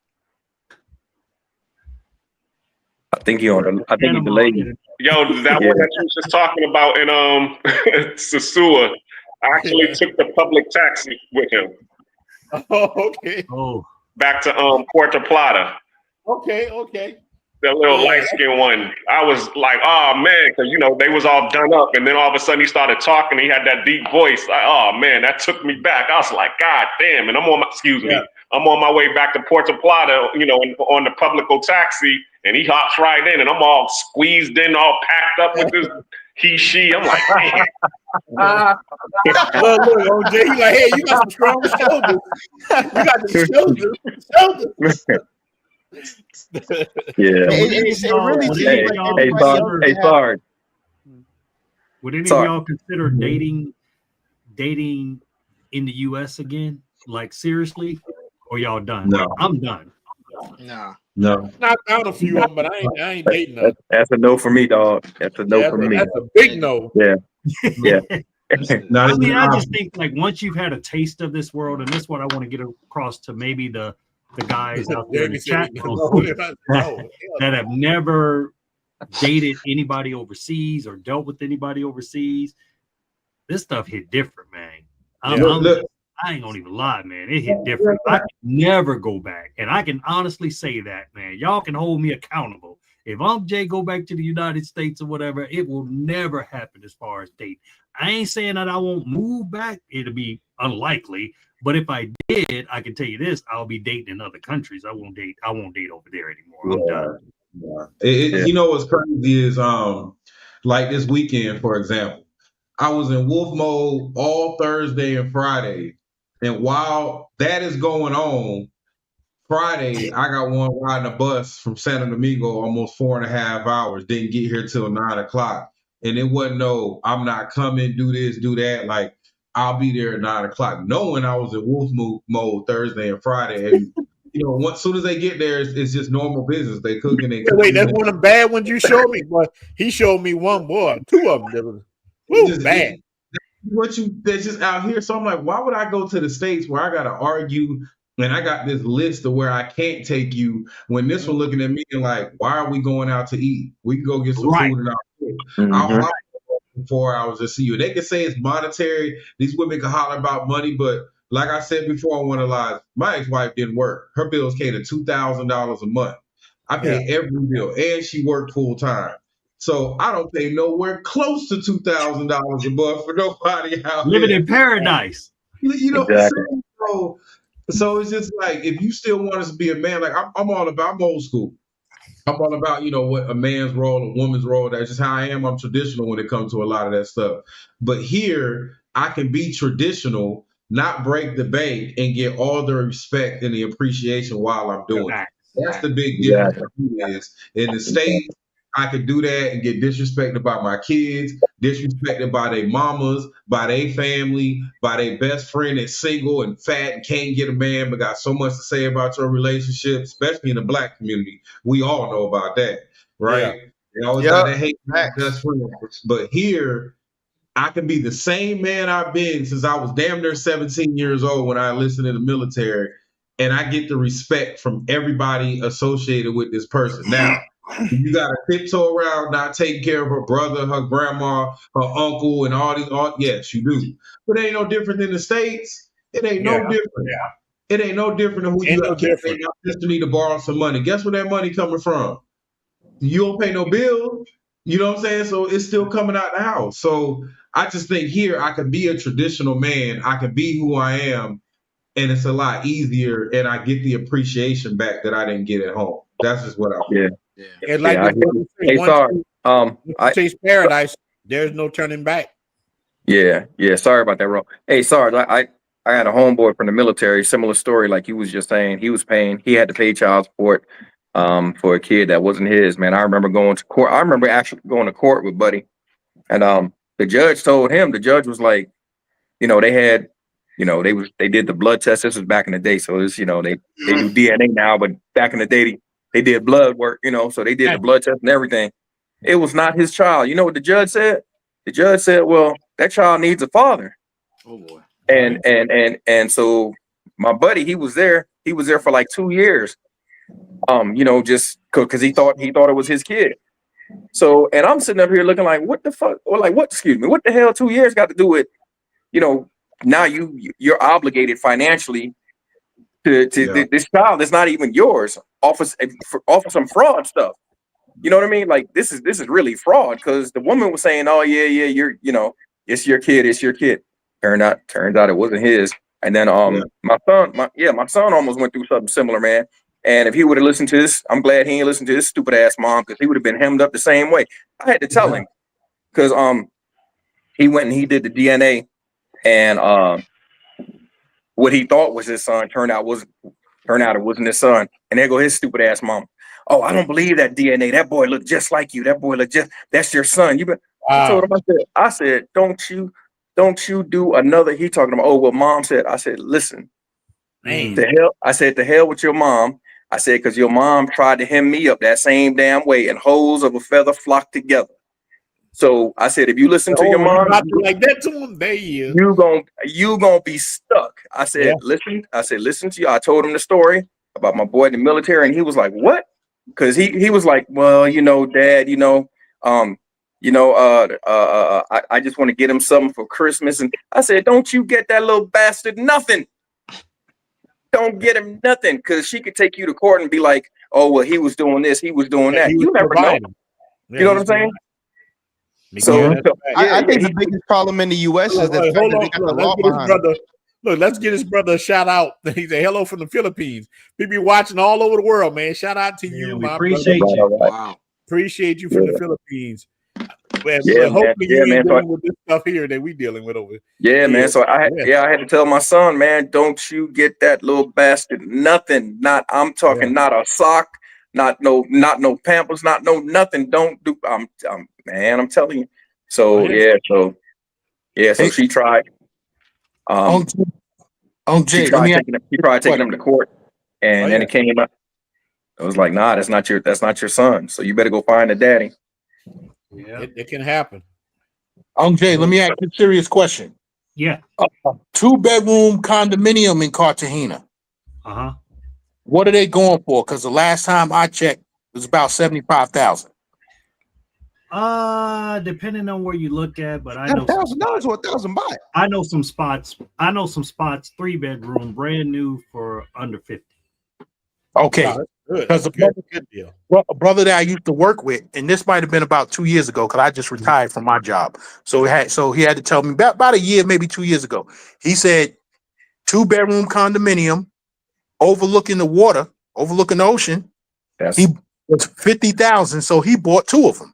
I think he's delayed. Yo, that one that you was just talking about in Sosua, I actually took the public taxi with him. Oh, okay. Oh, back to Puerto Plata. Okay. The little light-skinned one. I was like, oh man, because they was all done up, and then all of a sudden he started talking. He had that deep voice. Like, oh man, that took me back. I was like, God damn! And I'm on my way back to Puerto Plata, on the Publico taxi, and he hops right in, and I'm all squeezed in, all packed up with this he/she. I'm like, man. Look, OJ, he like, hey, you got some strong shoulders. You got the shoulders. Yeah. Hey, Sarge. Would any of y'all consider dating in the U.S. again? Like seriously, or y'all done? No, I'm done. No. Knocked out a few of them, but I ain't dating them. That's a no for me, dog. That's a no for me. That's a big no. Yeah. I mean, I just think like once you've had a taste of this world, and this is what I want to get across to maybe the guys out there in the chat that have never dated anybody overseas or dealt with anybody overseas. This stuff hit different, man. I ain't gonna even lie, man. It hit different. I can never go back, and I can honestly say that, man. Y'all can hold me accountable. If I'm Jay, go back to the United States or whatever, it will never happen as far as dating. I ain't saying that I won't move back. It'll be unlikely. But if I did, I can tell you this: I'll be dating in other countries. I won't date over there anymore. I'm done. You know what's crazy is like this weekend, for example, I was in wolf mode all Thursday and Friday, and while that is going on, Friday I got one riding a bus from Santo Domingo almost 4.5 hours. Didn't get here till 9 o'clock, and it wasn't I'm not coming. Do this, do that. Like I'll be there at 9 o'clock, knowing I was in wolf mode Thursday and Friday, and. As soon as they get there, it's just normal business. They cooking. Wait, that's one of the bad ones you showed me. Boy, he showed me two of them. Bad. They're just out here. So I'm like, why would I go to the States where I got to argue and I got this list of where I can't take you when this one looking at me and like, why are we going out to eat? We can go get some food and I'll 4 hours to see you. They can say it's monetary. These women can holler about money, but like I said before on one of the lives, my ex-wife didn't work. Her bills came to $2,000 a month. I pay every bill, and she worked full time. So I don't pay nowhere close to $2,000 a month for nobody out living in paradise. Exactly. So it's just like if you still want us to be a man, like I'm old school. I'm all about, what a man's role, a woman's role. That's just how I am. I'm traditional when it comes to a lot of that stuff. But here, I can be traditional, not break the bank, and get all the respect and the appreciation while I'm doing it. That's the big difference. Is in the States, I could do that and get disrespected by my kids, disrespected by their mamas, by their family, by their best friend that's single and fat and can't get a man, but got so much to say about your relationship, especially in the Black community. We all know about that, right? They always got that hate best friend. But here, I can be the same man I've been since I was damn near 17 years old when I enlisted in the military, and I get the respect from everybody associated with this person. Now, you got to tiptoe around not taking care of her brother, her grandma, her uncle, and all these. Yes, you do. But it ain't no different than the States. It ain't no different. It ain't no different than who you got. They just need to borrow some money. Guess where that money coming from? You don't pay no bill. You know what I'm saying? So it's still coming out the house. So I just think here I can be a traditional man. I can be who I am, and it's a lot easier, and I get the appreciation back that I didn't get at home. That's just what I feel. And like once taste paradise, there's no turning back. Yeah. Sorry about that, bro. Hey, Sarge, I had a homeboy from the military, similar story, like you was just saying. He was paying, he had to pay child support for a kid that wasn't his, man. I remember going to court. I remember actually going to court with Buddy. And the judge told him, the judge was like, they had, they did the blood test. This was back in the day. So it's, they do DNA now, but back in the day, they did blood work, so they did the blood test and everything. It was not his child. You know what the judge said? The judge said, well, that child needs a father. Oh boy. And so my buddy, he was there for like 2 years. Just because he thought it was his kid. So, and I'm sitting up here looking like, what the fuck? Or like, what the hell 2 years got to do with, now you're obligated financially to this child that's not even yours off of some fraud stuff. You know what I mean? Like this is really fraud, because the woman was saying, oh yeah, you're, it's your kid. Turned out it wasn't his. And then my son almost went through something similar, man. And if he would have listened to this, I'm glad he ain't listened to this stupid ass mom, because he would have been hemmed up the same way. I had to tell him, because he went and he did the DNA, and what he thought was his son turned out it wasn't his son. And there go his stupid ass mom. Oh, I don't believe that DNA. That boy looked just like you. That's your son. I told him, I said, don't you do another. He talking about, oh, what mom said. I said, listen, to hell with your mom. I said, because your mom tried to hem me up that same damn way, and holes of a feather flock together. So I said, if you listen to your mom like that to him, there you gonna be stuck. I said, listen. I said, listen to you. I told him the story about my boy in the military, and he was like, what? Because he was like, well, Dad, I just want to get him something for Christmas. And I said, don't you get that little bastard nothing. Don't get him nothing, because she could take you to court and be like, oh, well, he was doing this, he was doing that. You never know. You know what I'm saying? So I think the biggest problem in the U.S. is that they got the law behind them. Look, let's get his brother a shout out. He said, hello from the Philippines. People be watching all over the world, man. Shout out to you, my appreciate brother. you. Wow. Appreciate you from the Philippines. Well, hopefully you ain't dealing with this stuff here that we dealing with over. Yeah, man. So I had to tell my son, man, don't you get that little bastard nothing. I'm talking not a sock, not no Pampers, not no nothing. Don't do. I'm telling you. So so she tried. Jay, she tried taking him to court, and then it came up. I was like, nah, that's not your son. So you better go find the daddy. Yeah, it can happen. Jay, let me ask you a serious question. Yeah. 2-bedroom condominium in Cartagena. What are they going for? Because the last time I checked, it was about $75,000. Depending on where you look at, but I know $1,000 or $1,000 baht. I know some spots. 3-bedroom, brand new for under 50. Okay. Because a brother that I used to work with, and this might have been about 2 years ago, because I just retired from my job. So he had to tell me about a year, maybe 2 years ago. He said 2-bedroom condominium overlooking the water, overlooking the ocean. He was $50,000, so he bought 2 of them.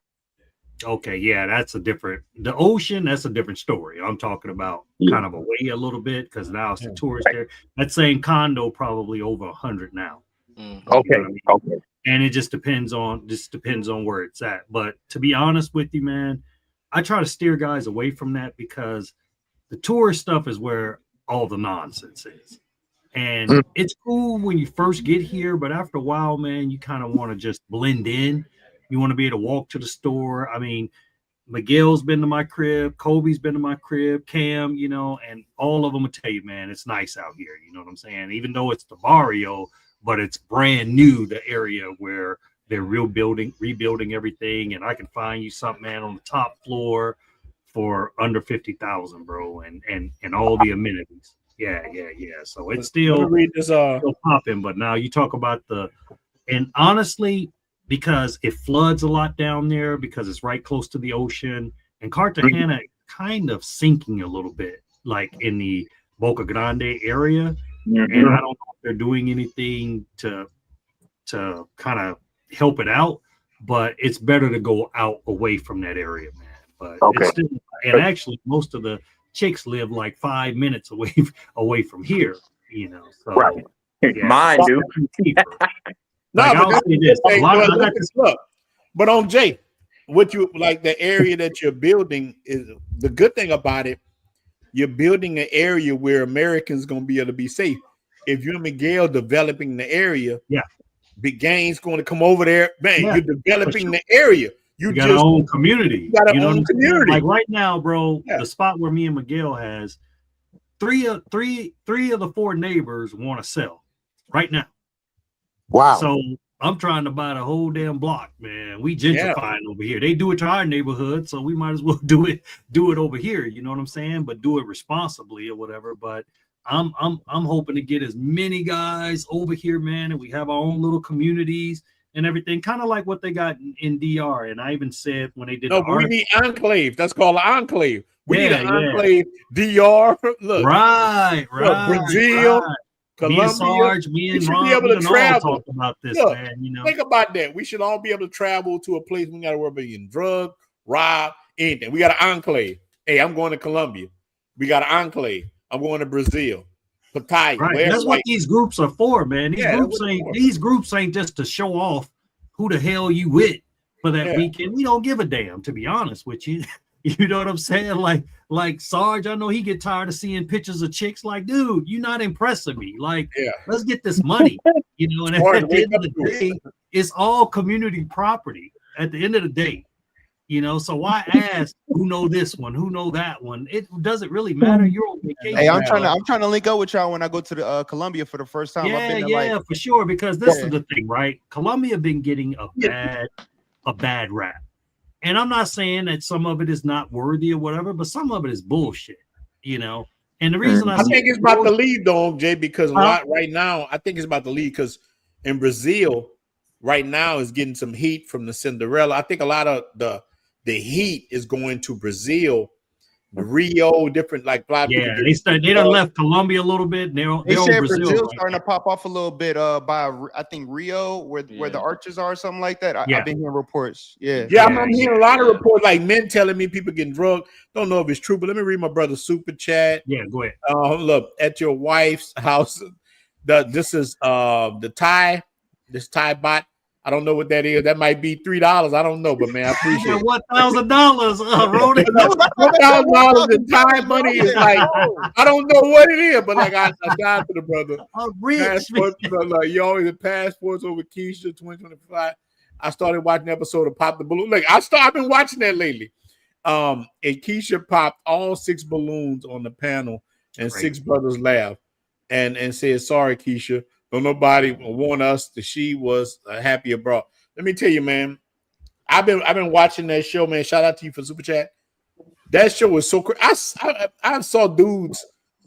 Okay, yeah, that's a different. The ocean, that's a different story. I'm talking about kind of away a little bit because now it's the tourist there. That same condo probably over 100 now. Okay. You know what I mean? Okay. And it just depends on where it's at. But to be honest with you, man, I try to steer guys away from that because the tourist stuff is where all the nonsense is. And it's cool when you first get here, but after a while, man, you kind of want to just blend in. You want to be able to walk to the store. I mean, Miguel's been to my crib, Kobe's been to my crib, Cam, you know, and all of them will tell you, man, it's nice out here. You know what I'm saying? Even though it's the barrio, but it's brand new, the area where they're rebuilding everything. And I can find you something, man, on the top floor for under 50,000, bro, and all the amenities. Yeah. So it's still popping, but now you talk about and honestly, because it floods a lot down there because it's right close to the ocean, and Cartagena kind of sinking a little bit, like in the Boca Grande area. And I don't know if they're doing anything to kind of help it out, but it's better to go out away from that area, man. But it's still, and actually most of the chicks live like 5 minutes away from here, you know. So right. Yeah, Mine do. But on Jay, what you like, the area that you're building is the good thing about it. You're building an area where Americans gonna be able to be safe. If you're Miguel developing the area, big gang's going to come over there. Man, you're developing the area. You got our own community. You got our own community. Like right now, bro, the spot where me and Miguel has three of the 4 neighbors want to sell right now. Wow. So I'm trying to buy the whole damn block, man. We gentrifying over here. They do it to our neighborhood, so we might as well do it over here. You know what I'm saying? But do it responsibly or whatever. But I'm hoping to get as many guys over here, man, and we have our own little communities and everything, kind of like what they got in DR. And I even said when they did we need enclave. That's called an enclave. We need an enclave. DR, look, right, Brazil. Right. Colombia, me and Sarge, me and Ron, be able to travel. Talk about this, look, man. You know, think about that. We should all be able to travel to a place we got to worry about getting drugged, robbed, anything. We got an enclave. Hey, I'm going to Colombia. We got an enclave. I'm going to Brazil. Pattaya. Right. That's what these groups are for, man. These groups ain't just to show off who the hell you with for that weekend. We don't give a damn, to be honest with you. You know what I'm saying? Like Sarge, I know he get tired of seeing pictures of chicks. Like, dude, you're not impressing me. Like, let's get this money. You know, and at the end of the day, it's all community property. At the end of the day, you know. So why ask who know this one, who know that one? It doesn't really matter. You're on vacation. Hey, I'm trying to link up with y'all when I go to the Colombia for the first time. Yeah, for sure. Because this is the thing, right? Colombia been getting a bad rap. And I'm not saying that some of it is not worthy or whatever, but some of it is bullshit, you know. And the reason I think it's about to leave, though, Jay, because right now I think it's about to leave because in Brazil right now is getting some heat from the Cinderella. I think a lot of the heat is going to Brazil, Rio, different like black people. They done left Colombia a little bit. They said Brazil's starting to pop off a little bit by I think Rio where the arches are or something like that. I've been hearing reports. I'm hearing a lot of reports like men telling me people getting drugged. Don't know if it's true, but let me read my brother's super chat. Yeah, go ahead. Look, at your wife's house. This is the Thai bot. I don't know what that is. That might be $3. I don't know, but man, I appreciate it. $1,000, Ronin. $1,000 in Thai money is like I don't know what it is, but like I died for the brother. I'm rich. Passports, like you always have passports over Keisha 2025. I started watching an episode of Pop the Balloon. Like I've been watching that lately. And Keisha popped all 6 balloons on the panel, and 6 brothers laughed and said, "Sorry, Keisha. Don't nobody warn us that she was a happier bro." Let me tell you, man. I've been watching that show, man. Shout out to you for super chat. That show was so crazy. I saw dudes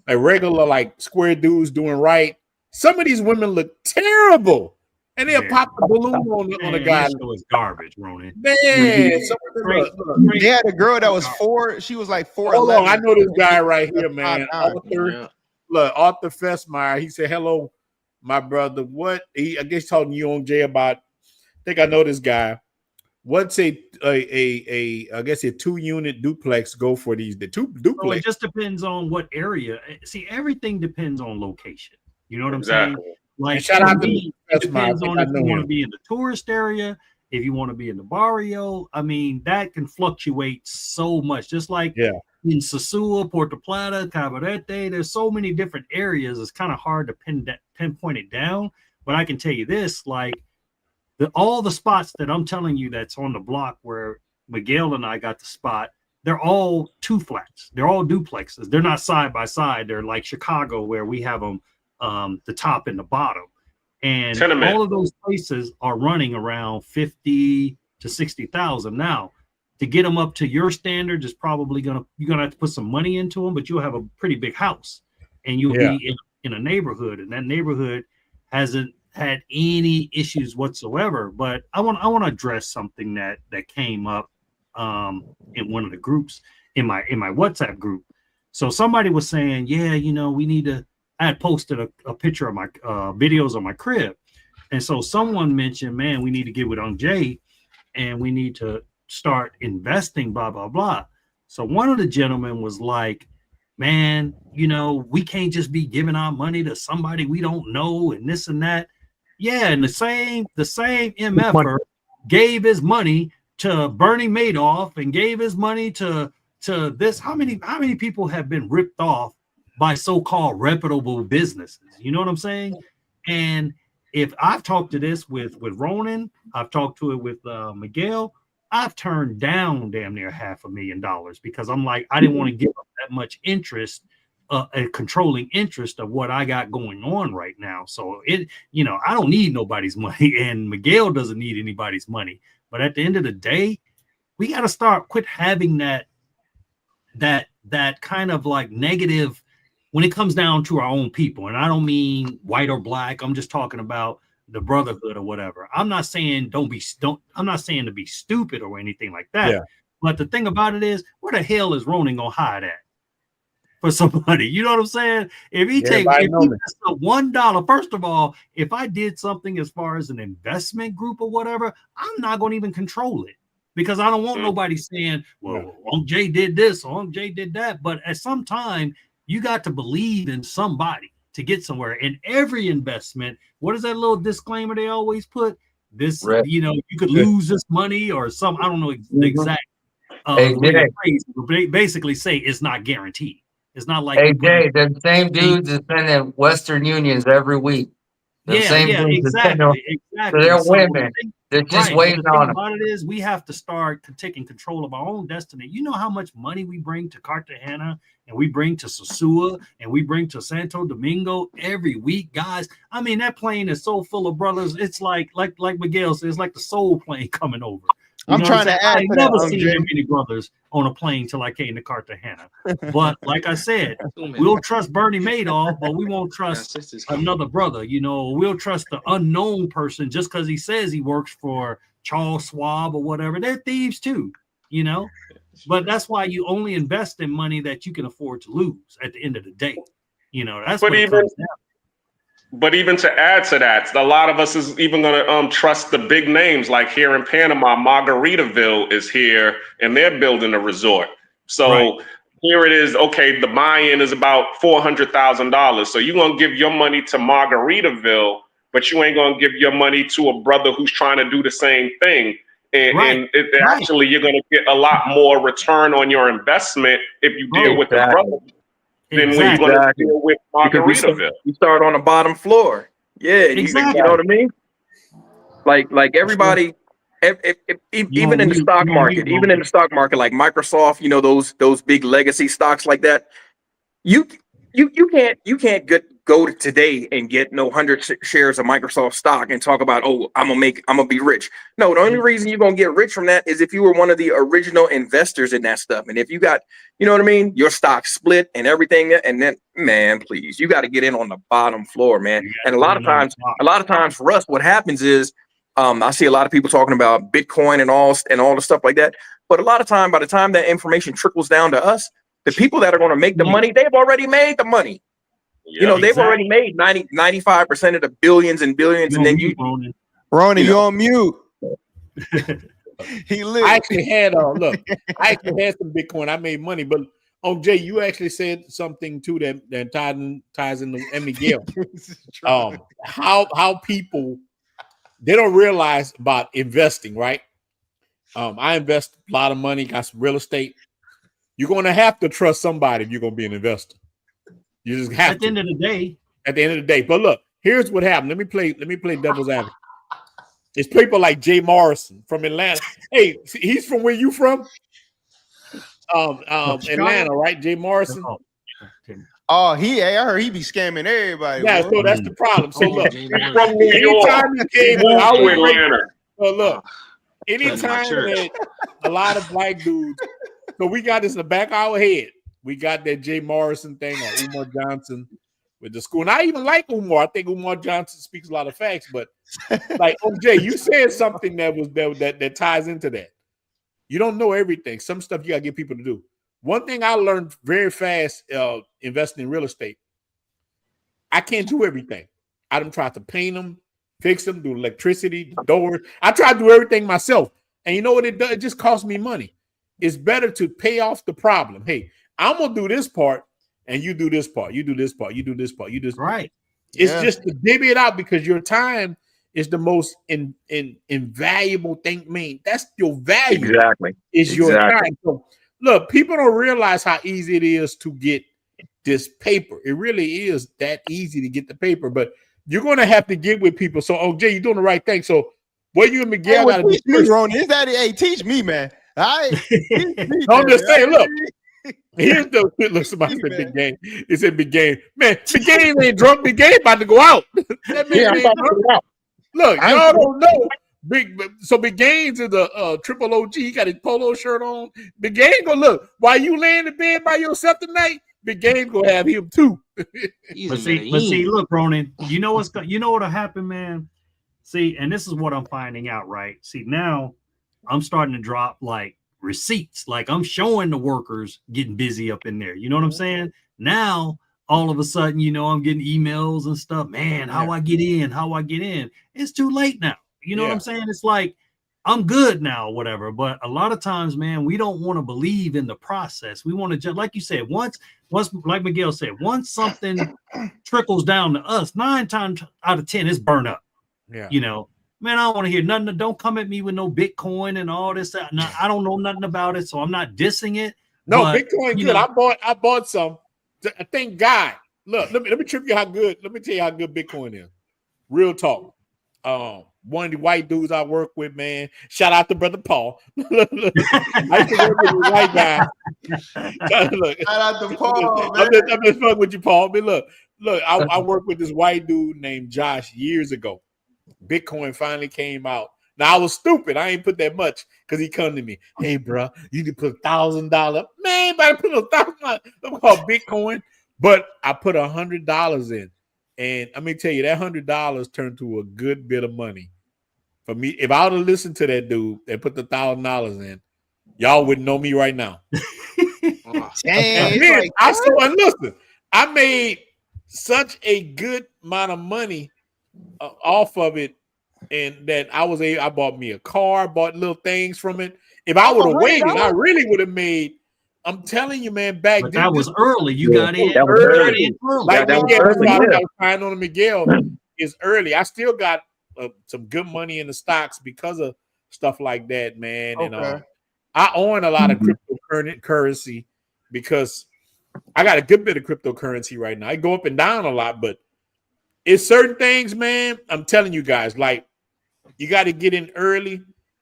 like regular, like square dudes doing right. Some of these women look terrible, and they'll pop the balloon on the guy. That show is garbage, Ronin. Man, they had a girl that was 4. She was like 4'11". Hold on, I know this guy right here, man. Arthur Festmeyer. He said, "Hello, my brother." What I guess talking to you on Jay about. I think I know this guy. what's a I guess a 2-unit duplex go for these? The two So it duplex. just depends on what area. See, everything depends on location. You know what I'm Exactly. saying? Like, And shout out to it That's my- I depends think on I if know you want to him. be in the tourist area, if you want to be in the barrio. I mean, that can fluctuate so much. Just like Yeah. in Sosua, Puerto Plata, Cabarete, there's so many different areas. It's kind of hard to pinpoint it down. But I can tell you this, like all the spots that I'm telling you that's on the block where Miguel and I got the spot, they're all 2 flats. They're all duplexes. They're not side by side. They're like Chicago where we have them the top and the bottom. And Tenement. all of those places are running around 50 to 60,000. Now, to get them up to your standards is probably you're gonna have to put some money into them, but you'll have a pretty big house and you'll be in a neighborhood, and that neighborhood hasn't had any issues whatsoever. But I want to address something that came up in one of the groups in my WhatsApp group. So somebody was saying, yeah, we need to. I had posted a picture of my videos on my crib, and so someone mentioned, man, we need to get with Unc Jay, and we need to start investing, blah blah blah. So one of the gentlemen was like, man, we can't just be giving our money to somebody we don't know and this and that. Yeah, and the same MFer gave his money to Bernie Madoff and gave his money to this. How many people have been ripped off by so-called reputable businesses? You know what I'm saying? And if I've talked to this with Ronin, I've talked to it with Miguel, I've turned down damn near $500,000 because I'm like, I didn't want to give up that much interest, a controlling interest of what I got going on right now. So I don't need nobody's money, and Miguel doesn't need anybody's money. But at the end of the day, we got to quit having that kind of like negative when it comes down to our own people. And I don't mean white or black. I'm just talking about the brotherhood or whatever. I'm not saying I'm not saying to be stupid or anything like that. Yeah. But the thing about it is, where the hell is Ronin gonna hide at for somebody? You know what I'm saying? If he takes $1, first of all, if I did something as far as an investment group or whatever, I'm not gonna even control it, because I don't want nobody saying, well, Unc Jay did this or Unc Jay did that. But at some time, you got to believe in somebody to get somewhere. In every investment, what is that little disclaimer they always put? This, you could lose this money or some, I don't know the exact phrase, but they basically say it's not guaranteed. It's not like, hey Jay, them same dudes is sending Western Unions every week. Exactly. So they're women. They're just waiting on them. About it is, we have to start taking control of our own destiny. You know how much money we bring to Cartagena, and we bring to Sosua, and we bring to Santo Domingo every week, guys. I mean, that plane is so full of brothers. It's like Miguel says, it's like the soul plane coming over. I'm trying to add. I never seen that many brothers on a plane till I came to Cartagena. But like I said, we'll trust Bernie Madoff, but we won't trust another brother. We'll trust the unknown person just because he says he works for Charles Schwab or whatever. They're thieves too, But that's why you only invest in money that you can afford to lose at the end of the day. That's what it comes down. But even to add to that, a lot of us is even going to trust the big names. Like here in Panama, Margaritaville is here, and they're building a resort. So here it is. Okay, the buy-in is about $400,000. So you're going to give your money to Margaritaville, but you ain't going to give your money to a brother who's trying to do the same thing. And actually, you're going to get a lot more return on your investment if you deal with the brother. Then when you're going to deal with Margaritaville. You start on the bottom floor. Yeah, you know what I mean? Like everybody, even in the stock market, like Microsoft, those big legacy stocks like that, you can't go to today and get 100 shares of Microsoft stock and talk about, oh, I'm gonna be rich. No, the only reason you're gonna get rich from that is if you were one of the original investors in that stuff. And if you got, your stock split and everything, and then, man, please, you got to get in on the bottom floor, man. And a lot of times for us, what happens is, I see a lot of people talking about Bitcoin and all the stuff like that. But a lot of time, by the time that information trickles down to us, the people that are going to make the money, they've already made the money. They've already made 95% of the billions and billions. And then Ronin, you're on mute. He lit. I actually had look, I actually had some Bitcoin. I made money, but Jay, you actually said something too that ties into Miguel. How people they don't realize about investing, right? I invest a lot of money, got some real estate. You're gonna have to trust somebody if you're gonna be an investor. You just have at the end of the day. At the end of the day. But look, here's what happened. Let me play devil's advocate. It's people like Jay Morrison from Atlanta. Hey, he's from where you from? Atlanta, right? Jay Morrison. Oh, I heard he be scamming everybody. Yeah, bro. so that's the problem. So look, from New York. anytime you came Moved I to was Atlanta. look, anytime that a lot of black dudes, so we got this in the back of our head. We got that Jay Morrison thing or Umar Johnson with the school. And I even like Umar. I think Umar Johnson speaks a lot of facts, but like OJ, you said something that ties into that. You don't know everything. Some stuff you gotta get people to do. One thing I learned very fast investing in real estate, I can't do everything. I done tried to paint them, fix them, do electricity, doors. I try to do everything myself. And you know what it does? It just costs me money. It's better to pay off the problem. Hey, I'm going to do this part, and you do this part. You do this part. You do this part. You do this part. Right. It's just to divvy it out because your time is the most invaluable thing. I mean, that's your value. Exactly. Is your time. So, look, people don't realize how easy it is to get this paper. It really is that easy to get the paper, but you're going to have to get with people. So, OJ, you're doing the right thing. So, what you and Miguel got to do? Teach me, Ron. Is that hey? Teach me, man. All right. I'm just saying. Look, here's the look. Somebody said big game. It said big game. Man, big game ain't drunk. Big game about to go out. That man ain't drunk. Look, y'all don't know. Big Gaines is a triple OG. He got his polo shirt on. Big Gaines gonna look while you laying in bed by yourself tonight. Big Gaines gonna have him too. But see, look, Ronin. You know what'll happen, man. See, and this is what I'm finding out, right? See, now I'm starting to drop like receipts, like I'm showing the workers getting busy up in there. You know what I'm saying? Now all of a sudden, I'm getting emails and stuff. Man, how I get in? It's too late now. You know what I'm saying? It's like I'm good now, whatever. But a lot of times, man, we don't want to believe in the process. We want to just, like you said, once, like Miguel said, once something trickles down to us, 9 times out of 10, it's burn up. Yeah. Man, I don't want to hear nothing. Don't come at me with no Bitcoin and all this. Now, I don't know nothing about it, so I'm not dissing it. No, but, Bitcoin good. I bought some. Thank God. Look, let me trip you how good. Let me tell you how good Bitcoin is. Real talk. One of the white dudes I work with, man. Shout out to brother Paul. I used to work with a white guy. Look, shout out to Paul. I'm just fucking with you, Paul. But look. I worked with this white dude named Josh years ago. Bitcoin finally came out. Now I was stupid. I ain't put that much because he come to me. Hey, bro, you need to put $1,000. Man, but I put $1,000. I'm called Bitcoin, but I put $100 in, and let me tell you that $100 turned to a good bit of money for me. If I would have listened to that dude and put the $1,000 in, y'all wouldn't know me right now. Dang, listen, I made such a good amount of money off of it, and that I bought me a car, bought little things from it. If I would have waited, I really would have made. I'm telling you, man, back but then that was early. You got in early. Like Miguel, I was trying on Miguel is early. I still got some good money in the stocks because of stuff like that, man. Okay. And I own a lot of cryptocurrency because I got a good bit of cryptocurrency right now. I go up and down a lot, but it's certain things, man. I'm telling you guys, like you got to get in early.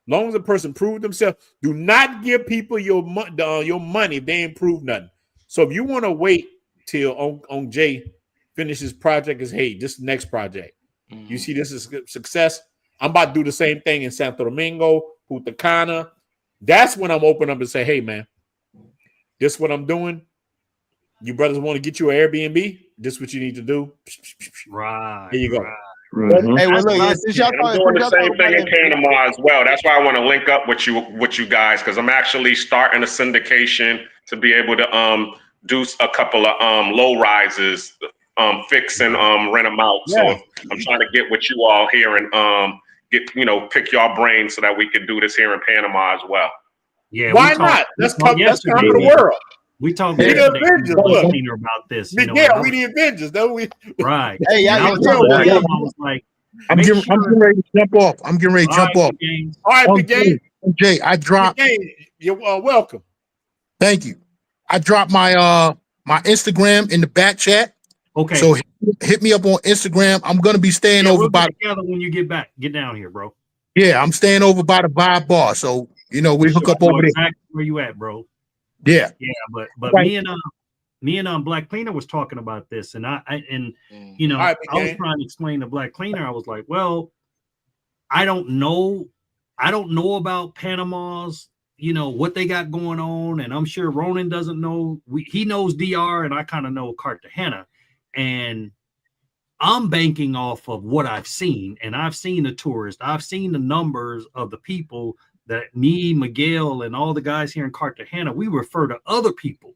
As long as a person proves themselves, do not give people your money if they ain't prove nothing. So if you want to wait till on Jay finishes project, is hey, this is the next project. You see, this is success. I'm about to do the same thing in Santo Domingo, Punta Cana. That's when I'm open up and say, hey, man, this is what I'm doing. You brothers want to get you an Airbnb? This is what you need to do. Right. Here you go. Right. Hey, well, look, I'm doing the same thing in Panama as well. That's why I want to link up with you guys, because I'm actually starting a syndication to be able to do a couple of low rises, fix and rent them out. So I'm trying to get with you all here and pick your brain so that we can do this here in Panama as well. Yeah, why not? Let's conquer the world. We talked We the yesterday Avengers. Look, about this. Miguel, we the Avengers, don't we? Right. Hey, yeah, I was like, I'm getting ready to jump off. I'm getting ready to jump off. All right, Big Game. Jay, I dropped. You're welcome. Thank you. I dropped my my Instagram in the back chat. Okay. So hit me up on Instagram. I'm gonna be staying over by together when you get back. Get down here, bro. Yeah, I'm staying over by the Vibe Bar. So we hook up over there. Exactly where you at, bro. Yeah. Yeah, but Right. me and Black Cleaner was talking about this, and I right, I was trying to explain to Black Cleaner. I was like, well, I don't know about Panama's, what they got going on, and I'm sure Ronin doesn't know. He knows DR, and I kind of know Cartagena, and I'm banking off of what I've seen, and I've seen the tourists, I've seen the numbers of the people that me, Miguel, and all the guys here in Cartagena, we refer to other people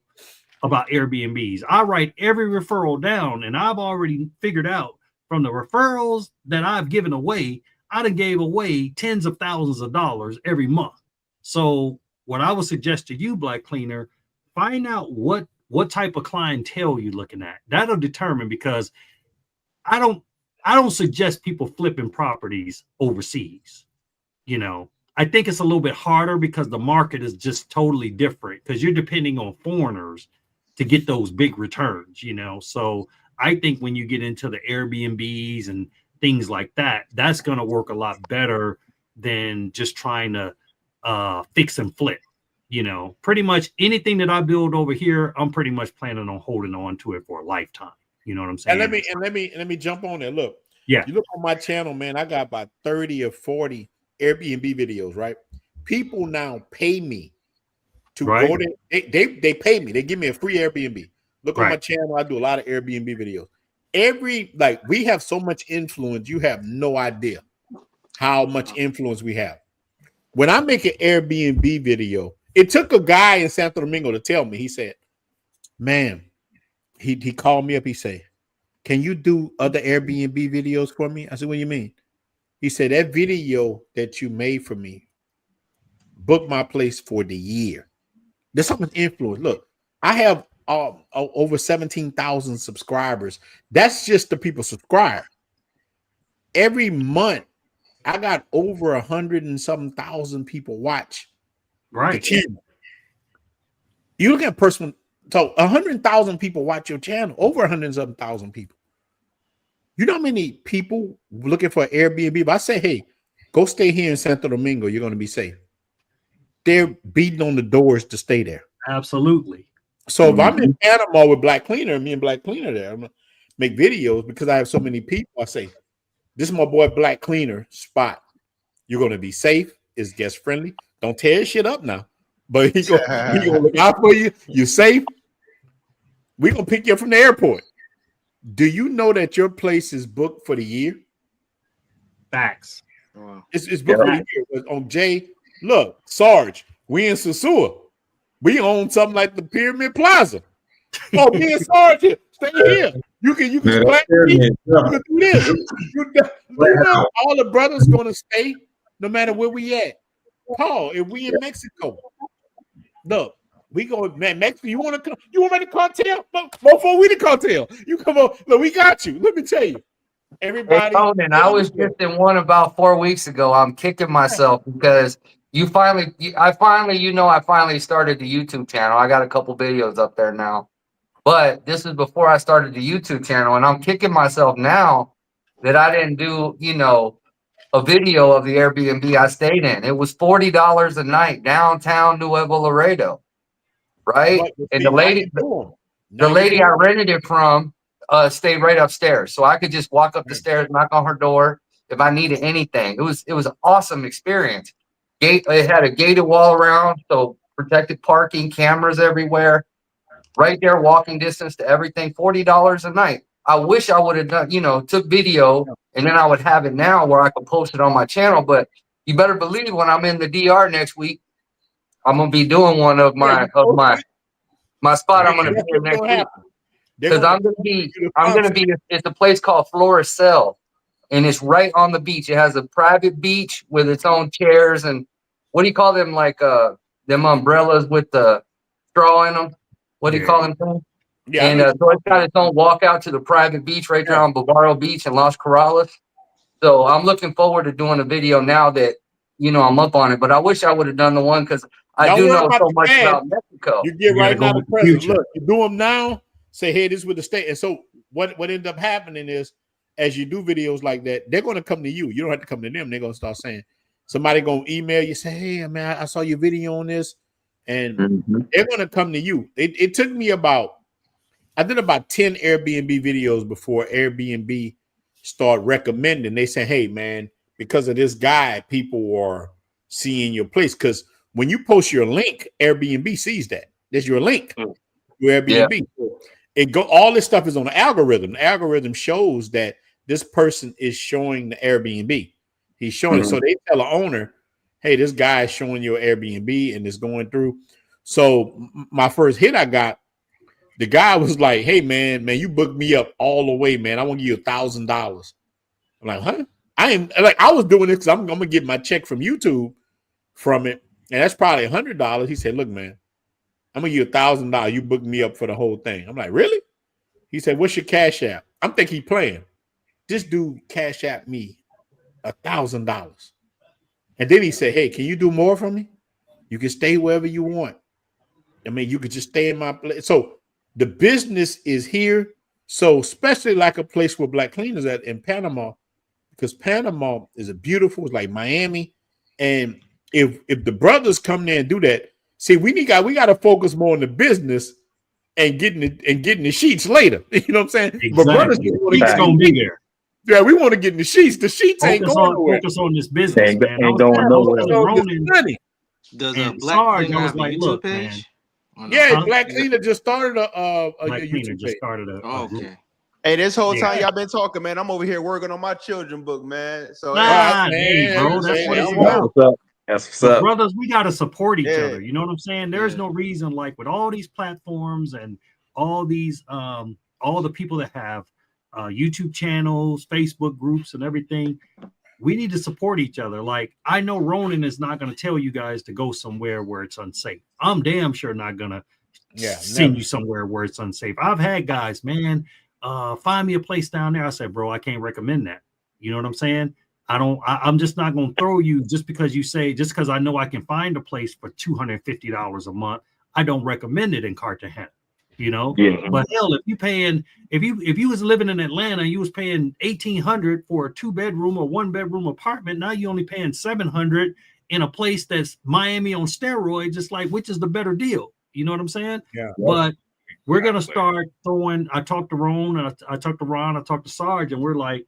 about Airbnbs. I write every referral down, and I've already figured out from the referrals that I've given away, I done gave away tens of thousands of dollars every month. So what I would suggest to you, Black Cleaner, find out what type of clientele you're looking at. That'll determine, because I don't suggest people flipping properties overseas. I think it's a little bit harder because the market is just totally different, because you're depending on foreigners to get those big returns, So I think when you get into the Airbnbs and things like that, that's going to work a lot better than just trying to fix and flip. Pretty much anything that I build over here, I'm pretty much planning on holding on to it for a lifetime. You know what I'm saying? And let me jump on there. Look, yeah, you look on my channel, man. I got about 30 or 40 Airbnb videos, right? People now pay me to go there. They pay me. They give me a free Airbnb. Look on my channel. I do a lot of Airbnb videos. We have so much influence. You have no idea how much influence we have. When I make an Airbnb video, it took a guy in Santo Domingo to tell me. He said, man, he called me up. He said, can you do other Airbnb videos for me? I said, what do you mean? He said, that video that you made for me, book my place for the year. There's so much influence. Look, I have over 17,000 subscribers. That's just the people subscribe. Every month, I got over 100 and some thousand people watch the channel. You look at personal, so 100,000 people watch your channel, over 107,000 people. You know how many people looking for Airbnb? If I say, hey, go stay here in Santo Domingo, you're going to be safe. They're beating on the doors to stay there. Absolutely. So if I'm in Panama with Black Cleaner, me and Black Cleaner there, I'm going to make videos because I have so many people. I say, this is my boy Black Cleaner spot. You're going to be safe. It's guest friendly. Don't tear shit up now. But he gonna look out for you. You're safe. We're going to pick you up from the airport. Do you know that your place is booked for the year? Facts. It's booked for the year. On Jay, look, Sarge, we in Sosua. We own something like the Pyramid Plaza. Oh, me and Sarge here. Stay here. You can do this. All the brothers gonna stay no matter where we at. Paul, if we in Mexico, look. We go, man. Mexico, you want to come? You want to make the cartel? Before we the cartel, you come on. Look, we got you. Let me tell you, everybody. Hey, Conan, I was just in one about 4 weeks ago. I'm kicking myself because I finally started the YouTube channel. I got a couple videos up there now, but this is before I started the YouTube channel, and I'm kicking myself now that I didn't do, a video of the Airbnb I stayed in. It was $40 a night downtown Nuevo Laredo. Right, and the lady I rented it from stayed right upstairs, so I could just walk up the stairs, knock on her door if I needed anything. It was an awesome experience. It had a gated wall around, so protected parking, cameras everywhere, right there, walking distance to everything. $40 a night. I wish I would have done, took video, and then I would have it now where I could post it on my channel. But you better believe when I'm in the DR next week, I'm gonna be doing one of my spot. I'm gonna be here next week because I'm gonna be. It's a place called Floricel. and it's right on the beach. It has a private beach with its own chairs and what do you call them? Like them umbrellas with the straw in them. What do you call them? Yeah, and so it's got its own walkout to the private beach right there on Bavaro Beach in Las Corrales. So I'm looking forward to doing a video now that I'm up on it. But I wish I would have done the one because I do know so much about Mexico. You get right now the present. Look, you do them now. Say, hey, this is with the state. And so what ends up happening is, as you do videos like that, they're going to come to you. You don't have to come to them. They're going to start saying, somebody going to email you, say, hey, man, I saw your video on this. And they're going to come to you. It took me I did about 10 Airbnb videos before Airbnb start recommending. They say, hey, man, because of this guy, people are seeing your place. Because when you post your link, Airbnb sees that. There's your link to Airbnb. Yeah. All this stuff is on the algorithm. The algorithm shows that this person is showing the Airbnb. He's showing it. So they tell the owner, hey, this guy is showing your Airbnb and it's going through. So my first hit I got, the guy was like, hey, man, you booked me up all the way, man. I want to give you $1,000. I'm like, huh? I was doing this because I'm going to get my check from YouTube from it. And that's probably $100. He said, look, man, I'm going to give you $1,000. You booked me up for the whole thing. I'm like, really? He said, what's your Cash App? I'm thinking he playing. This dude Cash App me $1,000. And then he said, hey, can you do more for me? You can stay wherever you want. I mean, you could just stay in my place. So the business is here. So especially like a place where Black Cleaners at in Panama, because Panama is it's like Miami. And if the brothers come there and do that, see, we got to focus more on the business and getting the sheets later. You know what I'm saying? Exactly. But brothers gonna be there. Yeah, we want to get in the sheets. The sheets ain't going nowhere. Focus on this business, man. Ain't going nowhere. Does and Black Sarge, Cleaner I was have a like, YouTube look, page? man. Yeah, Black Cleaner just started a Black Cleaner YouTube just page. started a group. Okay. Hey, this whole time y'all been talking, man, I'm over here working on my children book, man. So Hey, bro, that's what it's about. That's what's But up. brothers, we got to support each other. You know what I'm saying? There's no reason, like with all these platforms and all these, all the people that have YouTube channels, Facebook groups, and everything. We need to support each other. Like, I know Ronin is not going to tell you guys to go somewhere where it's unsafe. I'm damn sure not going to send you somewhere where it's unsafe. I've had guys, man, find me a place down there. I said, bro, I can't recommend that. You know what I'm saying? I'm just not going to throw you just because you say, just because I know I can find a place for $250 a month. I don't recommend it in Cartagena. You know, but hell, if you was living in Atlanta, you was paying $1,800 for a 2-bedroom or 1-bedroom apartment. Now you only paying $700 in a place that's Miami on steroids. It's like, which is the better deal? You know what I'm saying? Yeah. But we're gonna start throwing. I talked to Ron, and I talked to Ron, I talked to Sarge, and we're like,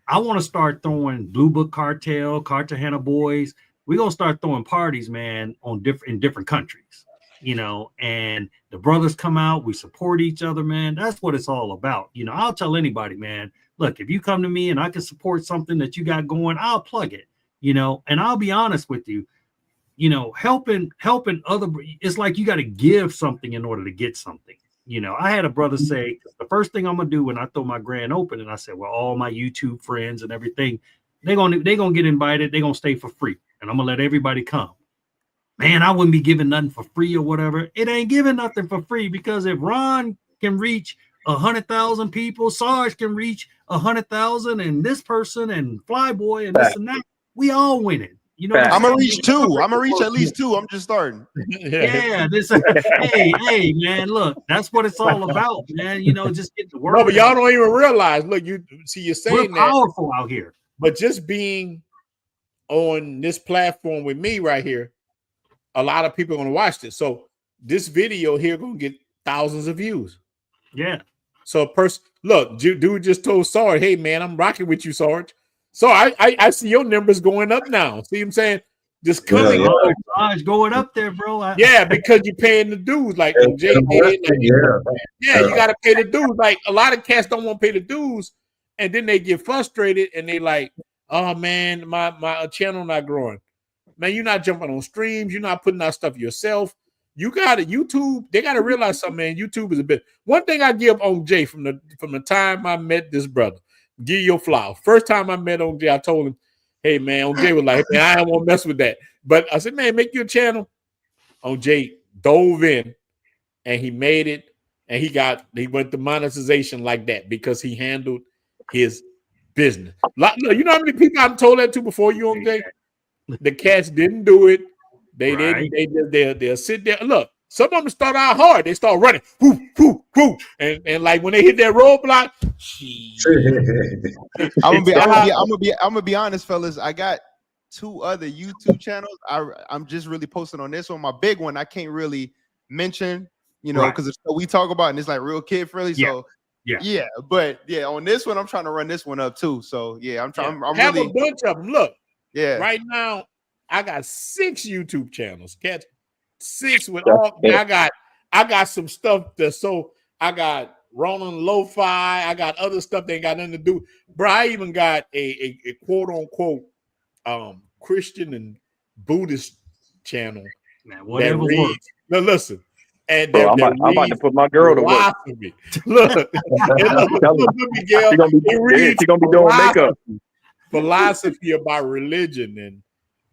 I want to start throwing Blue Book Cartel, Cartagena Boys. We're gonna start throwing parties, man, in different countries. You know, and the brothers come out, we support each other, man. That's what it's all about. You know, I'll tell anybody, man, look, if you come to me and I can support something that you got going, I'll plug it, you know, and I'll be honest with you, you know, helping other, it's like you got to give something in order to get something. You know, I had a brother say, the first thing I'm going to do when I throw my grand open, and I said, well, all my YouTube friends and everything, they're going to get invited. They're going to stay for free. And I'm going to let everybody come. Man, I wouldn't be giving nothing for free or whatever. It ain't giving nothing for free, because if Ron can reach 100,000 people, Sarge can reach 100,000, and this person and Flyboy and this and that, we all winning. You know, I'm gonna reach 2. I'm gonna reach at least 2. I'm just starting. Yeah, hey, man, look, that's what it's all about, man. You know, just get the word. No, but y'all don't even realize. Look, you're saying we're powerful out here, but just being on this platform with me right here, a lot of people are going to watch this. So this video here going to get thousands of views. Yeah. So look, dude just told Sarge, hey, man, I'm rocking with you, Sarge. So I see your numbers going up now. See what I'm saying? Just coming up. Sarge going up there, bro. Yeah, because you're paying the dues. Like Jay did. Yeah, you got to pay the dues. Like a lot of cats don't want to pay the dues. And then they get frustrated and they like, oh, man, my channel not growing. Man, you're not jumping on streams. You're not putting out stuff yourself. You got it. YouTube, they got to realize something, man. YouTube is a bit. One thing I give on Jay from the time I met this brother, give you your flowers. First time I met OJ, I told him, hey man, OJ was like, man, I don't want to mess with that. But I said, man, make your channel. OJ dove in and he made it, and he went to monetization like that because he handled his business. You know how many people I've told that to before you, OJ? The cats didn't do it. They didn't. They'll sit there. Look, some of them start out hard. They start running, whoo, whoo, whoo, and like when they hit that roadblock, I'm gonna be honest, fellas. I got 2 other YouTube channels. I'm just really posting on this one. My big one, I can't really mention, you know, because it's what we talk about and it's like real kid friendly. So but on this one, I'm trying to run this one up too. So I'm trying. I'm have really a bunch of them. Look, right now I got 6 YouTube channels. Catch 6 with all. I got some stuff I got Ronin Lo-Fi. I got other stuff that ain't got nothing to do. Bro, I even got a quote unquote Christian and Buddhist channel. Man, whatever works. No, listen. And I'm about to put my girl to work. Look, Miguel, she's gonna be doing makeup. Philosophy about religion and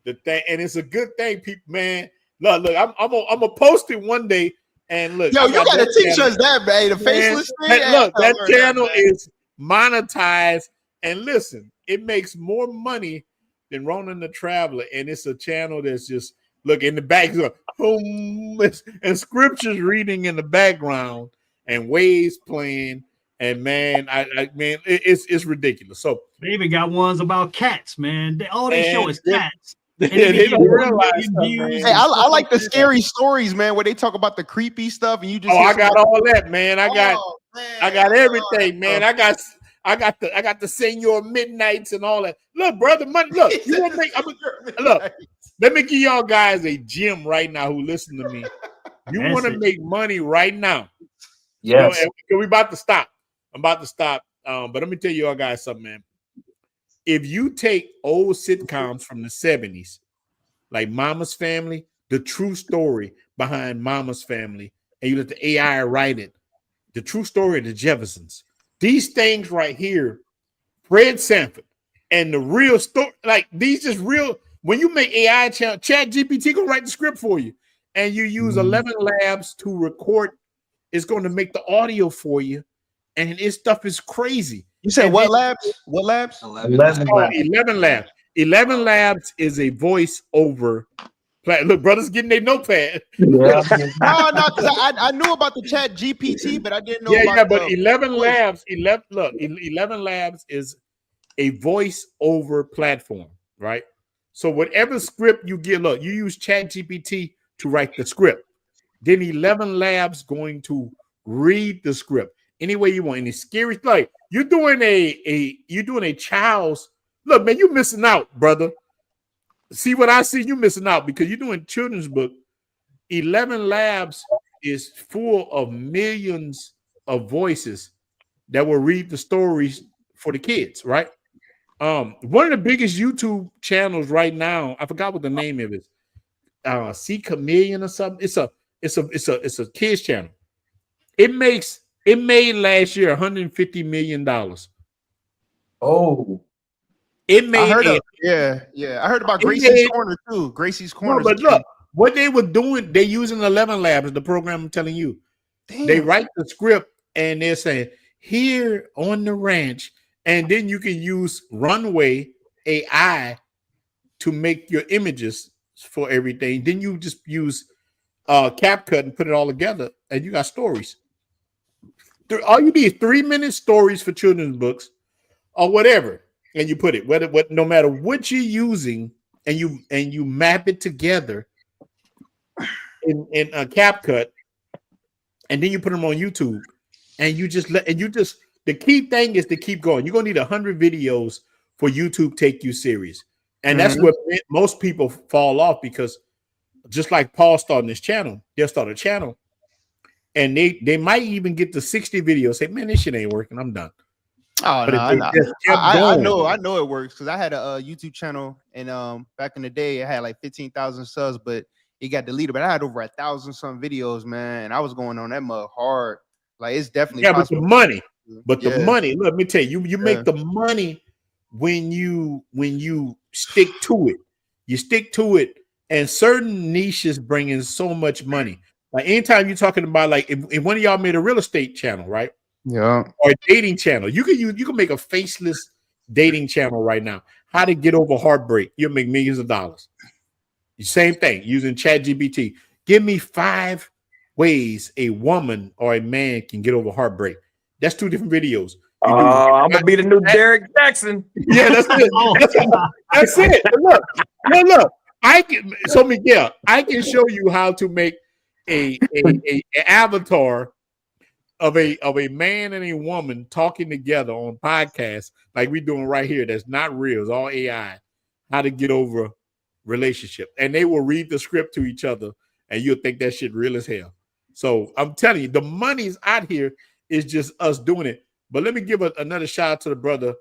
the thing, and it's a good thing, people. Man, look, I'm gonna post it one day. And look, yo, you gotta teach us that, man. The faceless thing. Look, that channel is monetized, and listen, it makes more money than Ronin the Traveler, and it's a channel that's just look in the back, and scriptures reading in the background, and waves playing, and man, it's ridiculous. So they even got ones about cats, man. All they show is cats. They don't realize Hey, I like the scary stories, man, where they talk about the creepy stuff, and you just I got all that, man. I got everything, man. I got the Senor Midnights and all that. Look, brother, money. Look, you want to make? Look, let me give y'all guys a gem right now who listen to me. You want to make money right now? Yes. You know, we about to stop. I'm about to stop. But let me tell you all guys something, man. If you take old sitcoms from the 70s, like Mama's Family, the true story behind Mama's Family, and you let the AI write it, the true story of the Jeffersons, these things right here, Fred Sanford, and the real story, like these just real, when you make AI Chat GPT gonna write the script for you, and you use 11 Labs to record, it's going to make the audio for you, and this stuff is crazy. You said what labs? What labs? 11 Labs. 11 Labs is a voice over. Look, brothers getting their notepad. no, because I knew about the Chat GPT, but I didn't know. But 11 Labs. 11 Labs is a voice over platform, right? So whatever script you get, look, you use Chat GPT to write the script. Then 11 Labs going to read the script any way you want. Any scary, like you're doing a child's look, man, you're missing out, brother. See what I see? You're missing out because you're doing children's book. 11 Labs is full of millions of voices that will read the stories for the kids, right? One of the biggest YouTube channels right now, I forgot what the name of it is. C Chameleon or something. It's a kids channel. It made last year $150 million. Oh, it made. I heard about Gracie's Corner too. Gracie's Corner. No, but look, what they were doing, they using 11 Labs, the program I'm telling you. Damn. They write the script and they're saying here on the ranch, and then you can use Runway AI to make your images for everything. Then you just use CapCut and put it all together, and you got stories. All you need is 3-minute stories for children's books or whatever, and you put it no matter what you're using, and you map it together in a CapCut, and then you put them on YouTube, and the key thing is to keep going. You're gonna need 100 videos for YouTube to take you serious, and that's where most people fall off, because just like Paul starting this channel, they'll start a channel, and they might even get to 60 videos. Say, man, this shit ain't working. I'm done. Oh no, I know it works, because I had a YouTube channel, and back in the day it had like 15,000 subs, but it got deleted. But I had over 1,000 some videos, man, and I was going on that mug hard. Like, it's definitely possible. But the money. But the money, let me tell you, you make the money when you stick to it. You stick to it, and certain niches bring in so much money. Like anytime you're talking about, like if one of y'all made a real estate channel, right? Yeah. Or a dating channel, you can make a faceless dating channel right now. How to get over heartbreak? You'll make millions of dollars. Same thing using ChatGPT. Give me 5 ways a woman or a man can get over heartbreak. That's 2 different videos. I'm gonna be the new Derek Jackson. Yeah, that's it. That's it. Look. Miguel, I can show you how to make a avatar of a man and a woman talking together on podcasts like we're doing right here. That's not real. It's all AI. How to get over relationship, and they will read the script to each other, and you'll think that shit real as hell. So I'm telling you, the money's out here. It's just us doing it. But let me give another shout out to the brother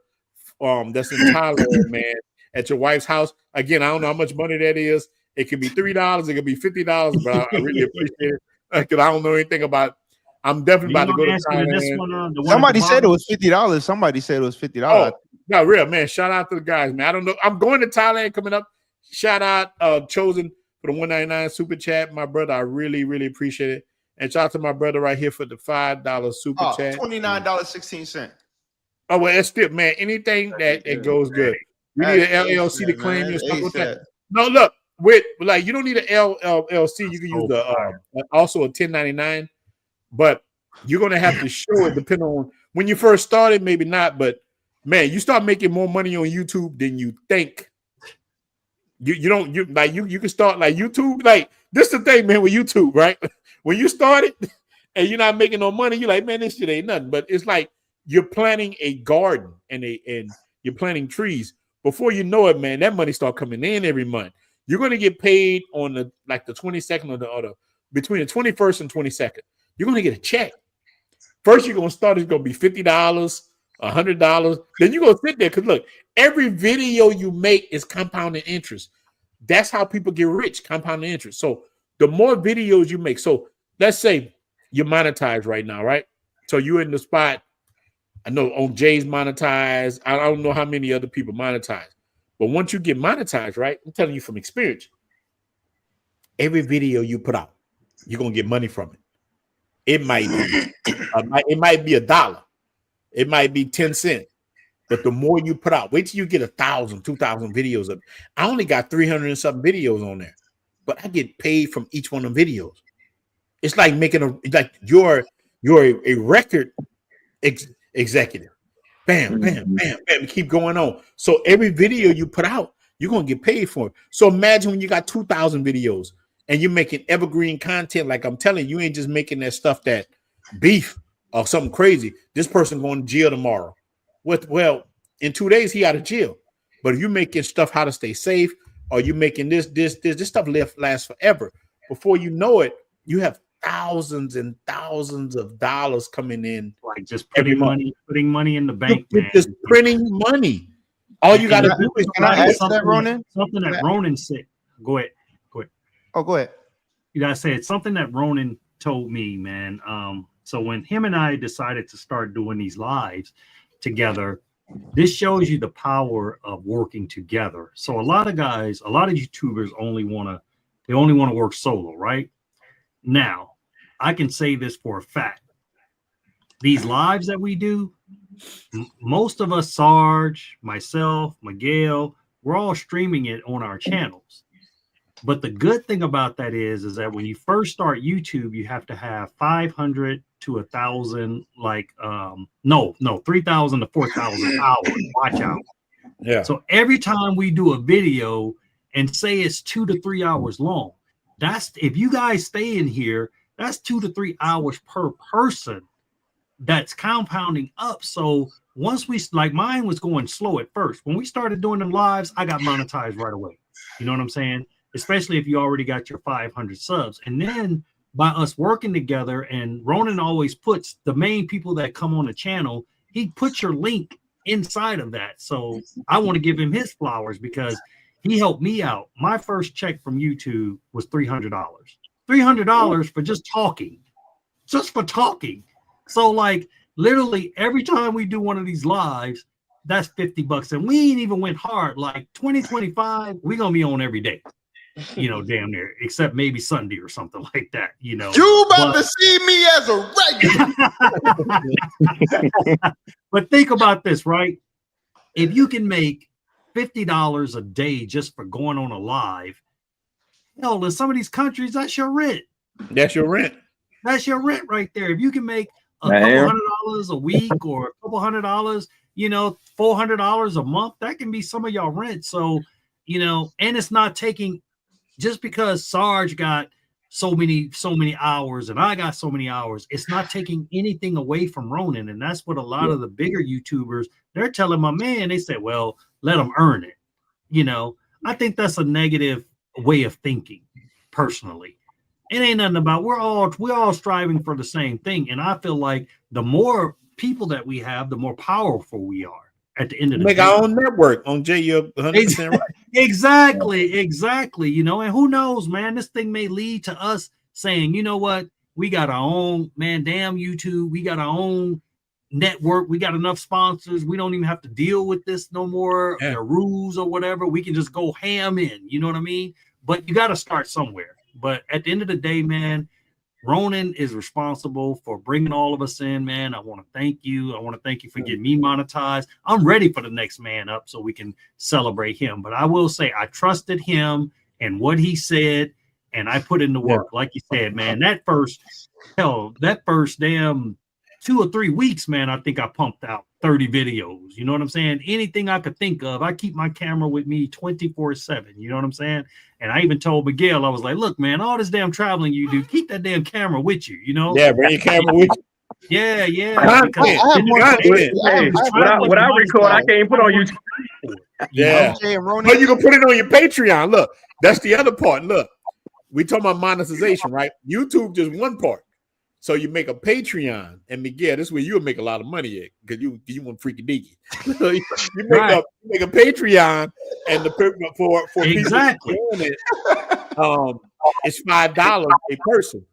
that's in Thailand, man, at your wife's house. Again, I don't know how much money that is. It could be $3, it could be $50, but I really appreciate it because I don't know anything about. I'm definitely about to go to Thailand. Somebody said it was $50. Somebody said it was $50. Oh, no, real man. Shout out to the guys, man. I don't know. I'm going to Thailand coming up. Shout out Chosen for the 199 super chat, my brother. I really, really appreciate it. And shout out to my brother right here for the $5 super chat. $29.16. Oh, well, that's still, man. Anything that it goes good. We need an LLC to claim your stuff with that. No, look, you don't need an LLC. You can use also a 1099, but you're gonna have to show it depending on when you first started, maybe not, but man, you start making more money on YouTube than you think. You can start like YouTube, like this is the thing, man, with YouTube, right? When you started and you're not making no money, you're like, man, this shit ain't nothing. But it's like you're planting a garden and you're planting trees. Before you know it, man, that money start coming in every month. You're gonna get paid on the 22nd or the between the 21st and 22nd. You're gonna get a check. First, you're gonna start. It's gonna be $50, $100. Then you're gonna sit there because look, every video you make is compounding interest. That's how people get rich, compounding interest. So the more videos you make, so let's say you're monetized right now, right? So you're in the spot. I know on Jay's monetized. I don't know how many other people monetize, but once you get monetized, right? I'm telling you from experience. Every video you put out, you're gonna get money from it. It might be $1. It might be 10 cents. But the more you put out, wait till you get 1,000, 2,000 videos of it. I only got 300 and something videos on there, but I get paid from each one of the videos. It's like making you're a record executive. Bam, bam, bam, bam. Keep going on. So every video you put out, you're gonna get paid for it. So imagine when you got 2,000 videos and you're making evergreen content. Like I'm telling you, you ain't just making that stuff that beef or something crazy. This person going to jail tomorrow. Well, in 2 days he out of jail. But if you're making stuff how to stay safe, or you making this stuff lasts forever. Before you know it, you have thousands and thousands of dollars coming in. Like just putting money in the bank, man. Just printing money. All you got to do is can I ask that, Ronin? Something that Ronin said. Go ahead. Oh, go ahead. You gotta say it's something that Ronin told me, man. So when him and I decided to start doing these lives together, this shows you the power of working together. So a lot of YouTubers only want to work solo, right? Now, I can say this for a fact. These lives that we do, most of us, Sarge, myself, Miguel, we're all streaming it on our channels. But the good thing about that is that when you first start YouTube, you have to have 500 to 1,000, 3,000 to 4,000 hours. Watch out. Yeah. So every time we do a video and say it's 2 to 3 hours long, if you guys stay in here, that's 2 to 3 hours per person. That's compounding up. So once mine was going slow at first. When we started doing them lives, I got monetized right away. You know what I'm saying? Especially if you already got your 500 subs. And then by us working together, and Ronin always puts the main people that come on the channel, he puts your link inside of that. So I want to give him his flowers because he helped me out. My first check from YouTube was $300. $300 for just talking. So like literally every time we do one of these lives, that's $50. And we ain't even went hard. Like 2025, we're gonna be on every day. Damn near, except maybe Sunday or something like that. You about to see me as a regular. But think about this, right? If you can make $50 a day just for going on a live, hell, in some of these countries, that's your rent. That's your rent. That's your rent right there. If you can make a couple $100 a week or a couple $100, $400 a month, that can be some of y'all rent. So, and it's not taking, just because Sarge got so many hours and I got so many hours, it's not taking anything away from Ronin. And that's what a lot of the bigger YouTubers, they're telling my man, they say, well, let them earn it. I think that's a negative way of thinking personally. It ain't nothing about, we're all striving for the same thing. And I feel like the more people that we have, the more powerful we are at the end of the day. Make our own network on J. You're 100% right. Exactly. And who knows, man, this thing may lead to us saying, you know what, we got our own, man, damn YouTube, we got our own network, we got enough sponsors, we don't even have to deal with this no more, the rules or whatever, we can just go ham in, you know what I mean? But you got to start somewhere. But at the end of the day, man, Ronin is responsible for bringing all of us in, man. I want to thank you. I want to thank you for getting me monetized. I'm ready for the next man up so we can celebrate him. But I will say I trusted him and what he said, and I put in the work. Like you said, man, that first damn 2 or 3 weeks, man, I think I pumped out 30 videos. You know what I'm saying? Anything I could think of. I keep my camera with me 24/7. You know what I'm saying? And I even told Miguel, I was like, look, man, all this damn traveling you do, keep that damn camera with you, Yeah, bring your camera with you. Yeah. What I record, I can't put on YouTube. Yeah. But you can put it on your Patreon. Look, that's the other part. Look, we talking about monetization, right? YouTube just one part. So you make a Patreon, and Miguel, this is where you'll make a lot of money at, because you want freaky deaky. you make a Patreon, and for exactly people doing it, it's $5 a person.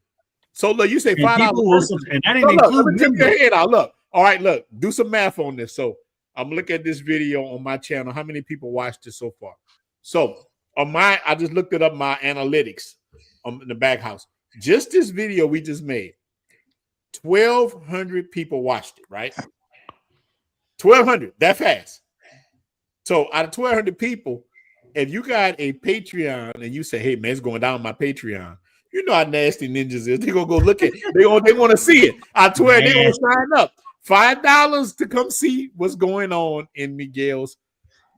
So look, you say $5, and that ain't including take your head out. Look, all right, look, do some math on this. So I'm looking at this video on my channel. How many people watched it so far? So I just looked it up my analytics in the back house. Just this video we just made. 1,200 people watched it, right? 1,200, that fast. So out of 1,200 people, if you got a Patreon and you say, hey, man, it's going down my Patreon, you know how nasty ninjas is. They're going to go look at it. They want to see it. I swear they're going to sign up. $5 to come see what's going on in Miguel's.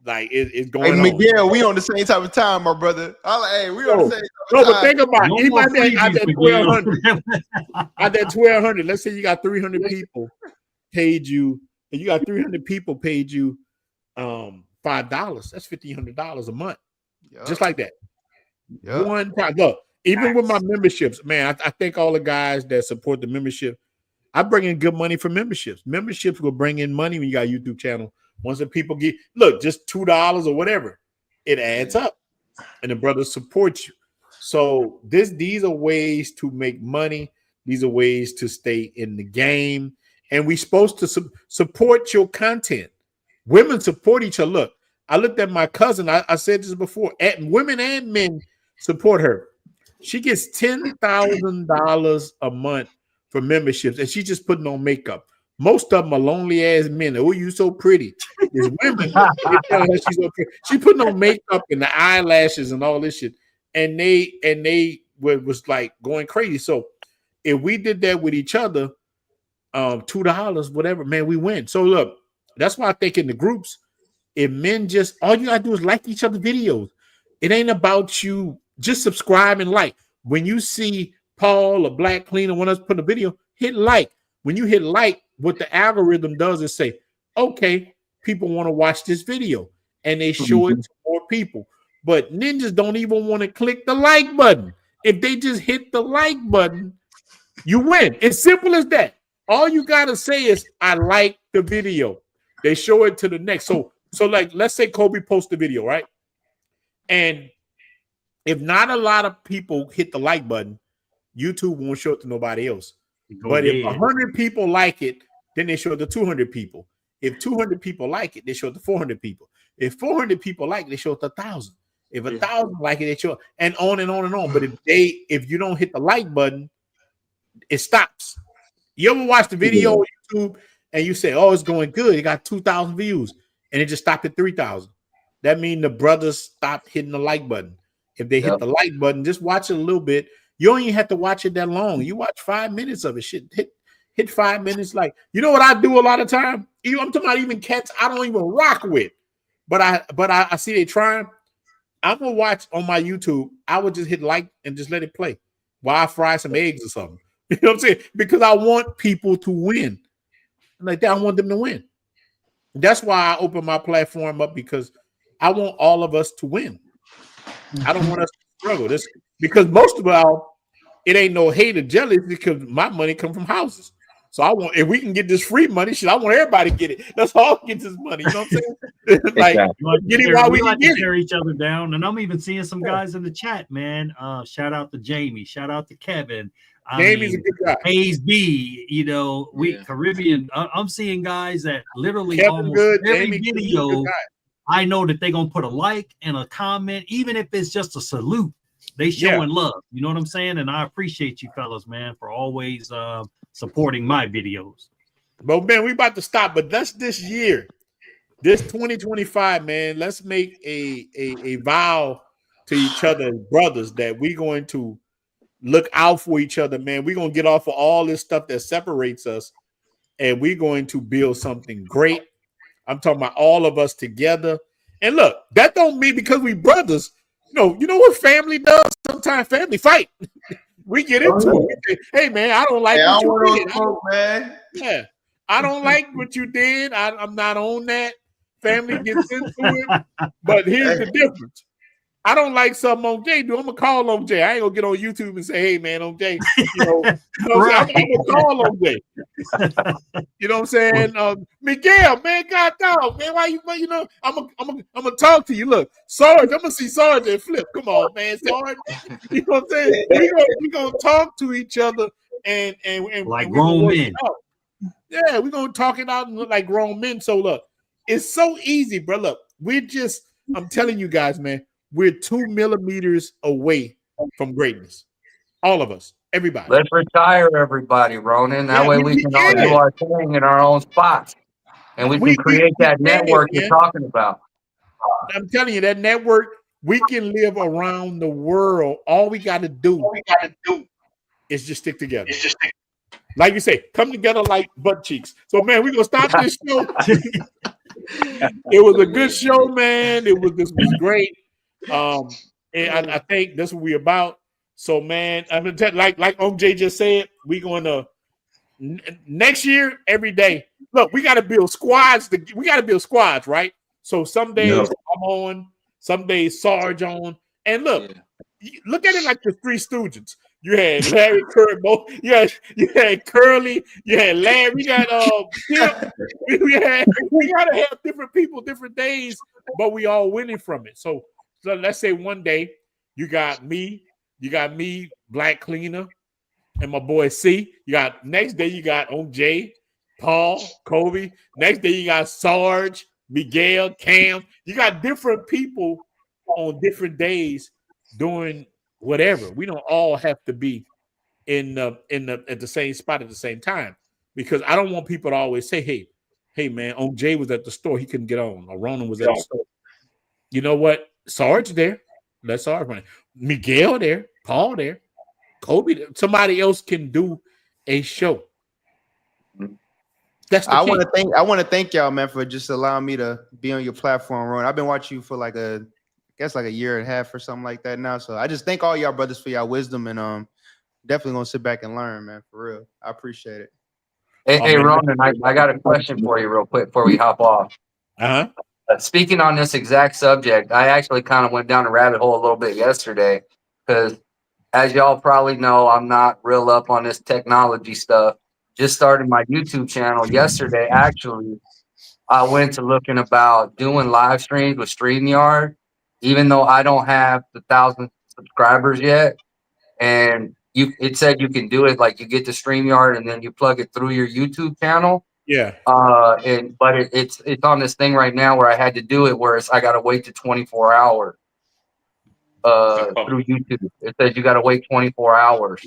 Like, it's going on. Miguel, we on the same type of time, my brother. We on the same type of time. But think about it. Anybody out there 1,200. Out there 1,200. Let's say you got 300 people paid you, and you got 300 people paid you $5. That's $1,500 a month. Just like that. One time. Look, even with my memberships, man, I thank all the guys that support the membership. I bring in good money for memberships. Memberships will bring in money when you got a YouTube channel. Once the people get, just $2 or whatever, it adds up, and the brothers support you. So these are ways to make money. These are ways to stay in the game, and we're supposed to support your content. Women support each other. Look, I looked at my cousin. I said this before. Women and men support her. She gets $10,000 a month for memberships, and she's just putting on makeup. Most of them are lonely ass men. Oh, you so pretty. There's women. She's so pretty. She putting on makeup and the eyelashes and all this shit, and they was like going crazy. So if we did that with each other, $2, whatever, man, we win. So look, that's why I think in the groups, if men just all you gotta do is like each other's videos. It ain't about you. Just subscribe and like. When you see Paul or Black Cleaner want us to put a video, hit like. When you hit like, what the algorithm does is say, okay, people want to watch this video, and they show it to more people. But ninjas don't even want to click the like button. If they just hit the like button, you win. It's simple as that. All you gotta say is, I like the video. They show it to the next. So like, let's say Kobe posts the video, right? And if not a lot of people hit the like button, YouTube won't show it to nobody else. But if 100 people like it, Then they show it to 200 people. If 200 people like it, they show it to 400 people. If 400 people like it, they show it to 1,000. If 1,000 like it, they show it, and on and on and on. But if you don't hit the like button, it stops. You ever watch the video on YouTube and you say, "Oh, it's going good. It got 2,000 views," and it just stopped at 3,000. That means the brothers stopped hitting the like button. If they hit the like button, just watch it a little bit. You don't even have to watch it that long. You watch 5 minutes of it. Shit, hit 5 minutes. Like, you know what I do a lot of time? I'm talking about even cats I don't even rock with, but I see they trying. I'm gonna watch on my YouTube. I would just hit like and just let it play while I fry some eggs or something. You know what I'm saying? Because I want people to win. Like that, I want them to win. That's why I open my platform up, because I want all of us to win. I don't want us to struggle. This because most of all, it ain't no hate or jealous, because my money come from houses. So I want, if we can get this free money, shit, I want everybody to get it. That's all get this money. You know what I'm saying? Like, get it while we can get tear each other down. And I'm even seeing some guys in the chat, man. Shout out to Jamie. Shout out to Kevin. Jamie's a good guy. Hayes B, you know, Caribbean. I'm seeing guys that literally Kevin almost good, every Jamie good, video, good guy. I know that they're gonna put a like and a comment, even if it's just a salute. They showing love. You know what I'm saying? And I appreciate you fellas, man, for always supporting my videos. But man, we about to stop. But that's this year, this 2025, man. Let's make a vow to each other as brothers that we're going to look out for each other, man. We're gonna get off of all this stuff that separates us, and we're going to build something great. I'm talking about all of us together. And look, that don't mean because we brothers. You know what family does? Sometimes family fight. We get into it. We say, hey man, I don't like what you did. Man. Yeah, I don't like what you did. I'm not on that. Family gets into it. But here's the difference. I don't like something on Jay. I'm gonna call on Jay. I ain't gonna get on YouTube and say, "Hey, man, on Jay." I'm gonna call on Jay. You know what I'm saying? Miguel, man, God dog, man, why you know? I'm gonna talk to you. Look, Sarge, I'm gonna see Sarge and Flip. Come on, man, Sarge. You know what I'm saying? We gonna talk to each other and like grown men. Yeah, we're gonna talk it out and look like grown men. So look, it's so easy, bro. Look, I'm telling you guys, man. We're 2 millimeters away from greatness. All of us, everybody. Let's retire everybody, Ronin. That way we can all do our thing in our own spots. And we can create that network you're talking about. I'm telling you, that network, we can live around the world. All we got to do is just stick together. Like you say, come together like butt cheeks. So, man, we're going to stop this show. It was a good show, man. This was great. And I think that's what we're about. So, man, I'm gonna tell, like OJ just said, we're going to next year every day. Look, we got to build squads. Right? So some days I'm on, some days Sarge on, and look at it like the Three Stooges. You had Larry Curly, you had Curly, you had Larry, we got we gotta have different people, different days, but we all winning from it. So let's say one day you got me, Black Cleaner, and my boy C. Next day you got OJ, Paul, Kobe. Next day you got Sarge, Miguel, Cam. You got different people on different days doing whatever. We don't all have to be at the same spot at the same time, because I don't want people to always say, hey man, OJ was at the store, he couldn't get on, or Ronan was at the store. You know what? Sarge there. Let Sarge run it. Miguel there. Paul there. Kobe there. Somebody else can do a show. That's the I key. want to thank y'all, man, for just allowing me to be on your platform, Ron. I've been watching you for like a year and a half or something like that now. So I just thank all y'all brothers for y'all wisdom, and definitely gonna sit back and learn, man, for real. I appreciate it. Hey, Ronan, I got a question for you real quick before we hop off. Speaking on this exact subject, I actually kind of went down a rabbit hole a little bit yesterday, because as y'all probably know, I'm not real up on this technology stuff. Just started my YouTube channel yesterday. Actually, I went to looking about doing live streams with StreamYard, even though I don't have the 1,000 subscribers yet. And it said you can do it, like you get to StreamYard and then you plug it through your YouTube channel. Yeah. But it's on this thing right now where I had to do it where I got to wait to 24 hours through YouTube. It says you got to wait 24 hours.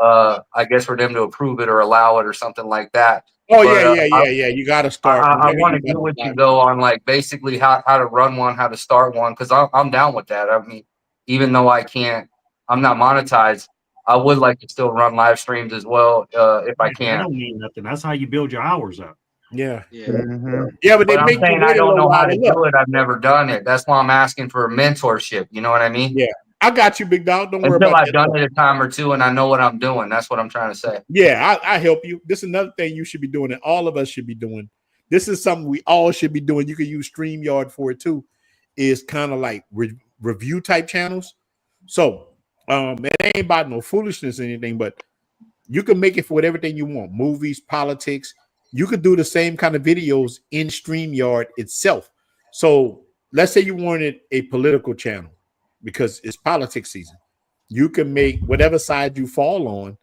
I guess for them to approve it or allow it or something like that. Oh, But, yeah. You got to start. I want to get with you though on like basically how to run one, how to start one, because I'm down with that. I mean, even though I'm not monetized, I would like to still run live streams as well if I can. That don't mean nothing. That's how you build your hours up. Yeah. But they I'm make saying you I wait a don't little know how while. to do it. I've never done it. That's why I'm asking for a mentorship. You know what I mean? Yeah. I got you, big dog. Don't worry Until about I've done it a time or two and I know what I'm doing. That's what I'm trying to say. Yeah, I help you. This is another thing you should be doing, and all of us should be doing. This is something we all should be doing. You can use StreamYard for it too. Is kind of like review type channels. So it ain't about no foolishness or anything, but you can make it for whatever thing you want. Movies, politics. You could do the same kind of videos in StreamYard itself. So let's say you wanted a political channel because it's politics season. You can make whatever side you fall on,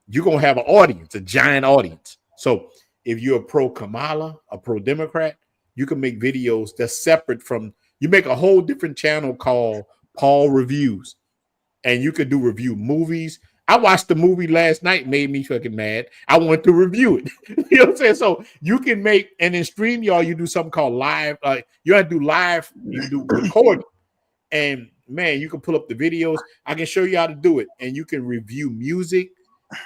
you're going to have an audience, a giant audience. So if you're a pro Kamala, a pro Democrat, you can make videos that's separate from, you make a whole different channel called Paul Reviews, and you could do review movies. I watched the movie last night, made me fucking mad. I wanted to review it. You know what I'm saying? So you can make, and in StreamYard, you do something called live. You have to do live, you do recording. And man, you can pull up the videos. I can show you how to do it. And you can review music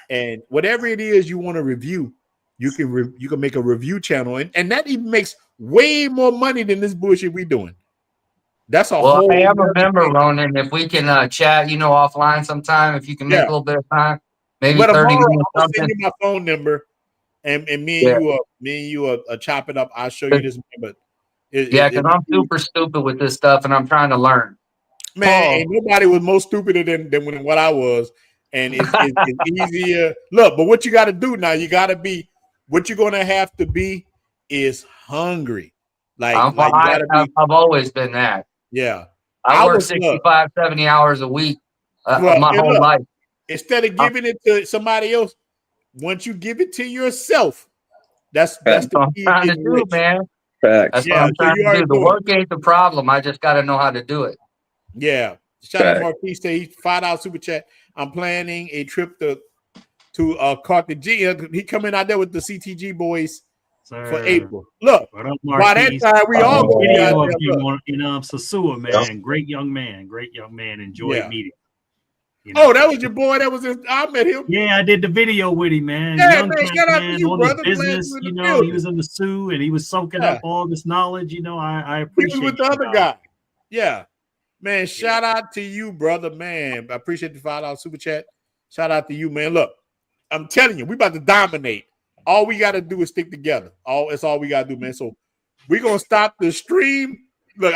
and whatever it is you want to review, you can make a review channel. And that even makes way more money than this bullshit we doing. That's a whole. I am a member, Ronin. If we can chat, offline sometime, if you can make a little bit of time, maybe 30 minutes. I'll send you my phone number, and me and you chop it up. I'll show you this. But because I'm super stupid with this stuff, and I'm trying to learn. Man, ain't nobody was more stupider than what I was, and it's easier. Look, but what you got to do now, you got to be. What you're gonna have to be is hungry. I've always been that. Yeah. I work 65, 70 hours a week my whole life. Instead of giving it to somebody else, once you give it to yourself, that's the key. I'm trying to do, man. Facts. That's what I'm trying to do. The work ain't the problem. I just got to know how to do it. Yeah. Shout out to Marquis, say $5 super chat. I'm planning a trip to Cartagena. He coming out there with the CTG boys for April. Look, by that time we all go video of you in Sosua, man. Great young man. Enjoyed meeting. Oh, that was your boy. That was I met him. Yeah, I did the video with him, man. Yeah, young man, shout out to you, on brother. his business, he was in the Sioux and he was soaking up all this knowledge. I appreciate he was with the other guy. Yeah. Man, shout out to you, brother. Man, I appreciate the $5 super chat. Shout out to you, man. Look, I'm telling you, we about to dominate. All we got to do is stick together. That's all we got to do, man. So we're going to stop the stream. Look,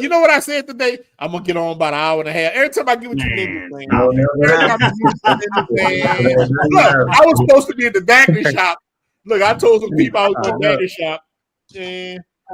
you know what I said today? I'm going to get on about an hour and a half. Every time I get with you niggas, man. Look, I was supposed to be at the dagger shop. Look, I told some people I was going to the dagger shop.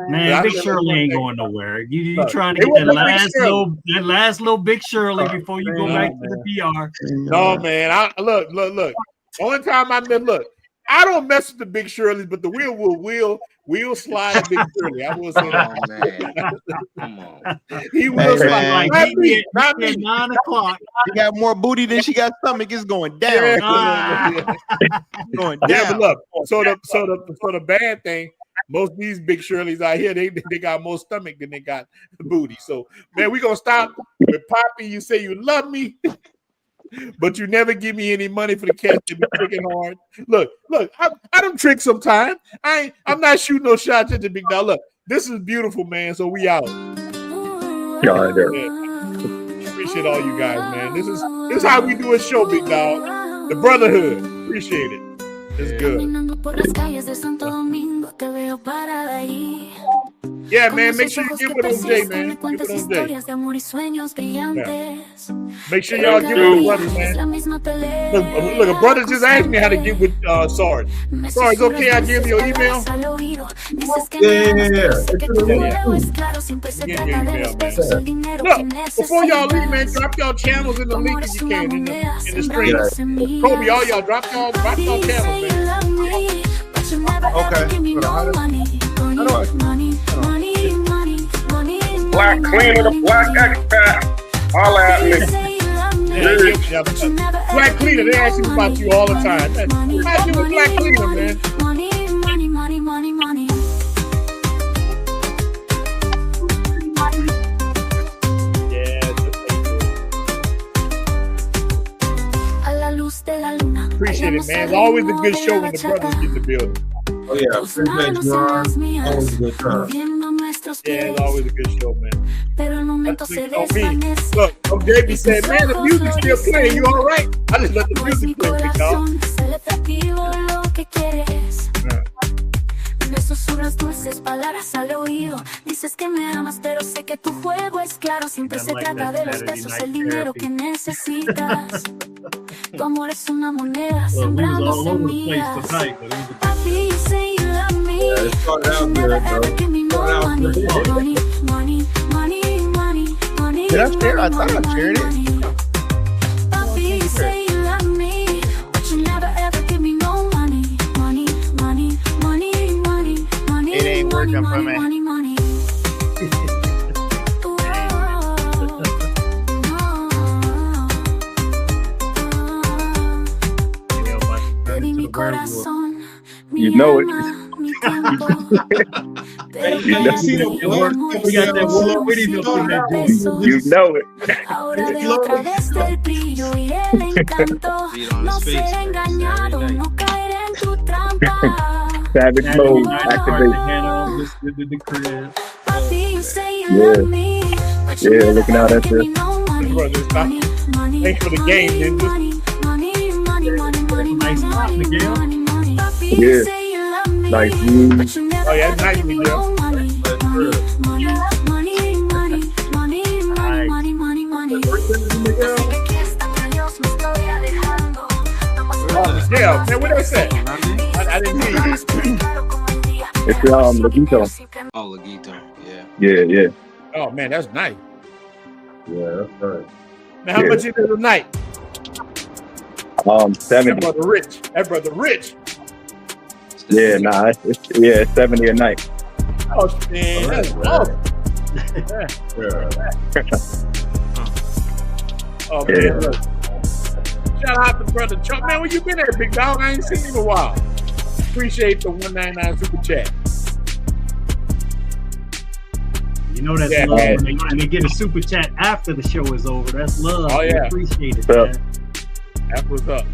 Man, Big Shirley ain't going nowhere. You trying to get that last little Big Shirley before you go back to the PR. No, man. Look. Only time I met, I don't mess with the Big Shirleys, but the will slide a Big Shirley. I will say that. Come on. He will slide. Not me. 9 o'clock. She got more booty than she got stomach. It's going down. Going down. Yeah, but look. So the bad thing, most of these Big Shirleys out here, they got more stomach than they got booty. So, man, we gonna stop with Poppy. You say you love me, but you never give me any money for the catch to be tricking hard. Look, I don't trick sometimes. I'm not shooting no shots at the big dog. Look, this is beautiful, man. So we out. Yeah. Appreciate all you guys, man. This is how we do a show, big dog. The brotherhood. Appreciate it. It's good. Yeah, man, make sure you get with OJ, man. Get with OJ. Yeah. Make sure y'all get with the brothers, man. Look, a brother just asked me how to get with Sarge. Sarge, it's okay I give you your email? Yeah. Get your email, man. Look, before y'all leave, man, drop y'all channels in the link if you can in the stream. Kobe, all y'all drop y'all channels, man. Black cleaner, the black expat. Holla at me. Black cleaner, they ask you about you all the time. How you a black cleaner, man? Appreciate it, man. It's always a good show when the brothers get in the building. Oh yeah, appreciate you, Ron. Always a good time. Yeah, it's always a good show, man. That's on me. Look, JB said, man, the music's still playing. You all right? I just let the music play, dog. Me susurras dulces palabras al oído. Dices que me amas, pero sé que tu juego es claro. Siempre se trata de los besos, el dinero que necesitas. Tu amor es una moneda sembrando semillas. Papi, you say you love me, but you never ever give me no money. Money, money, money, money, money. Did I share? I thought I shared it. Papi, you say you love me, but you never ever give me no money. Money, money, money, money, money. It ain't working for me. Money, money. You know it. We got that one video from that dude. You know it. Ahora veo otra vez el brillo y el encanto. No ser engañado, no caer en tu trampa. Savage mode activated. Papi, you say you love me, but you Yeah, looking out at this. Thanks for the game, man. Yeah. Nice view. Oh, yeah, nice video. Yeah, man, what they say? I didn't hear you. It's Laguito. Oh, Laguito. Yeah. Yeah, yeah. Oh, man, that's nice. Yeah, that's right. Now, how much is it tonight? 70. That brother rich. That brother rich. Yeah, nah, it's 70 a night. Oh, man, that's awesome. Oh, man, Yeah. look. Shout out to brother Chuck. Man, where you been at, big dog? I ain't seen you in a while. Appreciate the 199 super chat. You know that's Yeah, love man. when they get a super chat after the show is over. That's love. Oh, yeah. We appreciate it, So- man. That's what's up.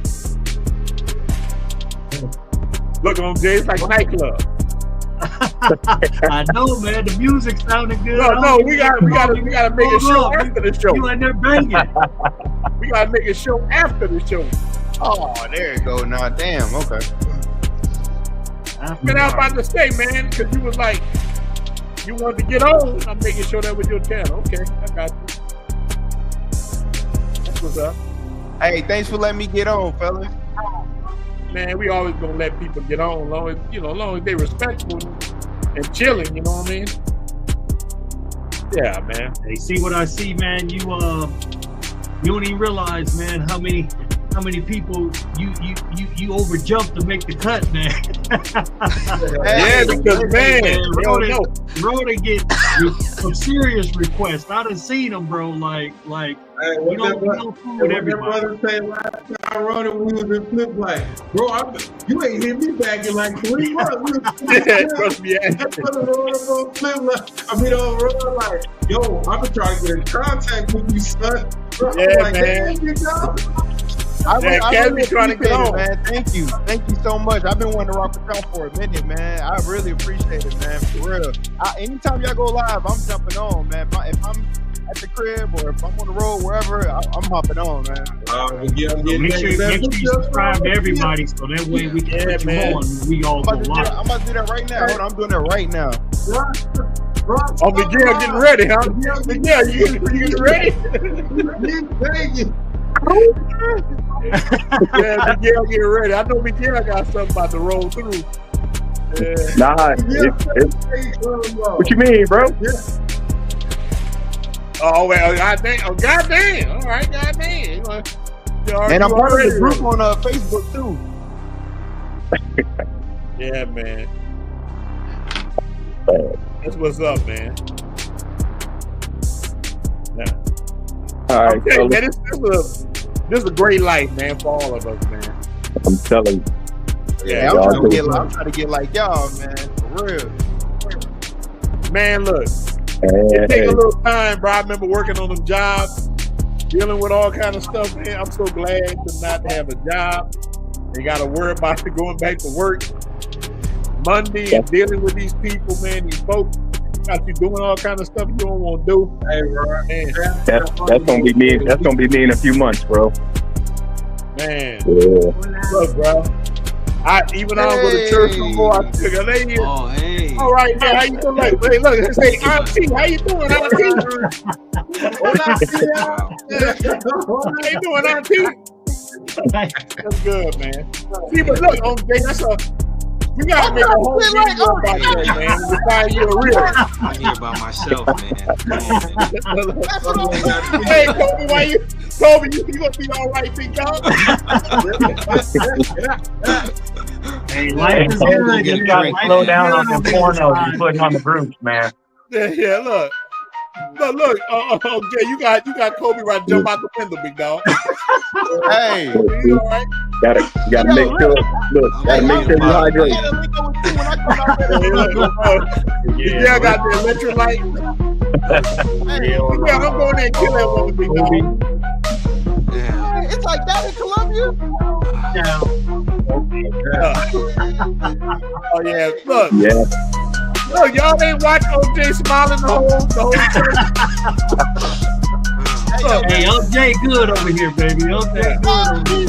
Look on Jay, it's like a nightclub. I know, man. The music sounded good. No, we gotta make a show after the show. You in there banging. We gotta make a show after the show. Oh, there you go. Now, damn. Okay. Man, I was about to say, man, because you was like, you wanted to get on. I'm making sure that with your channel. Okay, I got you. That's what's up. Hey, thanks for letting me get on, fellas. Man, we always gonna let people get on, long as they respectful and chilling. You know what I mean? Yeah, man. Hey, see what I see, man. You don't even realize, man, how many people you overjumped to make the cut, man. Yeah, because man, Rhoda get some serious requests. I done seen them, bro. Like Hey, we don't fool with everybody. brother say last time I run it, we was in flip like, bro, you ain't hit me back in like 3 months. Trust me, On like, yo, I've been trying to get in contact with you, son. Bro, Yeah, like, man. "Damn, you know?" I Cassie really trying to get appreciate it, on. man. Thank you so much. I've been wanting to rock with y'all for a minute, man. I really appreciate it, man. For real. Anytime y'all go live, I'm jumping on, man. If I'm at the crib or if I'm on the road, wherever, I'm hopping on, man. Make sure you subscribe to everybody so that way we can put you on. We all go live. I'm about to do that right now. Hold on, I'm doing that right now. Oh, Miguel getting ready, huh? Miguel, you getting ready? Yeah, Miguel getting ready. I know Miguel got something about to roll through. Yeah. Nah, what you mean, bro? Oh, well, goddamn. Oh, goddamn. All right, goddamn. And I'm part of the group on Facebook, too. Yeah, man. That's what's up, man. Yeah. All right, Okay, man, this is a great life, man, for all of us, man. I'm telling you. Yeah, I'm trying to get like y'all, man. For real. Man, look. It take a little time, bro. I remember working on them jobs, dealing with all kind of stuff, man. I'm so glad to not have a job. They got to worry about going back to work Monday and dealing with these people, man. These folks got you doing all kind of stuff you don't want to do. Hey, bro. Man. That's gonna be me. That's gonna be me in a few months, bro. Man, look, bro. I don't go to church no more. I took a lady. Oh, hey. All right, man. How you doing? Hey, look. Say, Auntie, how you doing, Auntie? How you doing, Auntie? That's good, man. See, but look, OJ, we gotta make a whole video about that, man. To find you a real. I'm here by myself, man. Hey, Kobe, you gonna be all right, big dog? Hey, life is good. You gotta slow down on the pornos you're putting on the groups, man. Yeah, look. Look, OJ, you got Kobe right to jump out the window, big dog. Hey, you all right? Gotta make sure. Look, gotta make sure you hydrate. Yeah, got the electrolyte. Yeah, I'm going there and kill that woman, big dog. it's like that in Colombia. Oh yeah, look. Yeah. Look, y'all ain't watch OJ smiling the whole Hey, OJ good over here, baby. OJ good over here.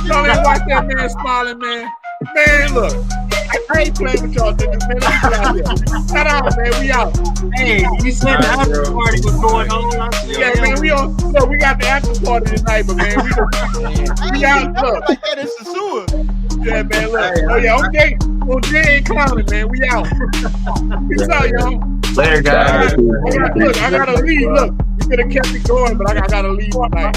Y'all ain't watch that man smiling, man. Man, look. I ain't playing with y'all niggas, man. Let me get out here. Shout out, man. We out. Hey, you said the after party was going on. Yeah, man. We got the after party tonight, but man, we out. Look. Like that in Sosua. Yeah, man. Look. Oh yeah, OJ ain't clowning, man. We out. Peace out, y'all. Later, guys. Look, I gotta leave. Look, you could have kept it going, but I gotta leave tonight.